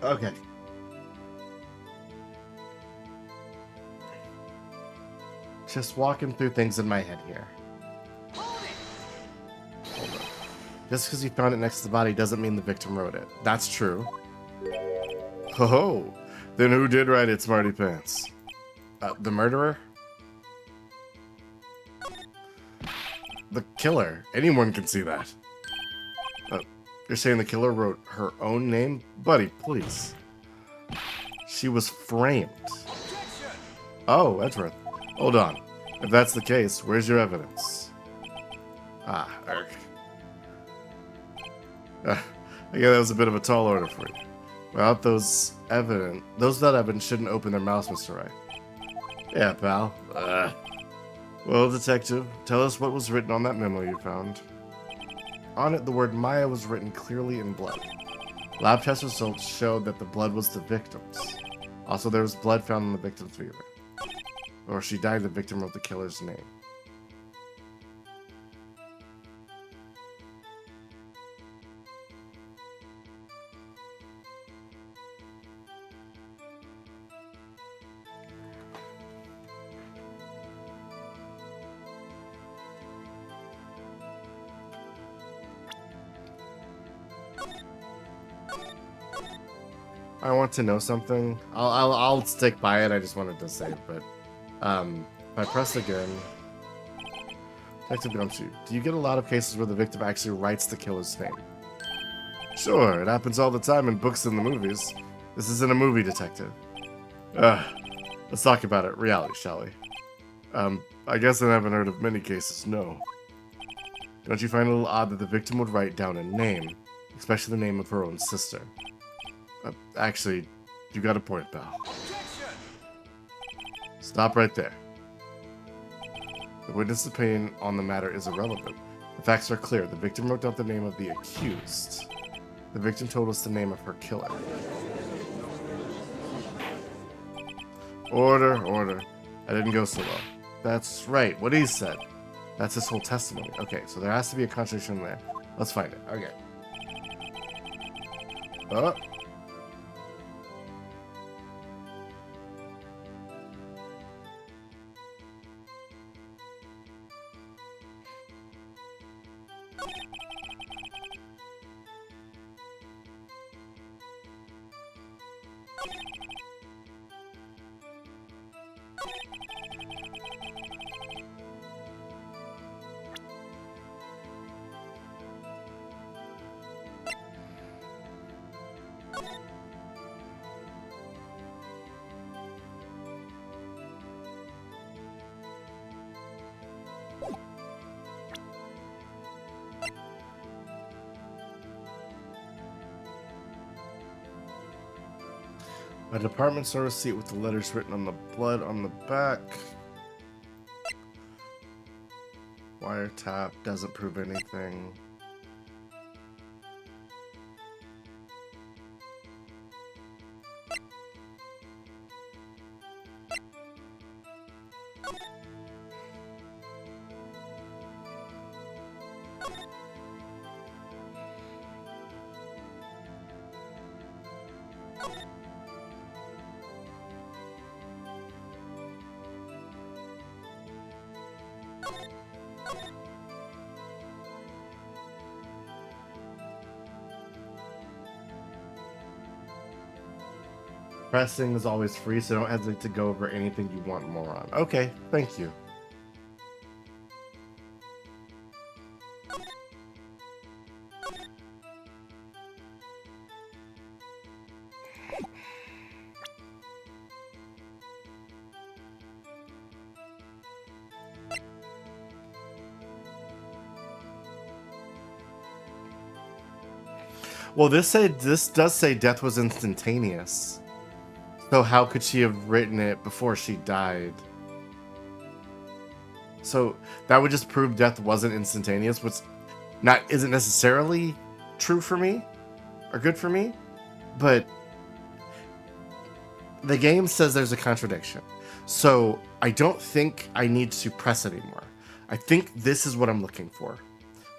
Okay. Just walking through things in my head here. Hold on. Just because you found it next to the body doesn't mean the victim wrote it. That's true. Ho ho! Then who did write it, Smarty Pants? The murderer? The killer. Anyone can see that. You're saying the killer wrote her own name? Buddy, please. She was framed. Oh, Edgeworth. Hold on. If that's the case, where's your evidence? Ah, Eric. Yeah, that was a bit of a tall order for you. Without that evidence shouldn't open their mouths, Mr. Wright. Yeah, pal. Well, detective, tell us what was written on that memo you found. On it, the word Maya was written clearly in blood. Lab test results showed that the blood was the victim's. Also, there was blood found on the victim's finger. Or she died, the victim wrote the killer's name. I want to know something. I'll stick by it. I just wanted to say it, but if I press again, Detective Gumshoe, do you get a lot of cases where the victim actually writes the killer's name? Sure, it happens all the time in books and the movies. This isn't a movie, detective. Let's talk about it. Reality, shall we? I guess I haven't heard of many cases, no. Don't you find it a little odd that the victim would write down a name, especially the name of her own sister? Actually, you got a point, pal. Stop right there. The witness' opinion on the matter is irrelevant. The facts are clear. The victim wrote down the name of the accused. The victim told us the name of her killer. Order. I didn't go so well. That's right, what he said. That's his whole testimony. Okay, so there has to be a contradiction there. Let's find it. Okay. Oh. A department store receipt with the letters written on the blood on the back. Wiretap doesn't prove anything. Pressing is always free, so don't hesitate to go over anything you want more on. Okay, thank you. Well, this does say death was instantaneous. So how could she have written it before she died? So that would just prove death wasn't instantaneous, which isn't necessarily true for me or good for me, but the game says there's a contradiction. So I don't think I need to press anymore. I think this is what I'm looking for.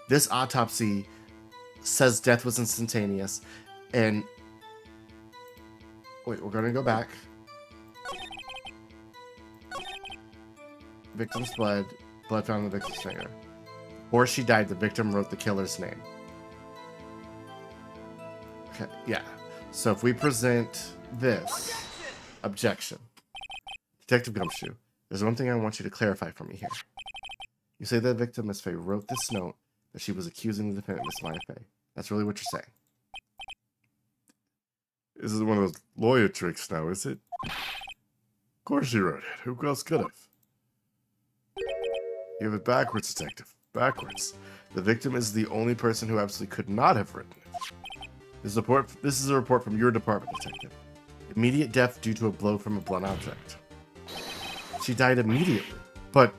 This autopsy says death was instantaneous, and wait, we're gonna go back. Victim's blood found on the victim's finger. Before she died, the victim wrote the killer's name. Okay, yeah. So if we present this objection, Detective Gumshoe, there's one thing I want you to clarify for me here. You say that victim, Miss Faye, wrote this note that she was accusing the defendant, Miss Maya Faye. That's really what you're saying. This is one of those lawyer tricks now, is it? Of course she wrote it. Who else could have? You have it backwards, Detective. Backwards. The victim is the only person who absolutely could not have written it. This is a report from your department, Detective. Immediate death due to a blow from a blunt object. She died immediately. But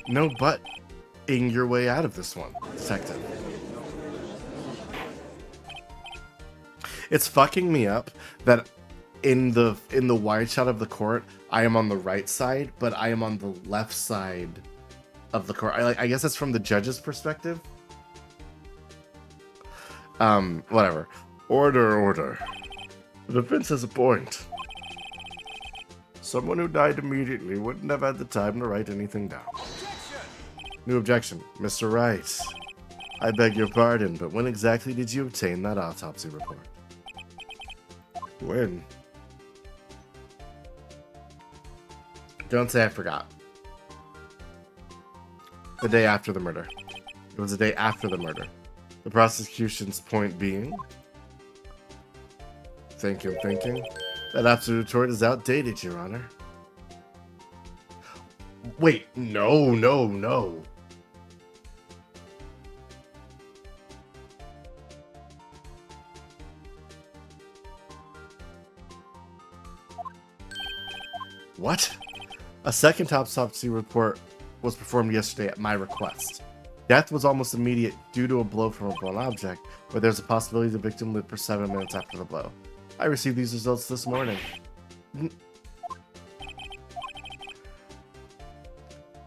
no but-ing your way out of this one, Detective. It's fucking me up that in the wide shot of the court, I am on the right side, but I am on the left side of the court. I guess that's from the judge's perspective. Whatever. Order. The defense has a point. Someone who died immediately wouldn't have had the time to write anything down. New objection. Mr. Wright, I beg your pardon, but when exactly did you obtain that autopsy report? When? Don't say I forgot. The day after the murder. It was the day after the murder. The prosecution's point being... Thinking. That absolute retort is outdated, Your Honor. Wait, no. What? A second autopsy report was performed yesterday at my request. Death was almost immediate due to a blow from a blunt object, but there's a possibility the victim lived for 7 minutes after the blow. I received these results this morning.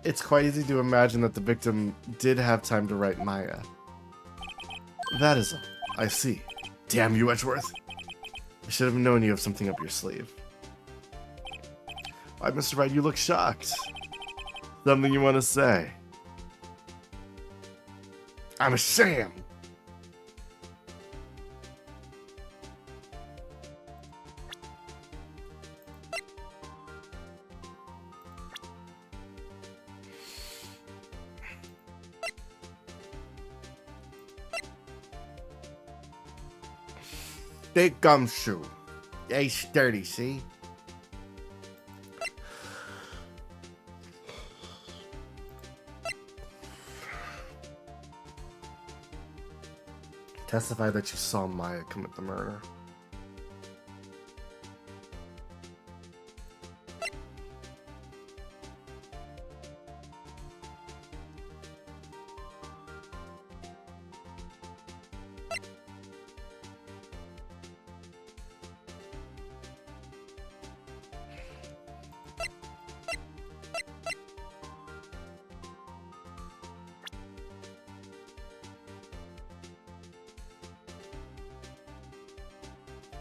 It's quite easy to imagine that the victim did have time to write Maya. That is all. I see. Damn you, Edgeworth. I should have known you have something up your sleeve. Why, Mr. Wright, you look shocked. Something you want to say? I'm a sham. Big gumshoe. Yay, sturdy, see? Testify that you saw Maya commit the murder.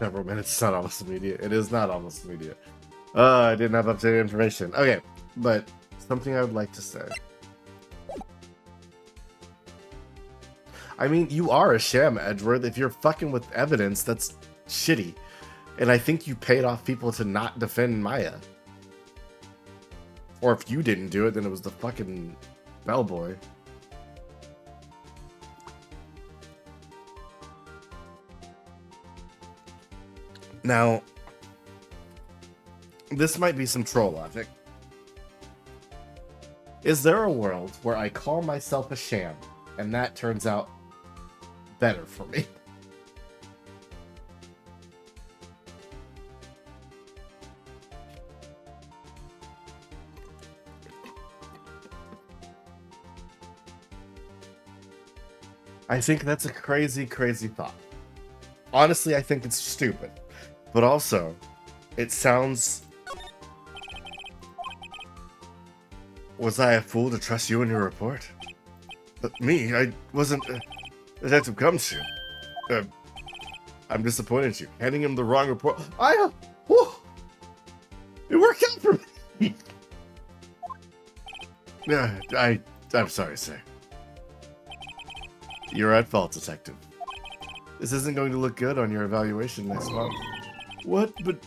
several minutes. It's not almost immediate. It is not almost immediate. I didn't have updated information. Okay, but something I would like to say. I mean, you are a sham, Edgeworth. If you're fucking with evidence, that's shitty. And I think you paid off people to not defend Maya. Or if you didn't do it, then it was the fucking bellboy. Now, this might be some troll logic. Is there a world where I call myself a sham, and that turns out better for me? I think that's a crazy, crazy thought. Honestly, I think it's stupid. But also, it sounds... Was I a fool to trust you in your report? But me, I wasn't... Detective Gumshoe. I'm disappointed in you. Handing him the wrong report... It worked out for me! Yeah, I'm sorry, sir. You're at fault, Detective. This isn't going to look good on your evaluation next month. What? But...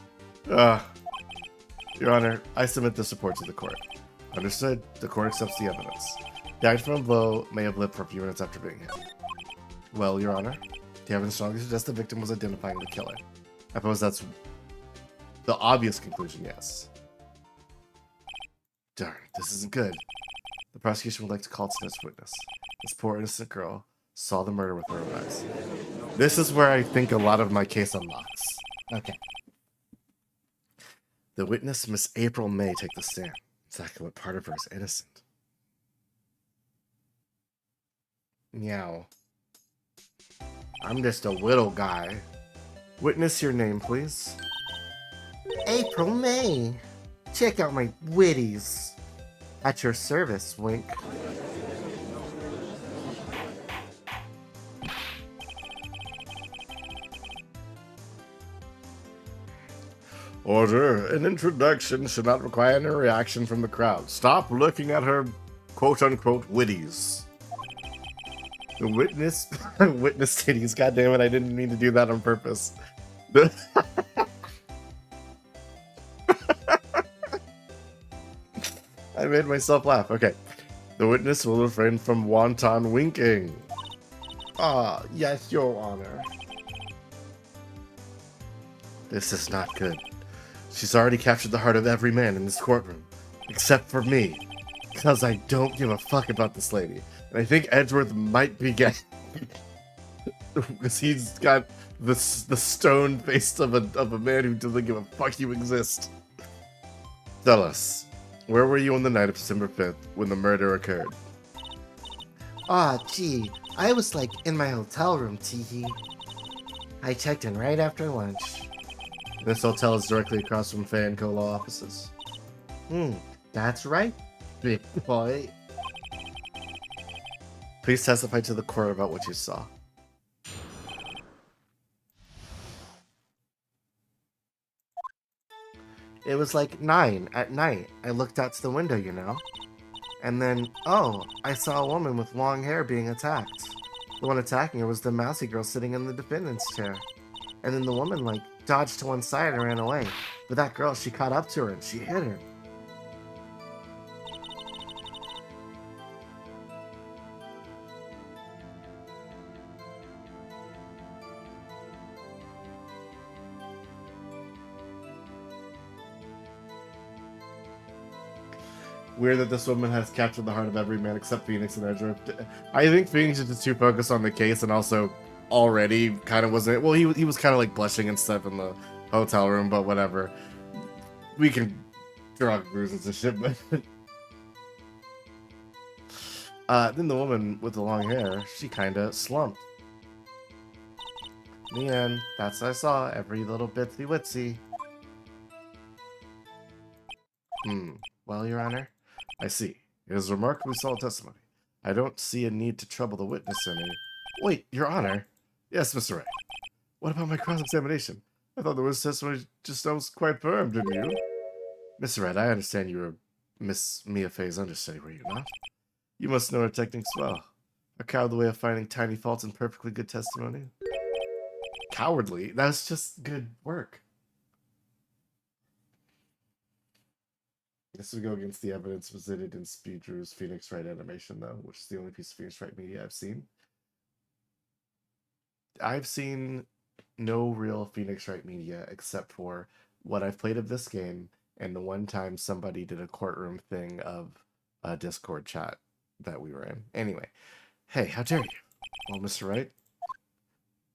Your Honor, I submit this report to the court. Understood. The court accepts the evidence. The actor from below may have lived for a few minutes after being hit. Well, Your Honor, the evidence strongly suggests the victim was identifying the killer. I suppose that's the obvious conclusion, yes. Darn, this isn't good. The prosecution would like to call today's witness. This poor innocent girl saw the murder with her own eyes. This is where I think a lot of my case unlocks. Okay. The witness, Miss April May, take the stand. Exactly what part of her is innocent. Meow. I'm just a little guy. Witness, your name, please. April May. Check out my witties. At your service, wink. Order. An introduction should not require any reaction from the crowd. Stop looking at her quote-unquote witties. The witness... witness titties. God damn it, I didn't mean to do that on purpose. I made myself laugh. Okay. The witness will refrain from wanton winking. Ah, yes, Your Honor. This is not good. She's already captured the heart of every man in this courtroom, except for me, because I don't give a fuck about this lady. And I think Edgeworth might be gay, because he's got the stone face of a man who doesn't give a fuck you exist. Tell us, where were you on the night of December 5th when the murder occurred? Aw, gee, I was like in my hotel room, teehee. I checked in right after lunch. This hotel is directly across from Fay and Co. law offices. That's right, big boy. Please testify to the court about what you saw. It was like 9 at night. I looked out to the window, you know. And then, oh, I saw a woman with long hair being attacked. The one attacking her was the mousy girl sitting in the defendant's chair. And then the woman, like, dodged to one side and ran away. But that girl, she caught up to her and she hit her. Weird that this woman has captured the heart of every man except Phoenix and Edgeworth. I think Phoenix is just too focused on the case and also already kind of wasn't... Well, he was kind of like blushing and stuff in the hotel room, but whatever. We can draw bruises and shit, but... then the woman with the long hair, she kind of slumped. In the end, that's what I saw, every little bitsy witsy. Well, Your Honor, I see. It is remarkably solid testimony. I don't see a need to trouble the witness any. Wait, Your Honor. Yes, Mr. Wright. What about my cross-examination? I thought the witness testimony just was quite firm, didn't you? Mr. Wright, I understand you were Miss Mia Fey's understudy, were you not? You must know her techniques well. A cowardly way of finding tiny faults in perfectly good testimony. Cowardly? That's just good work. This would go against the evidence presented in Speedrew's Phoenix Wright animation, though, which is the only piece of Phoenix Wright media I've seen. I've seen no real Phoenix Wright media except for what I've played of this game and the one time somebody did a courtroom thing of a Discord chat that we were in. Anyway, hey, how dare you? Well, Mr. Wright,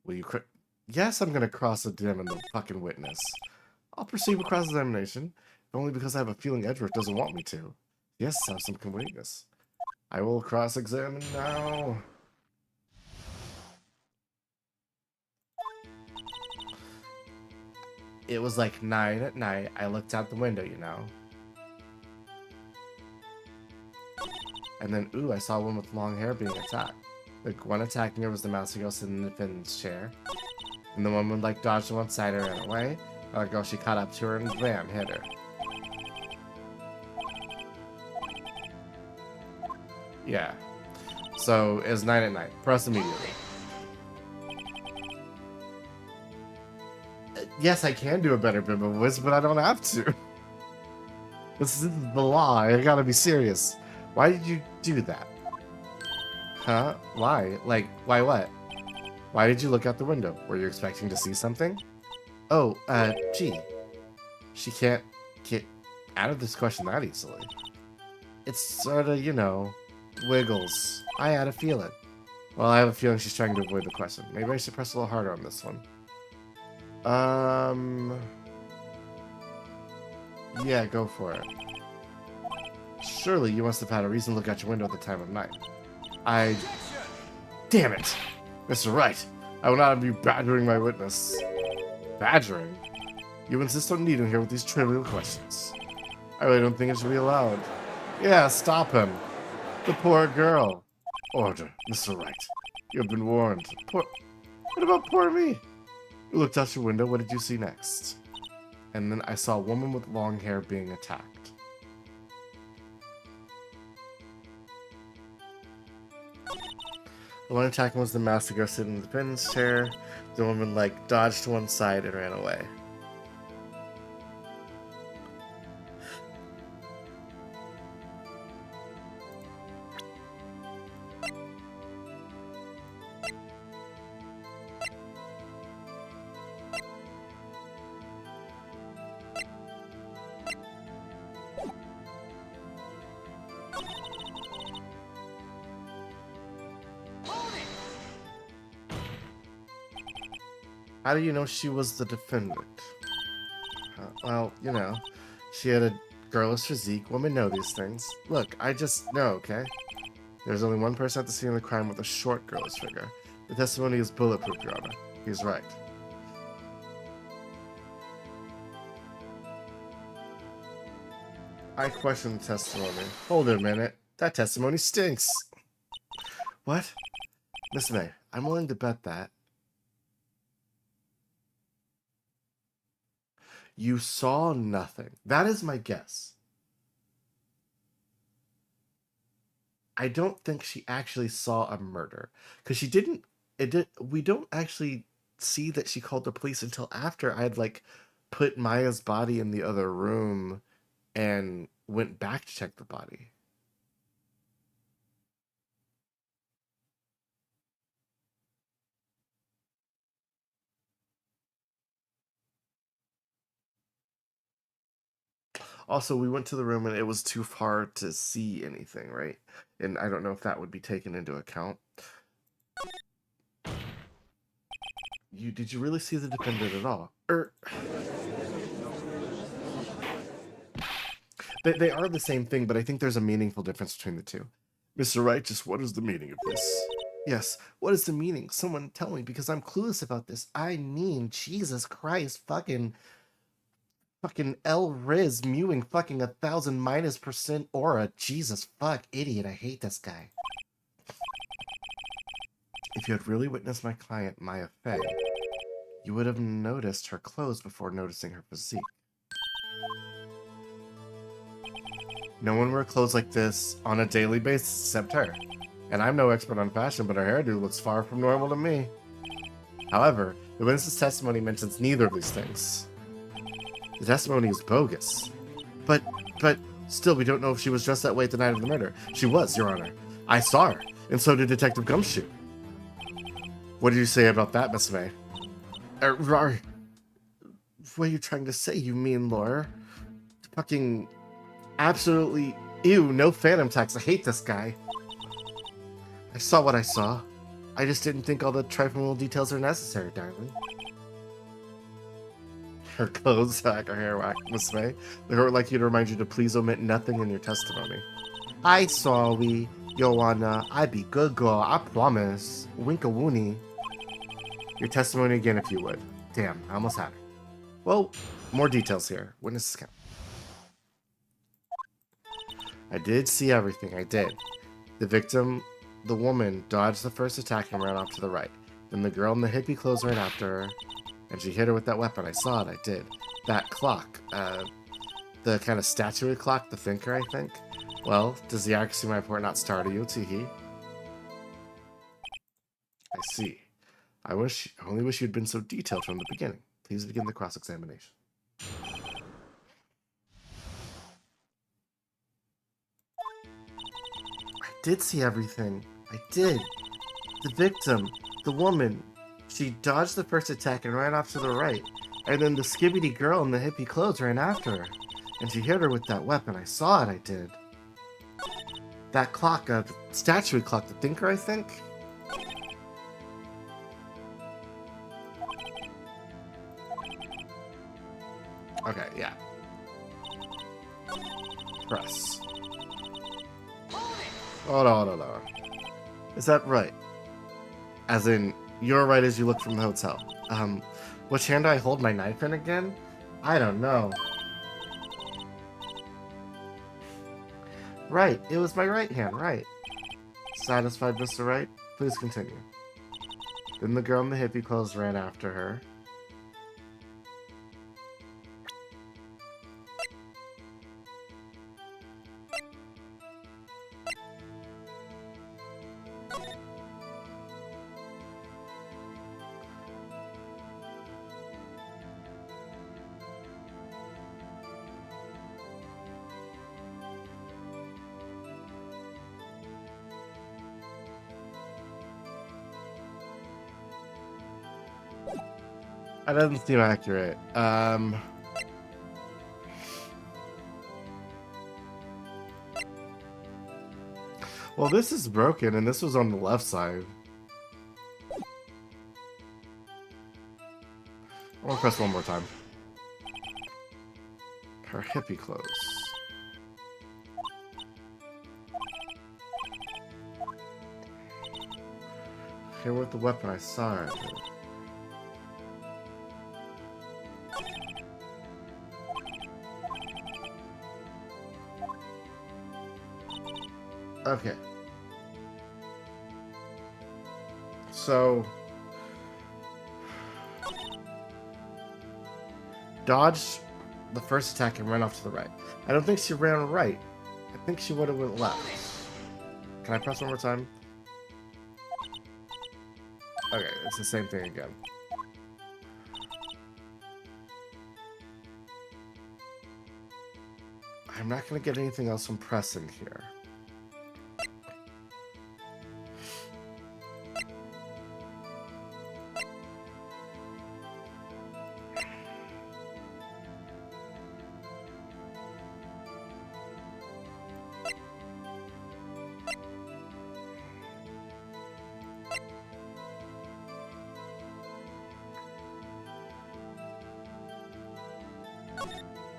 will you yes, I'm going to cross-examine the fucking witness. I'll proceed with cross-examination, only because I have a feeling Edward doesn't want me to. Yes, have some completeness. I will cross-examine now. It was like 9 at night. I looked out the window, you know. And then, ooh, I saw one with long hair being attacked. The one attacking her was the mousy girl sitting in the defendant's chair. And the woman, like, dodged to one side and ran away. The girl, she caught up to her and bam, hit her. Yeah. So, it was 9 at night. Press immediately. Yes, I can do a better Bimbo voice, but I don't have to. This is the law. I gotta be serious. Why did you do that? Huh? Why? Like, why what? Why did you look out the window? Were you expecting to see something? Oh, gee. She can't get out of this question that easily. It's sorta, you know, wiggles. I had a feeling. Well, I have a feeling she's trying to avoid the question. Maybe I should press a little harder on this one. Yeah, go for it. Surely you must have had a reason to look out your window at the time of night. Damn it! Mr. Wright, I will not have you badgering my witness. Badgering? You insist on needing here with these trivial questions. I really don't think it should be allowed. Yeah, stop him. The poor girl. Order, Mr. Wright. You have been warned. What about poor me? You looked out your window. What did you see next? And then I saw a woman with long hair being attacked. The one attacking was the mouse girl sitting in the defendant's chair. The woman, like, dodged to one side and ran away. How do you know she was the defendant? Well, you know, she had a girlish physique. Women know these things. Look, I just know, okay? There's only one person at the scene of the crime with a short girlish figure. The testimony is bulletproof, Your Honor. He's right. I question the testimony. Hold it a minute. That testimony stinks. What? Miss May, I'm willing to bet that you saw nothing. That is my guess. I don't think she actually saw a murder. Because she didn't... we don't actually see that she called the police until after I had, like, put Maya's body in the other room and went back to check the body. Also, we went to the room and it was too far to see anything, right? And I don't know if that would be taken into account. Did you really see the defendant at all? They are the same thing, but I think there's a meaningful difference between the two. Mr. Wright, just what is the meaning of this? Yes, what is the meaning? Someone tell me, because I'm clueless about this. I mean, Jesus Christ, fucking L Riz mewing fucking 1,000% aura. Jesus fuck, idiot, I hate this guy. If you had really witnessed my client, Maya Fey, you would have noticed her clothes before noticing her physique. No one wears clothes like this on a daily basis except her. And I'm no expert on fashion, but her hairdo looks far from normal to me. However, the witness's testimony mentions neither of these things. The testimony is bogus. But still, we don't know if she was dressed that way at the night of the murder. She was, Your Honor. I saw her, and so did Detective Gumshoe. What did you say about that, Miss May? What are you trying to say, you mean lawyer? Fucking absolutely ew, no phantom tax. I hate this guy. I saw what I saw. I just didn't think all the trifling little details are necessary, darling. Her clothes whack, her hair whack, Miss May. The court would like you to remind you to please omit nothing in your testimony. I sorry, Your Honor. I be good girl, I promise. Wink-a-woony. Your testimony again, if you would. Damn, I almost had it. Well, more details here. Witness account. I did see everything, I did. The victim, the woman, dodged the first attack and ran off to the right. Then the girl in the hippie clothes ran after her, and she hit her with that weapon. I saw it, I did. That clock, the kind of statuary clock, the thinker, I think. Well, does the accuracy of my report not startle you, Teehee? I see. I only wish you'd been so detailed from the beginning. Please begin the cross-examination. I did see everything. I did. The victim, the woman, she dodged the first attack and ran off to the right. And then the skibbity girl in the hippie clothes ran after her. And she hit her with that weapon. I saw it, I did. That clock, the statuary clock, the thinker, I think? Okay, yeah. Press. Hold on. Is that right? As in, you're right as you look from the hotel. Which hand do I hold my knife in again? I don't know. Right, it was my right hand, right. Satisfied, Mr. Wright? Please continue. Then the girl in the hippie clothes ran after her. That doesn't seem accurate. Well, this is broken, and this was on the left side. I want to press one more time. Her hippie clothes. Here with the weapon, I saw it. Okay. So, dodged the first attack and ran off to the right. I don't think she ran right. I think she would have went left. Can I press one more time? Okay, it's the same thing again. I'm not going to get anything else from pressing here.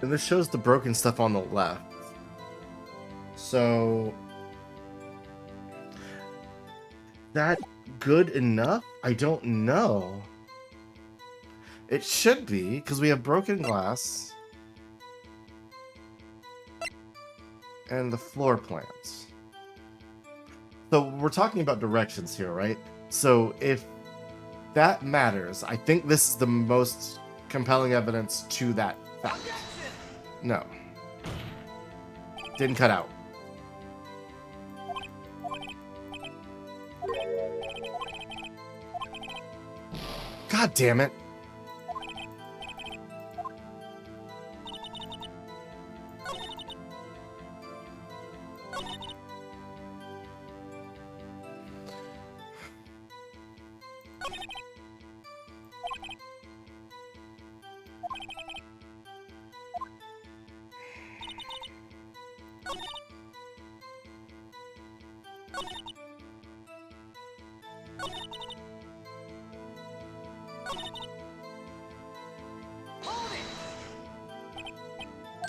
And this shows the broken stuff on the left. So, that good enough? I don't know. It should be, because we have broken glass. And the floor plans. So we're talking about directions here, right? So if that matters. I think this is the most compelling evidence to that fact. No. Didn't cut out. God damn it.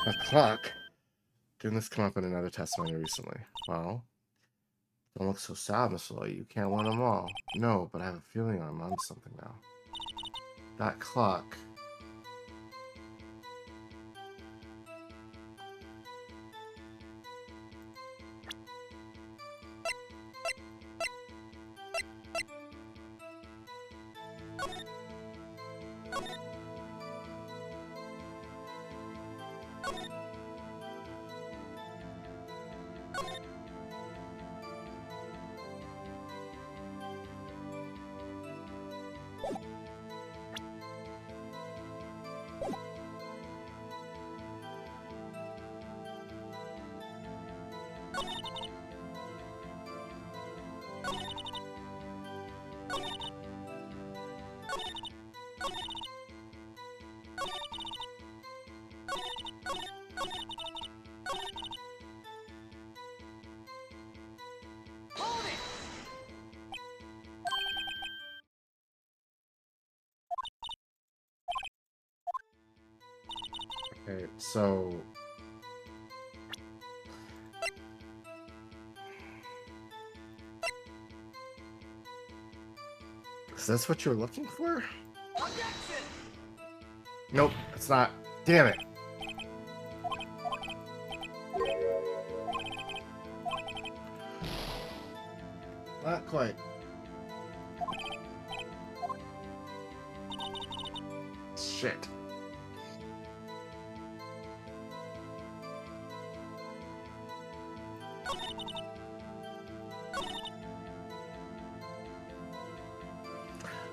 A clock? Didn't this come up in another testimony recently? Well, don't look so sad, Mr. Lloyd. You can't win them all. No, but I have a feeling I'm on something now. That clock. Okay, so is this what you're looking for? Nope, it's not. Damn it. Not quite. Shit.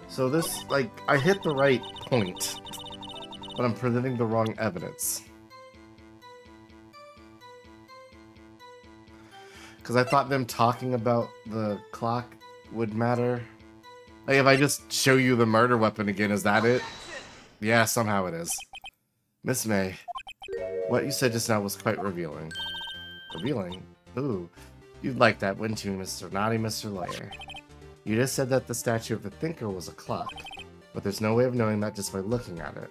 So this, like, I hit the right point, but I'm presenting the wrong evidence. Because I thought them talking about the clock would matter. Like, if I just show you the murder weapon again, is that it? Yeah, somehow it is. Miss May, what you said just now was quite revealing. Revealing? Ooh, you'd like that, wouldn't you, Mr. Naughty Mr. Lawyer? You just said that the statue of the thinker was a clock, but there's no way of knowing that just by looking at it.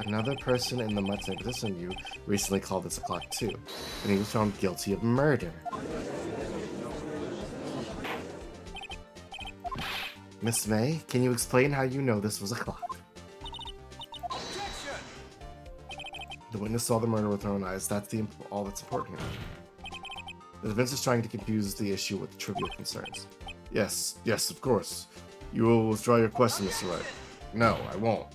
Another person in the much position of you recently called this a clock too, and he was found guilty of murder. Miss May, can you explain how you know this was a clock? The witness saw the murder with her own eyes. That's all that's important here. The defense is trying to confuse the issue with trivial concerns. Yes, of course. You will withdraw your question, Mr. Wright. No, I won't.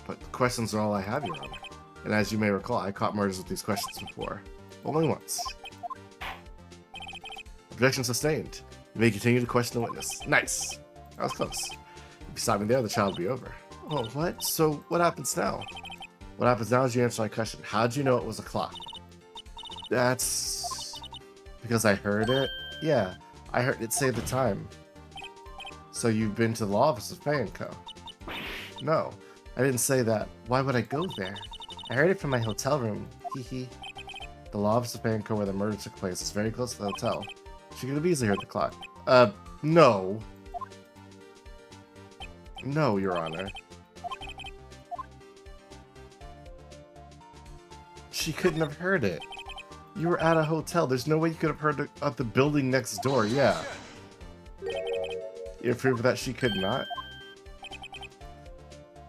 But the questions are all I have, Your Honor. And as you may recall, I caught murders with these questions before. Only once. Objection sustained. You may continue to question the witness. Nice. That was close. If you stop me there, the trial will be over. Oh, what? So what happens now? What happens now is you answer my question. How'd you know it was a clock? That's... because I heard it? Yeah, I heard it say the time. So you've been to the law office of Pay & Co? No, I didn't say that. Why would I go there? I heard it from my hotel room. Hee. The law office of Pay & Co where the murder took place is very close to the hotel. She could have easily heard the clock. No. No, Your Honor. She couldn't have heard it. You were at a hotel. There's no way you could have heard it at the building next door. Yeah. You have proof that she could not?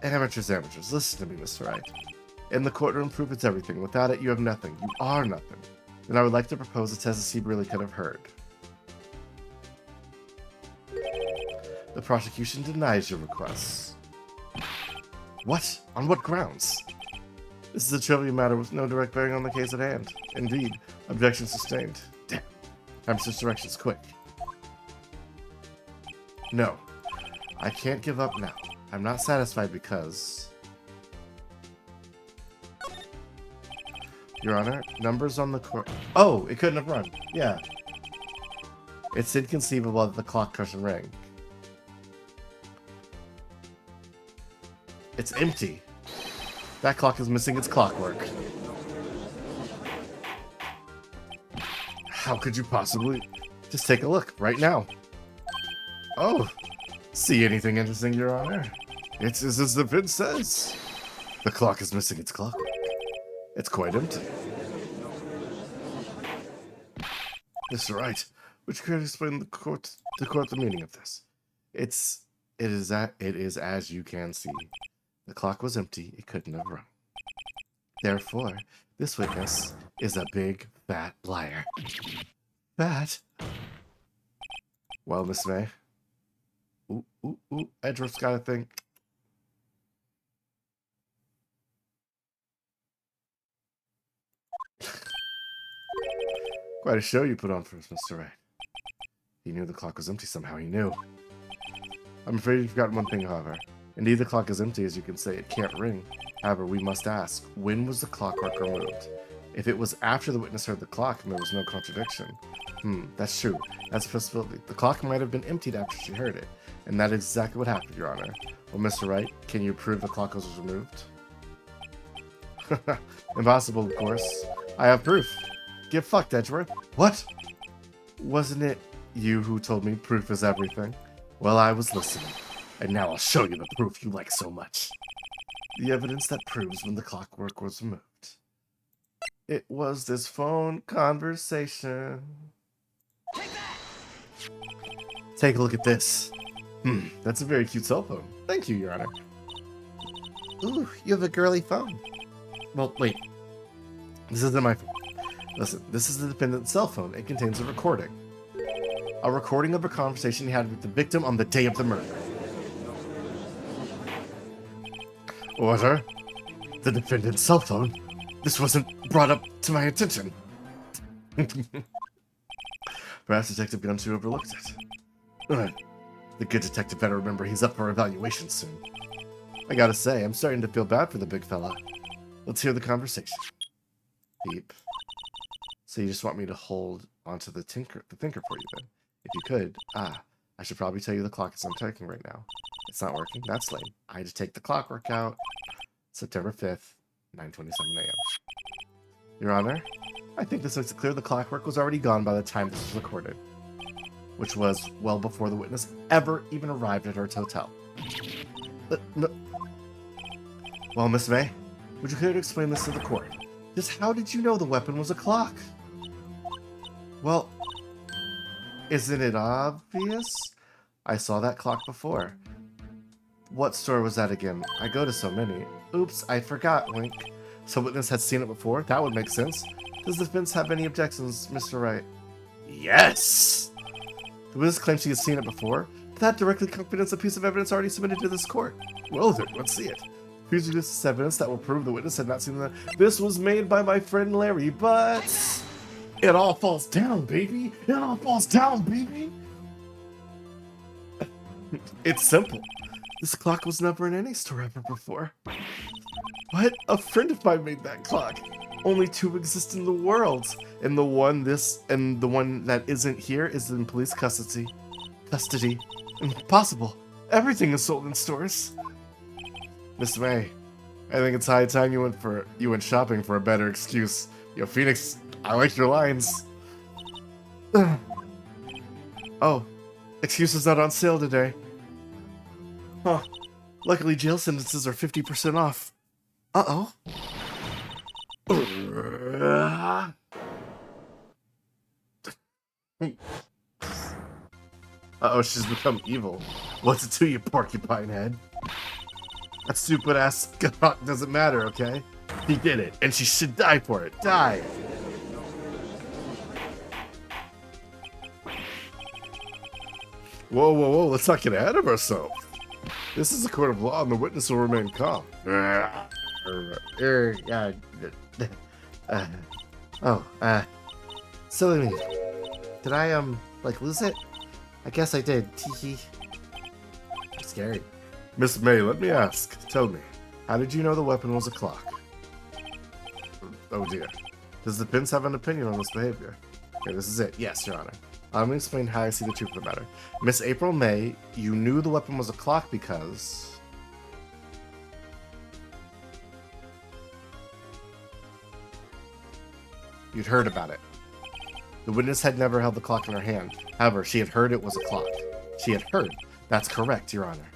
Amateurs. Listen to me, Mr. Wright. In the courtroom, proof is everything. Without it, you have nothing. You are nothing. Then I would like to propose a test to see if you really could have heard. The prosecution denies your requests. What? On what grounds? This is a trivial matter with no direct bearing on the case at hand. Indeed, objection sustained. Damn. Time to switch directions, quick. No. I can't give up now. I'm not satisfied because... Your Honor, numbers on the court... Oh, it couldn't have run. Yeah. It's inconceivable that the clock couldn't ring. It's empty. That clock is missing its clockwork. How could you possibly... Just take a look, right now. Oh. See anything interesting, Your Honor? It's as the VID says. The clock is missing its clockwork. It's quite empty. Mr. Wright, would you care to explain the court the meaning of this? It is as you can see. The clock was empty, it couldn't have run. Therefore, this witness is a big, fat liar. Fat? Well, Miss May. Ooh, Edgeworth's got a thing. Quite a show you put on for us, Mr. Wright. He knew the clock was empty somehow, he knew. I'm afraid you've forgotten one thing, however. Indeed, the clock is empty, as you can say. It can't ring. However, we must ask, when was the clockwork removed? If it was after the witness heard the clock and there was no contradiction. That's true. That's a possibility. The clock might have been emptied after she heard it. And that is exactly what happened, Your Honor. Well, Mr. Wright, can you prove the clock was removed? Impossible, of course. I have proof. Get fucked, Edgeworth. What? Wasn't it you who told me proof is everything? Well, I was listening. And now I'll show you the proof you like so much. The evidence that proves when the clockwork was removed. It was this phone conversation. Take a look at this. That's a very cute cell phone. Thank you, Your Honor. Ooh, you have a girly phone. Well, wait. This isn't my phone. Listen, this is the defendant's cell phone. It contains a recording. A recording of a conversation he had with the victim on the day of the murder. Order? The defendant's cell phone? This wasn't brought up to my attention. Perhaps Detective Gunsu overlooked it. The good detective better remember he's up for evaluation soon. I gotta say, I'm starting to feel bad for the big fella. Let's hear the conversation. Beep. So you just want me to hold onto the thinker for you then? If you could, I should probably tell you the clock isn't ticking right now. It's not working. That's lame. I had to take the clockwork out. September 5th, 9:27 a.m. Your Honor, I think this makes it clear the clockwork was already gone by the time this was recorded, which was well before the witness ever even arrived at her hotel. No. Well, Miss May, would you care to explain this to the court? Just how did you know the weapon was a clock? Well, isn't it obvious? I saw that clock before. What store was that again? I go to so many. Oops, I forgot, wink. So witness had seen it before? That would make sense. Does the defense have any objections, Mr. Wright? Yes! The witness claims she has seen it before. That directly contradicts a piece of evidence already submitted to this court. Well then, let's see it. Here's this evidence that will prove the witness had not seen that. This was made by my friend Larry, but... It all falls down, baby! It all falls down, baby! It's simple. This clock was never in any store ever before. What? A friend of mine made that clock. Only two exist in the world. And the one that isn't here is in police custody. Impossible. Everything is sold in stores. Miss May, I think it's high time you went shopping for a better excuse. Yo, Phoenix, I like your lines. Oh, excuses not on sale today. Huh. Luckily, jail sentences are 50% off. Uh-oh. Uh-oh, she's become evil. What's it to you, porcupine head? That stupid ass clock doesn't matter, okay? She did it, and she should die for it. Die! Whoa, whoa, whoa, let's not get ahead of ourselves. This is a court of law and the witness will remain calm. Yeah. Uh, silly me. Did I, like, lose it? I guess I did. Teehee. Scary. Miss May, let me ask. Tell me, how did you know the weapon was a clock? Oh dear. Does the prince have an opinion on this behavior? Okay, this is it. Yes, Your Honor. Let me explain how I see the truth of the matter. Miss April May, you knew the weapon was a clock because... you'd heard about it. The witness had never held the clock in her hand. However, she had heard it was a clock. She had heard. That's correct, Your Honor.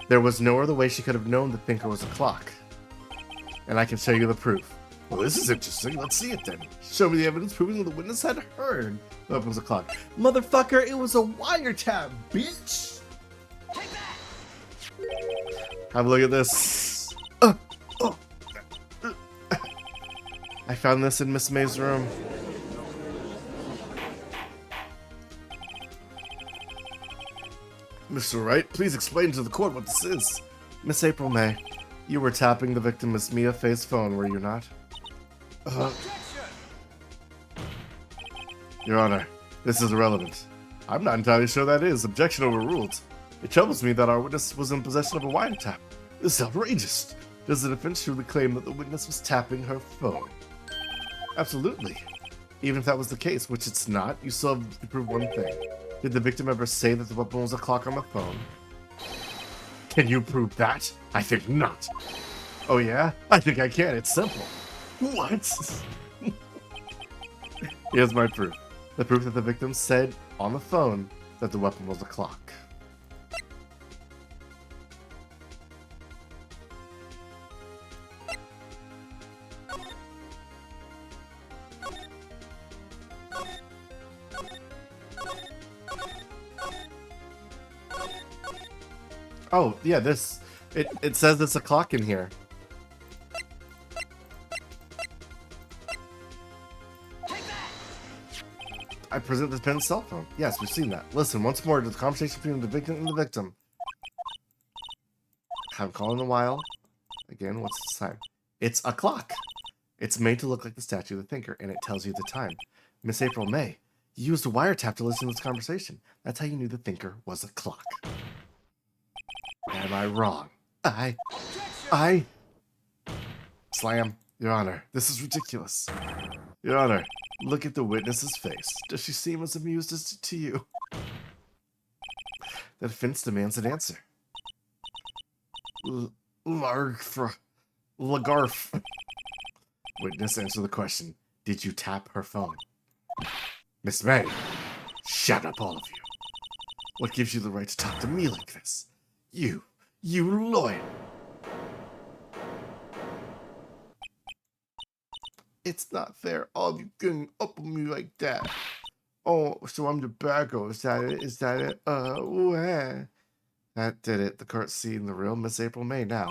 There was no other way she could have known the thinker was a clock. And I can show you the proof. Well, this is interesting. Let's see it then. Show me the evidence proving that the witness had heard the weapon was a clock. Motherfucker, it was a wiretap, bitch! Have a look at this. I found this in Miss May's room. Mr. Wright, please explain to the court what this is. Miss April May, you were tapping the victim Miss Mia Faye's phone, were you not? Your Honor, this is irrelevant. I'm not entirely sure that is. Objection overruled. It troubles me that our witness was in possession of a wiretap. This is outrageous. Does the defense truly claim that the witness was tapping her phone? Absolutely. Even if that was the case, which it's not, you still have to prove one thing. Did the victim ever say that the weapon was a clock on the phone? Can you prove that? I think not. Oh yeah? I think I can. It's simple. What? Here's my proof. The proof that the victim said on the phone that the weapon was a clock. Oh, yeah, this... It says it's a clock in here. I present the pen's cell phone. Yes, we've seen that. Listen, once more to the conversation between the victim and the victim. Haven't called in a while. Again, what's the time? It's a clock. It's made to look like the statue of the thinker, and it tells you the time. Miss April May, you used a wiretap to listen to this conversation. That's how you knew the thinker was a clock. Am I wrong? I... Slam. Your Honor, this is ridiculous. Your Honor, look at the witness's face. Does she seem as amused as to you? The defense demands an answer. Lagarf. Witness, answer the question. Did you tap her phone? Miss May, shut up, all of you. What gives you the right to talk to me like this? You lawyer. It's not fair, all of you getting up on me like that. Oh, so I'm the bad girl. Is that it? Is that it? That did it. The court seeing the real Miss April May now.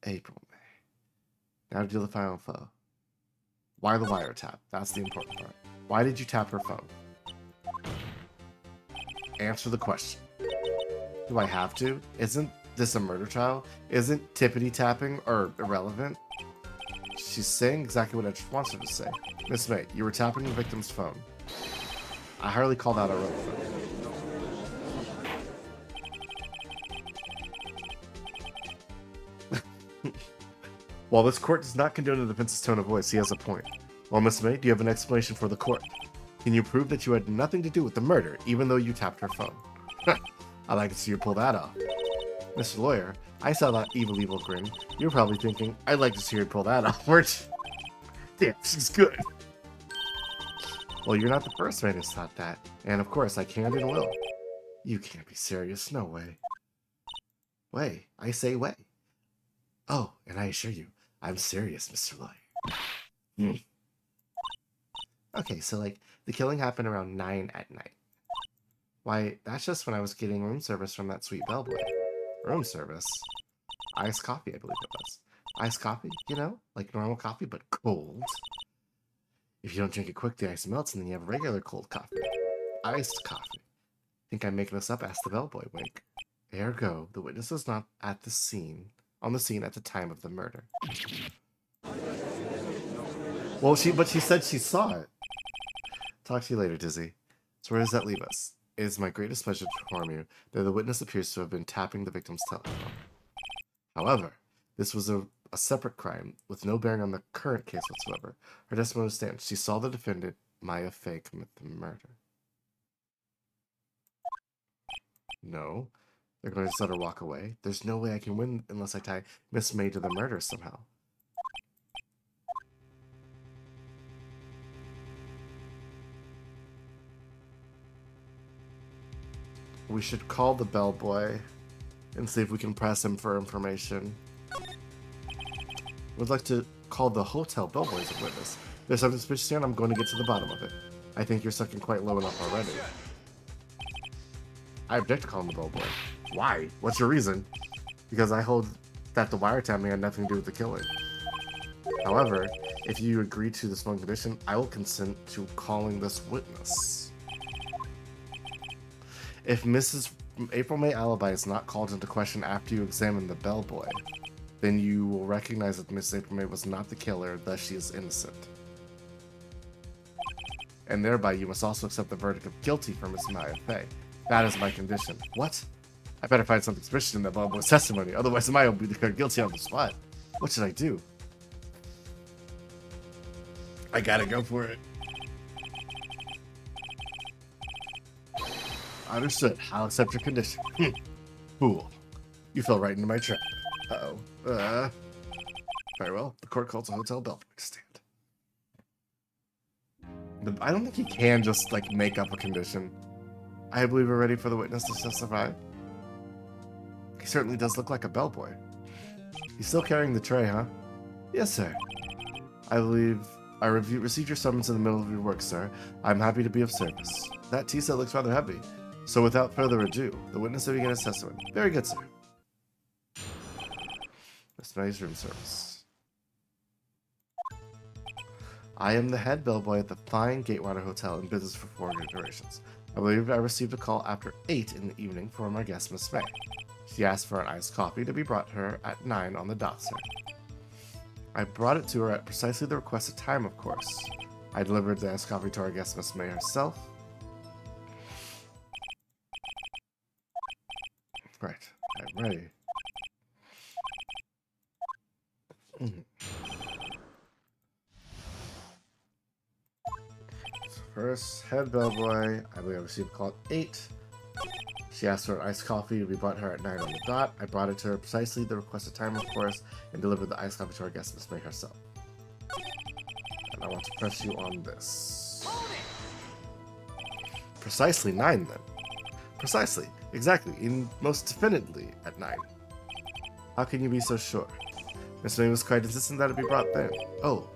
April May. Now to do the final foe. Why the wiretap? That's the important part. Why did you tap her phone? Answer the question. Do I have to? Isn't this a murder trial? Isn't tippity tapping or irrelevant? She's saying exactly what I just wants her to say. Miss May, you were tapping the victim's phone. I hardly call that irrelevant. While this court does not condone the defense's tone of voice, he has a point. Well, Miss May, do you have an explanation for the court? Can you prove that you had nothing to do with the murder, even though you tapped her phone? I'd like to see you pull that off. Mr. Lawyer, I saw that evil grin. You're probably thinking, I'd like to see her pull that off. Damn, she's good. Well, you're not the first man who's thought that. And of course, I can and will. You can't be serious, no way. Way, I say way. Oh, and I assure you, I'm serious, Mr. Lawyer. Okay, so like, the killing happened around 9 at night. Why, that's just when I was getting room service from that sweet bellboy. Room service? Iced coffee, I believe it was. Iced coffee, you know? Like normal coffee, but cold. If you don't drink it quick, the ice melts, and then you have regular cold coffee. Iced coffee. Think I'm making this up? Asked the bellboy. Wink. Ergo, the witness was not on the scene at the time of the murder. Well, but she said she saw it. Talk to you later, Dizzy. So where does that leave us? It is my greatest pleasure to inform you that the witness appears to have been tapping the victim's telephone. However, this was a separate crime with no bearing on the current case whatsoever. Her testimony stands. She saw the defendant, Maya Fey, commit the murder. No. They're going to just let her walk away. There's no way I can win unless I tie Miss May to the murder somehow. We should call the bellboy and see if we can press him for information. Would like to call the hotel bellboy as a witness. There's something suspicious here and I'm going to get to the bottom of it. I think you're sucking quite low enough already. I object to calling the bellboy. Why? What's your reason? Because I hold that the wiretapping had nothing to do with the killing. However, if you agree to this one condition, I will consent to calling this witness. If Mrs. April May alibi is not called into question after you examine the bellboy, then you will recognize that Mrs. April May was not the killer, thus she is innocent. And thereby you must also accept the verdict of guilty for Miss Maya Fey. That is my condition. What? I better find something suspicious in that bellboy's testimony, otherwise Maya will be declared guilty on the spot. What should I do? I gotta go for it. Understood. I'll accept your condition. Fool. You fell right into my trap. Uh-oh. Very well. The court calls a hotel bellboy to stand. I don't think he can just, like, make up a condition. I believe we're ready for the witness to testify. He certainly does look like a bellboy. He's still carrying the tray, huh? Yes, sir. I believe I received your summons in the middle of your work, sir. I'm happy to be of service. That tea set looks rather heavy. So without further ado, the witness will begin his testimony. Very good, sir. Miss May's room service. I am the head bellboy at the fine Gatewater Hotel in business for 4 generations. I believe I received a call after 8 in the evening from our guest, Miss May. She asked for an iced coffee to be brought her at 9 on the dot, sir. I brought it to her at precisely the requested time, of course. I delivered the iced coffee to our guest, Miss May herself. Right, I'm ready. First, head bellboy. I believe I received a call at 8. She asked for an iced coffee to be brought her at 9 on the dot. I brought it to her precisely the requested time, of course, and delivered the iced coffee to our guest, Miss May herself. And I want to press you on this. Precisely 9, then. Precisely. Exactly. Most definitely at 9. How can you be so sure? Miss May was quite insistent that it be brought then. Oh.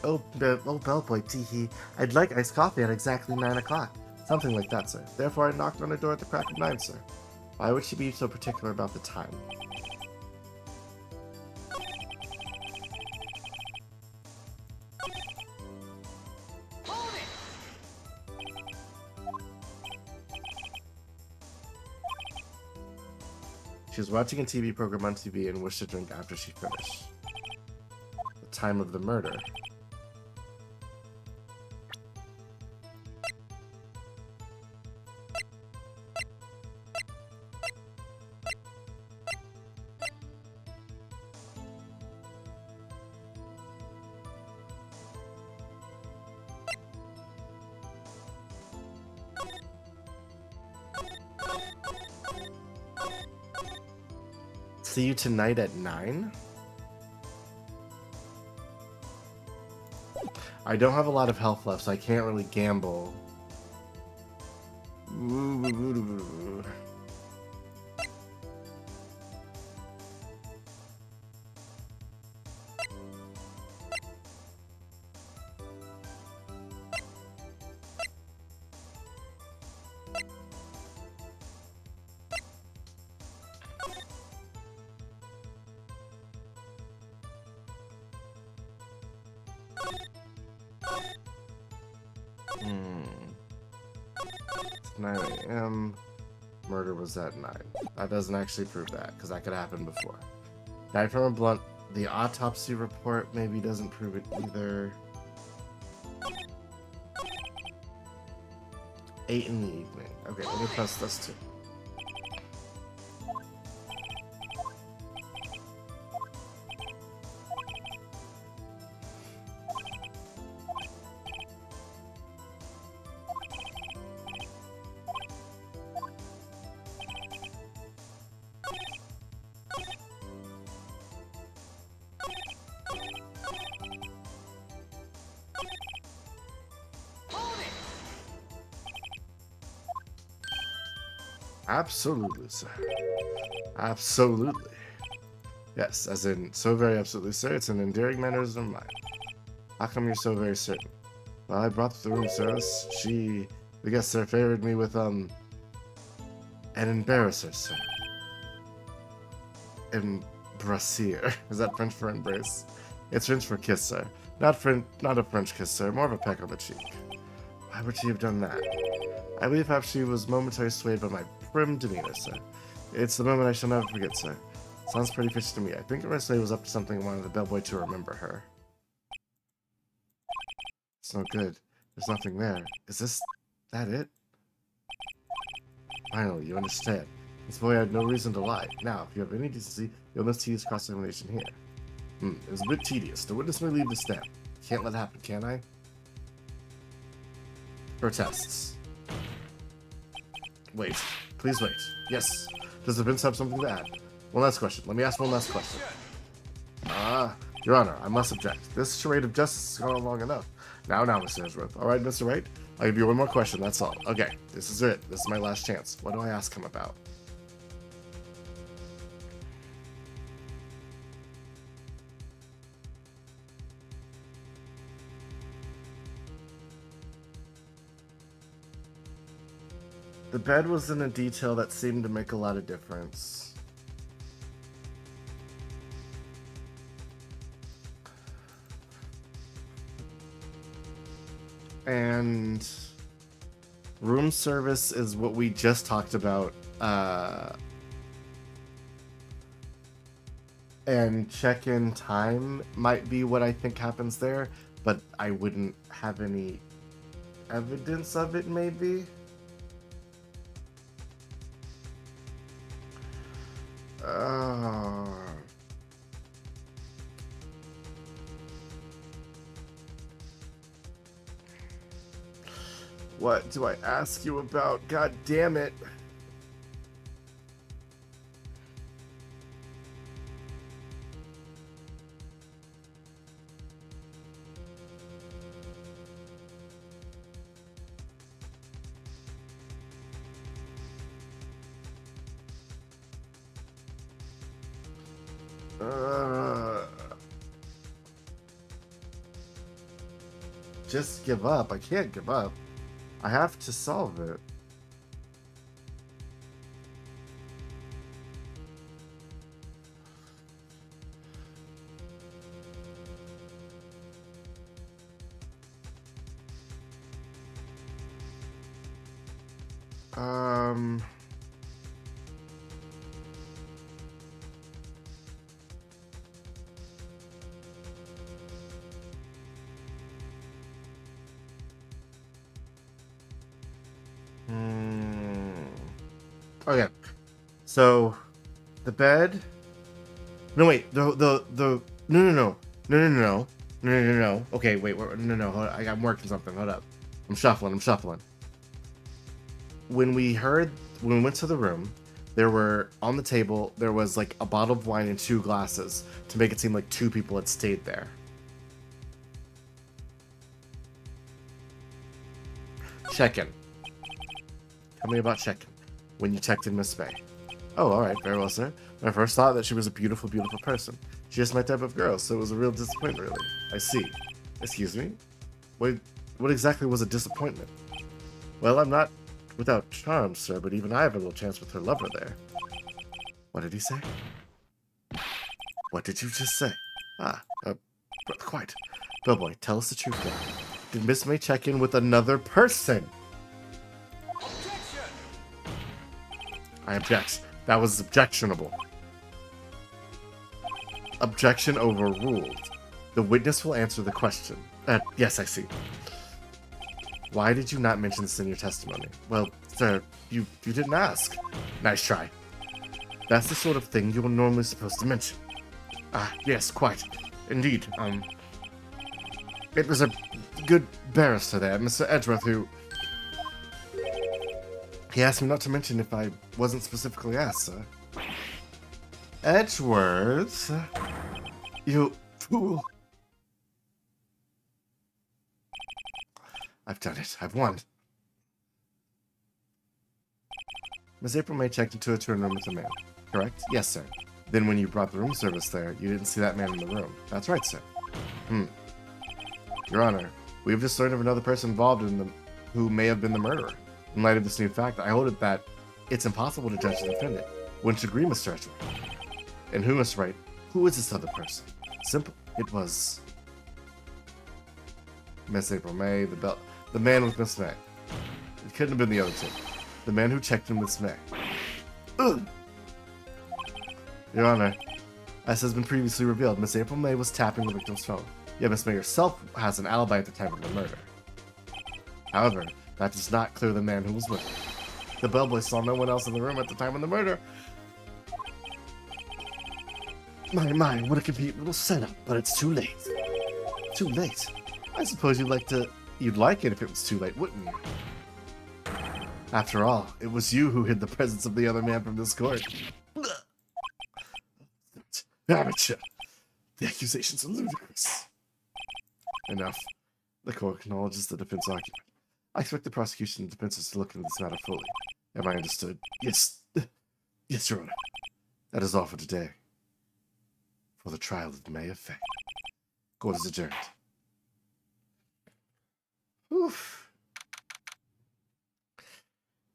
Bellboy, teehee. I'd like iced coffee at exactly 9 o'clock. Something like that, sir. Therefore, I knocked on her door at the crack of 9, sir. Why would she be so particular about the time? She was watching a TV program on TV and wished to drink after she finished. The time of the murder. See you tonight at 9? I don't have a lot of health left, so I can't really gamble. 9 a.m. Murder was at 9. That doesn't actually prove that, because that could happen before. Died from a blunt. The autopsy report maybe doesn't prove it either. 8 in the evening. Okay, let me press this too. Absolutely, sir. Absolutely. Yes, as in, so very absolutely, sir. It's an endearing mannerism of mine. How come you're so very certain? Well, I brought the room service. The guest, sir, favored me with, an embarrasser, sir. Embrassier. Is that French for embrace? It's French for kiss, sir. Not a French kiss, sir. More of a peck on the cheek. Why would she have done that? I believe perhaps she was momentarily swayed by my prim demeanor, sir. It's the moment I shall never forget, sir. Sounds pretty fishy to me. I think Arrestley was up to something and wanted the bellboy to remember her. It's no good. There's nothing there. Is that it? Finally, you understand. This boy had no reason to lie. Now, if you have any decency, you'll miss tedious cross-examination here. It was a bit tedious. The witness may leave the stand. Can't let it happen, can I? Protests. Wait. Please wait. Yes. Does the Vince have something to add? One last question. Let me ask one last question. Your Honor, I must object. This charade of justice has gone on long enough. Now, Mr. Edgeworth. All right, Mr. Wright. I'll give you one more question, that's all. Okay, this is it. This is my last chance. What do I ask him about? The bed was in a detail that seemed to make a lot of difference. And room service is what we just talked about. And check-in time might be what I think happens there, but I wouldn't have any evidence of it, maybe. What do I ask you about? God damn it. Just give up. I can't give up. I have to solve it. Okay, so the bed. No, wait. No. Okay, wait. No. Hold on. I'm working something. Hold up. I'm shuffling. When we went to the room, there were on the table. There was like a bottle of wine and 2 glasses to make it seem like 2 people had stayed there. Check-in. Tell me about check-in. When you checked in Miss May. Oh, alright, very well, sir. My first thought that she was a beautiful, beautiful person. She just my type of girl, so it was a real disappointment, really. I see. Excuse me? What exactly was a disappointment? Well, I'm not without charm, sir, but even I have a little chance with her lover there. What did he say? What did you just say? Quiet. Bellboy, tell us the truth now. Did Miss May check in with another person? I object. That was objectionable. Objection overruled. The witness will answer the question. Yes, I see. Why did you not mention this in your testimony? Well, sir, you didn't ask. Nice try. That's the sort of thing you were normally supposed to mention. Ah, yes, quite. Indeed, it was a good barrister there, Mr. Edgeworth, who... He asked me not to mention if I wasn't specifically asked, sir. Edgeworth? You fool. I've done it. I've won. Miss April May checked into a turn room with a man, correct? Yes, sir. Then when you brought the room service there, you didn't see that man in the room. That's right, sir. Your Honor, we have just learned of another person involved in the who may have been the murderer. In light of this new fact, I hold it that it's impossible to judge the defendant. Wouldn't you agree, Mr. Edgeworth? And who, Miss Wright? Who is this other person? Simple. It was Miss April May, the man with Miss May. It couldn't have been the other two. The man who checked in with Miss May. Ugh. Your Honor, as has been previously revealed, Miss April May was tapping the victim's phone. Yet Miss May herself has an alibi at the time of the murder. However, that does not clear the man who was with her. The bellboy saw no one else in the room at the time of the murder. My, what a complete little setup, but it's too late. Too late? I suppose you'd like it if it was too late, wouldn't you? After all, it was you who hid the presence of the other man from this court. Amateur! The accusations are ludicrous. Enough. The court acknowledges the defense argument. I expect the prosecution and defense to look into this matter fully. Am I understood? Yes. Yes, Your Honor. That is all for today. For the trial of May of Fay. Court is adjourned. Oof.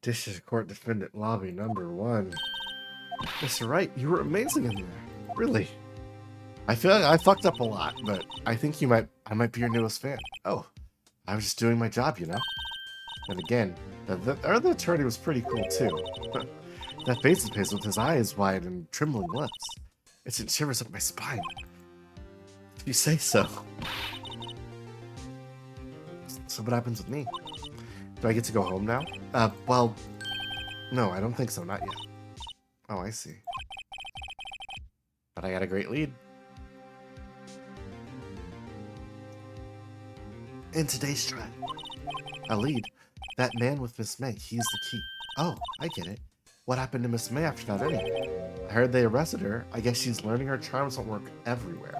District Court Defendant Lobby #1. Mr. Wright, you were amazing in there. Really. I feel like I fucked up a lot, but I think I might be your newest fan. Oh, I was just doing my job, you know? And again, the other attorney was pretty cool too. That face of his with his eyes wide and trembling lips. It sent shivers up my spine. If you say so. So what happens with me? Do I get to go home now? Well, no, I don't think so, not yet. Oh, I see. But I got a great lead. In today's trial, a lead. That man with Miss May, he's the key. Oh, I get it. What happened to Miss May after that anyway? I heard they arrested her. I guess she's learning her charms don't work everywhere.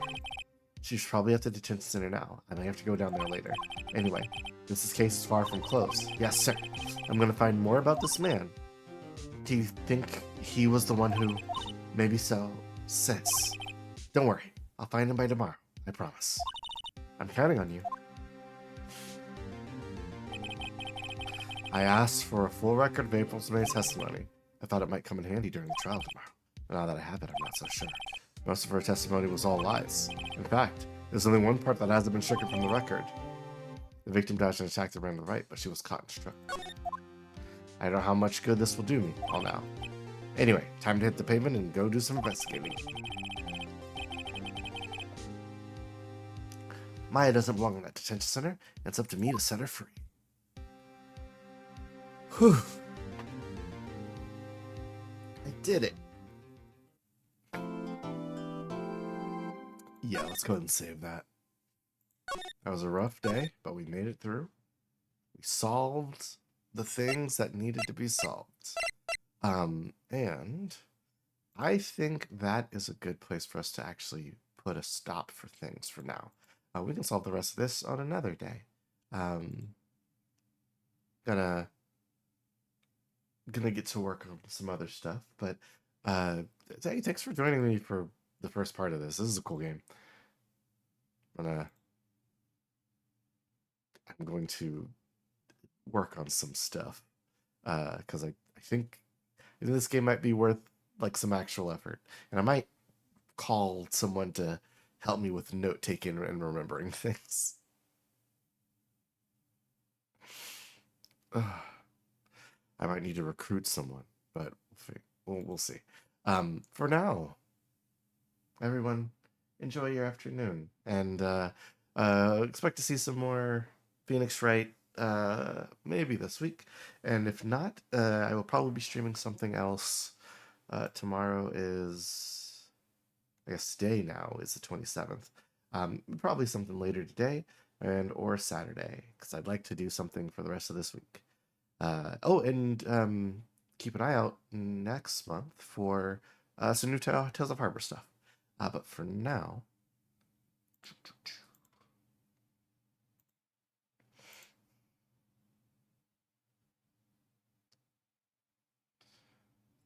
She's probably at the detention center now. I may have to go down there later. Anyway, this case is far from closed. Yes, sir. I'm gonna find more about this man. Do you think he was the one who... Maybe so. Sis. Don't worry. I'll find him by tomorrow. I promise. I'm counting on you. I asked for a full record of April May's testimony. I thought it might come in handy during the trial tomorrow. But now that I have it, I'm not so sure. Most of her testimony was all lies. In fact, there's only one part that hasn't been stricken from the record. The victim dodged an attack around the right, but she was caught and struck. I don't know how much good this will do me all now. Anyway, time to hit the pavement and go do some investigating. Maya doesn't belong in that detention center, and it's up to me to set her free. Whew. I did it. Yeah, let's go ahead and save that. That was a rough day, but we made it through. We solved the things that needed to be solved. And I think that is a good place for us to actually put a stop for things for now. We can solve the rest of this on another day. Gonna get to work on some other stuff, but hey, thanks for joining me for the first part of this. This is a cool game. I'm going to work on some stuff because I think this game might be worth like some actual effort, and I might call someone to help me with note taking and remembering things. I might need to recruit someone. but we'll see. For now, everyone, enjoy your afternoon, and expect to see some more Phoenix Wright maybe this week, and if not, I will probably be streaming something else. Tomorrow is, I guess today now is the 27th. Probably something later today and or Saturday, because I'd like to do something for the rest of this week. And keep an eye out next month for some new Tales of Harbor stuff. But for now,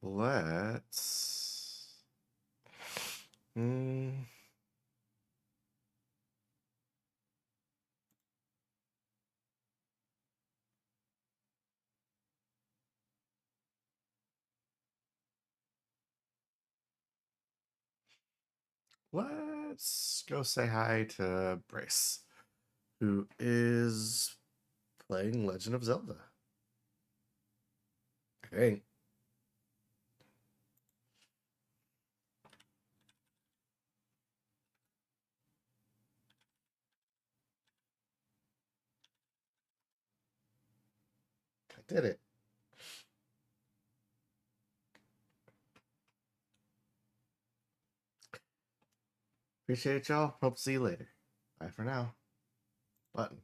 let's. Mm, let's go say hi to Brace, who is playing Legend of Zelda. I think. I did it. Appreciate y'all. Hope to see you later. Bye for now. Button.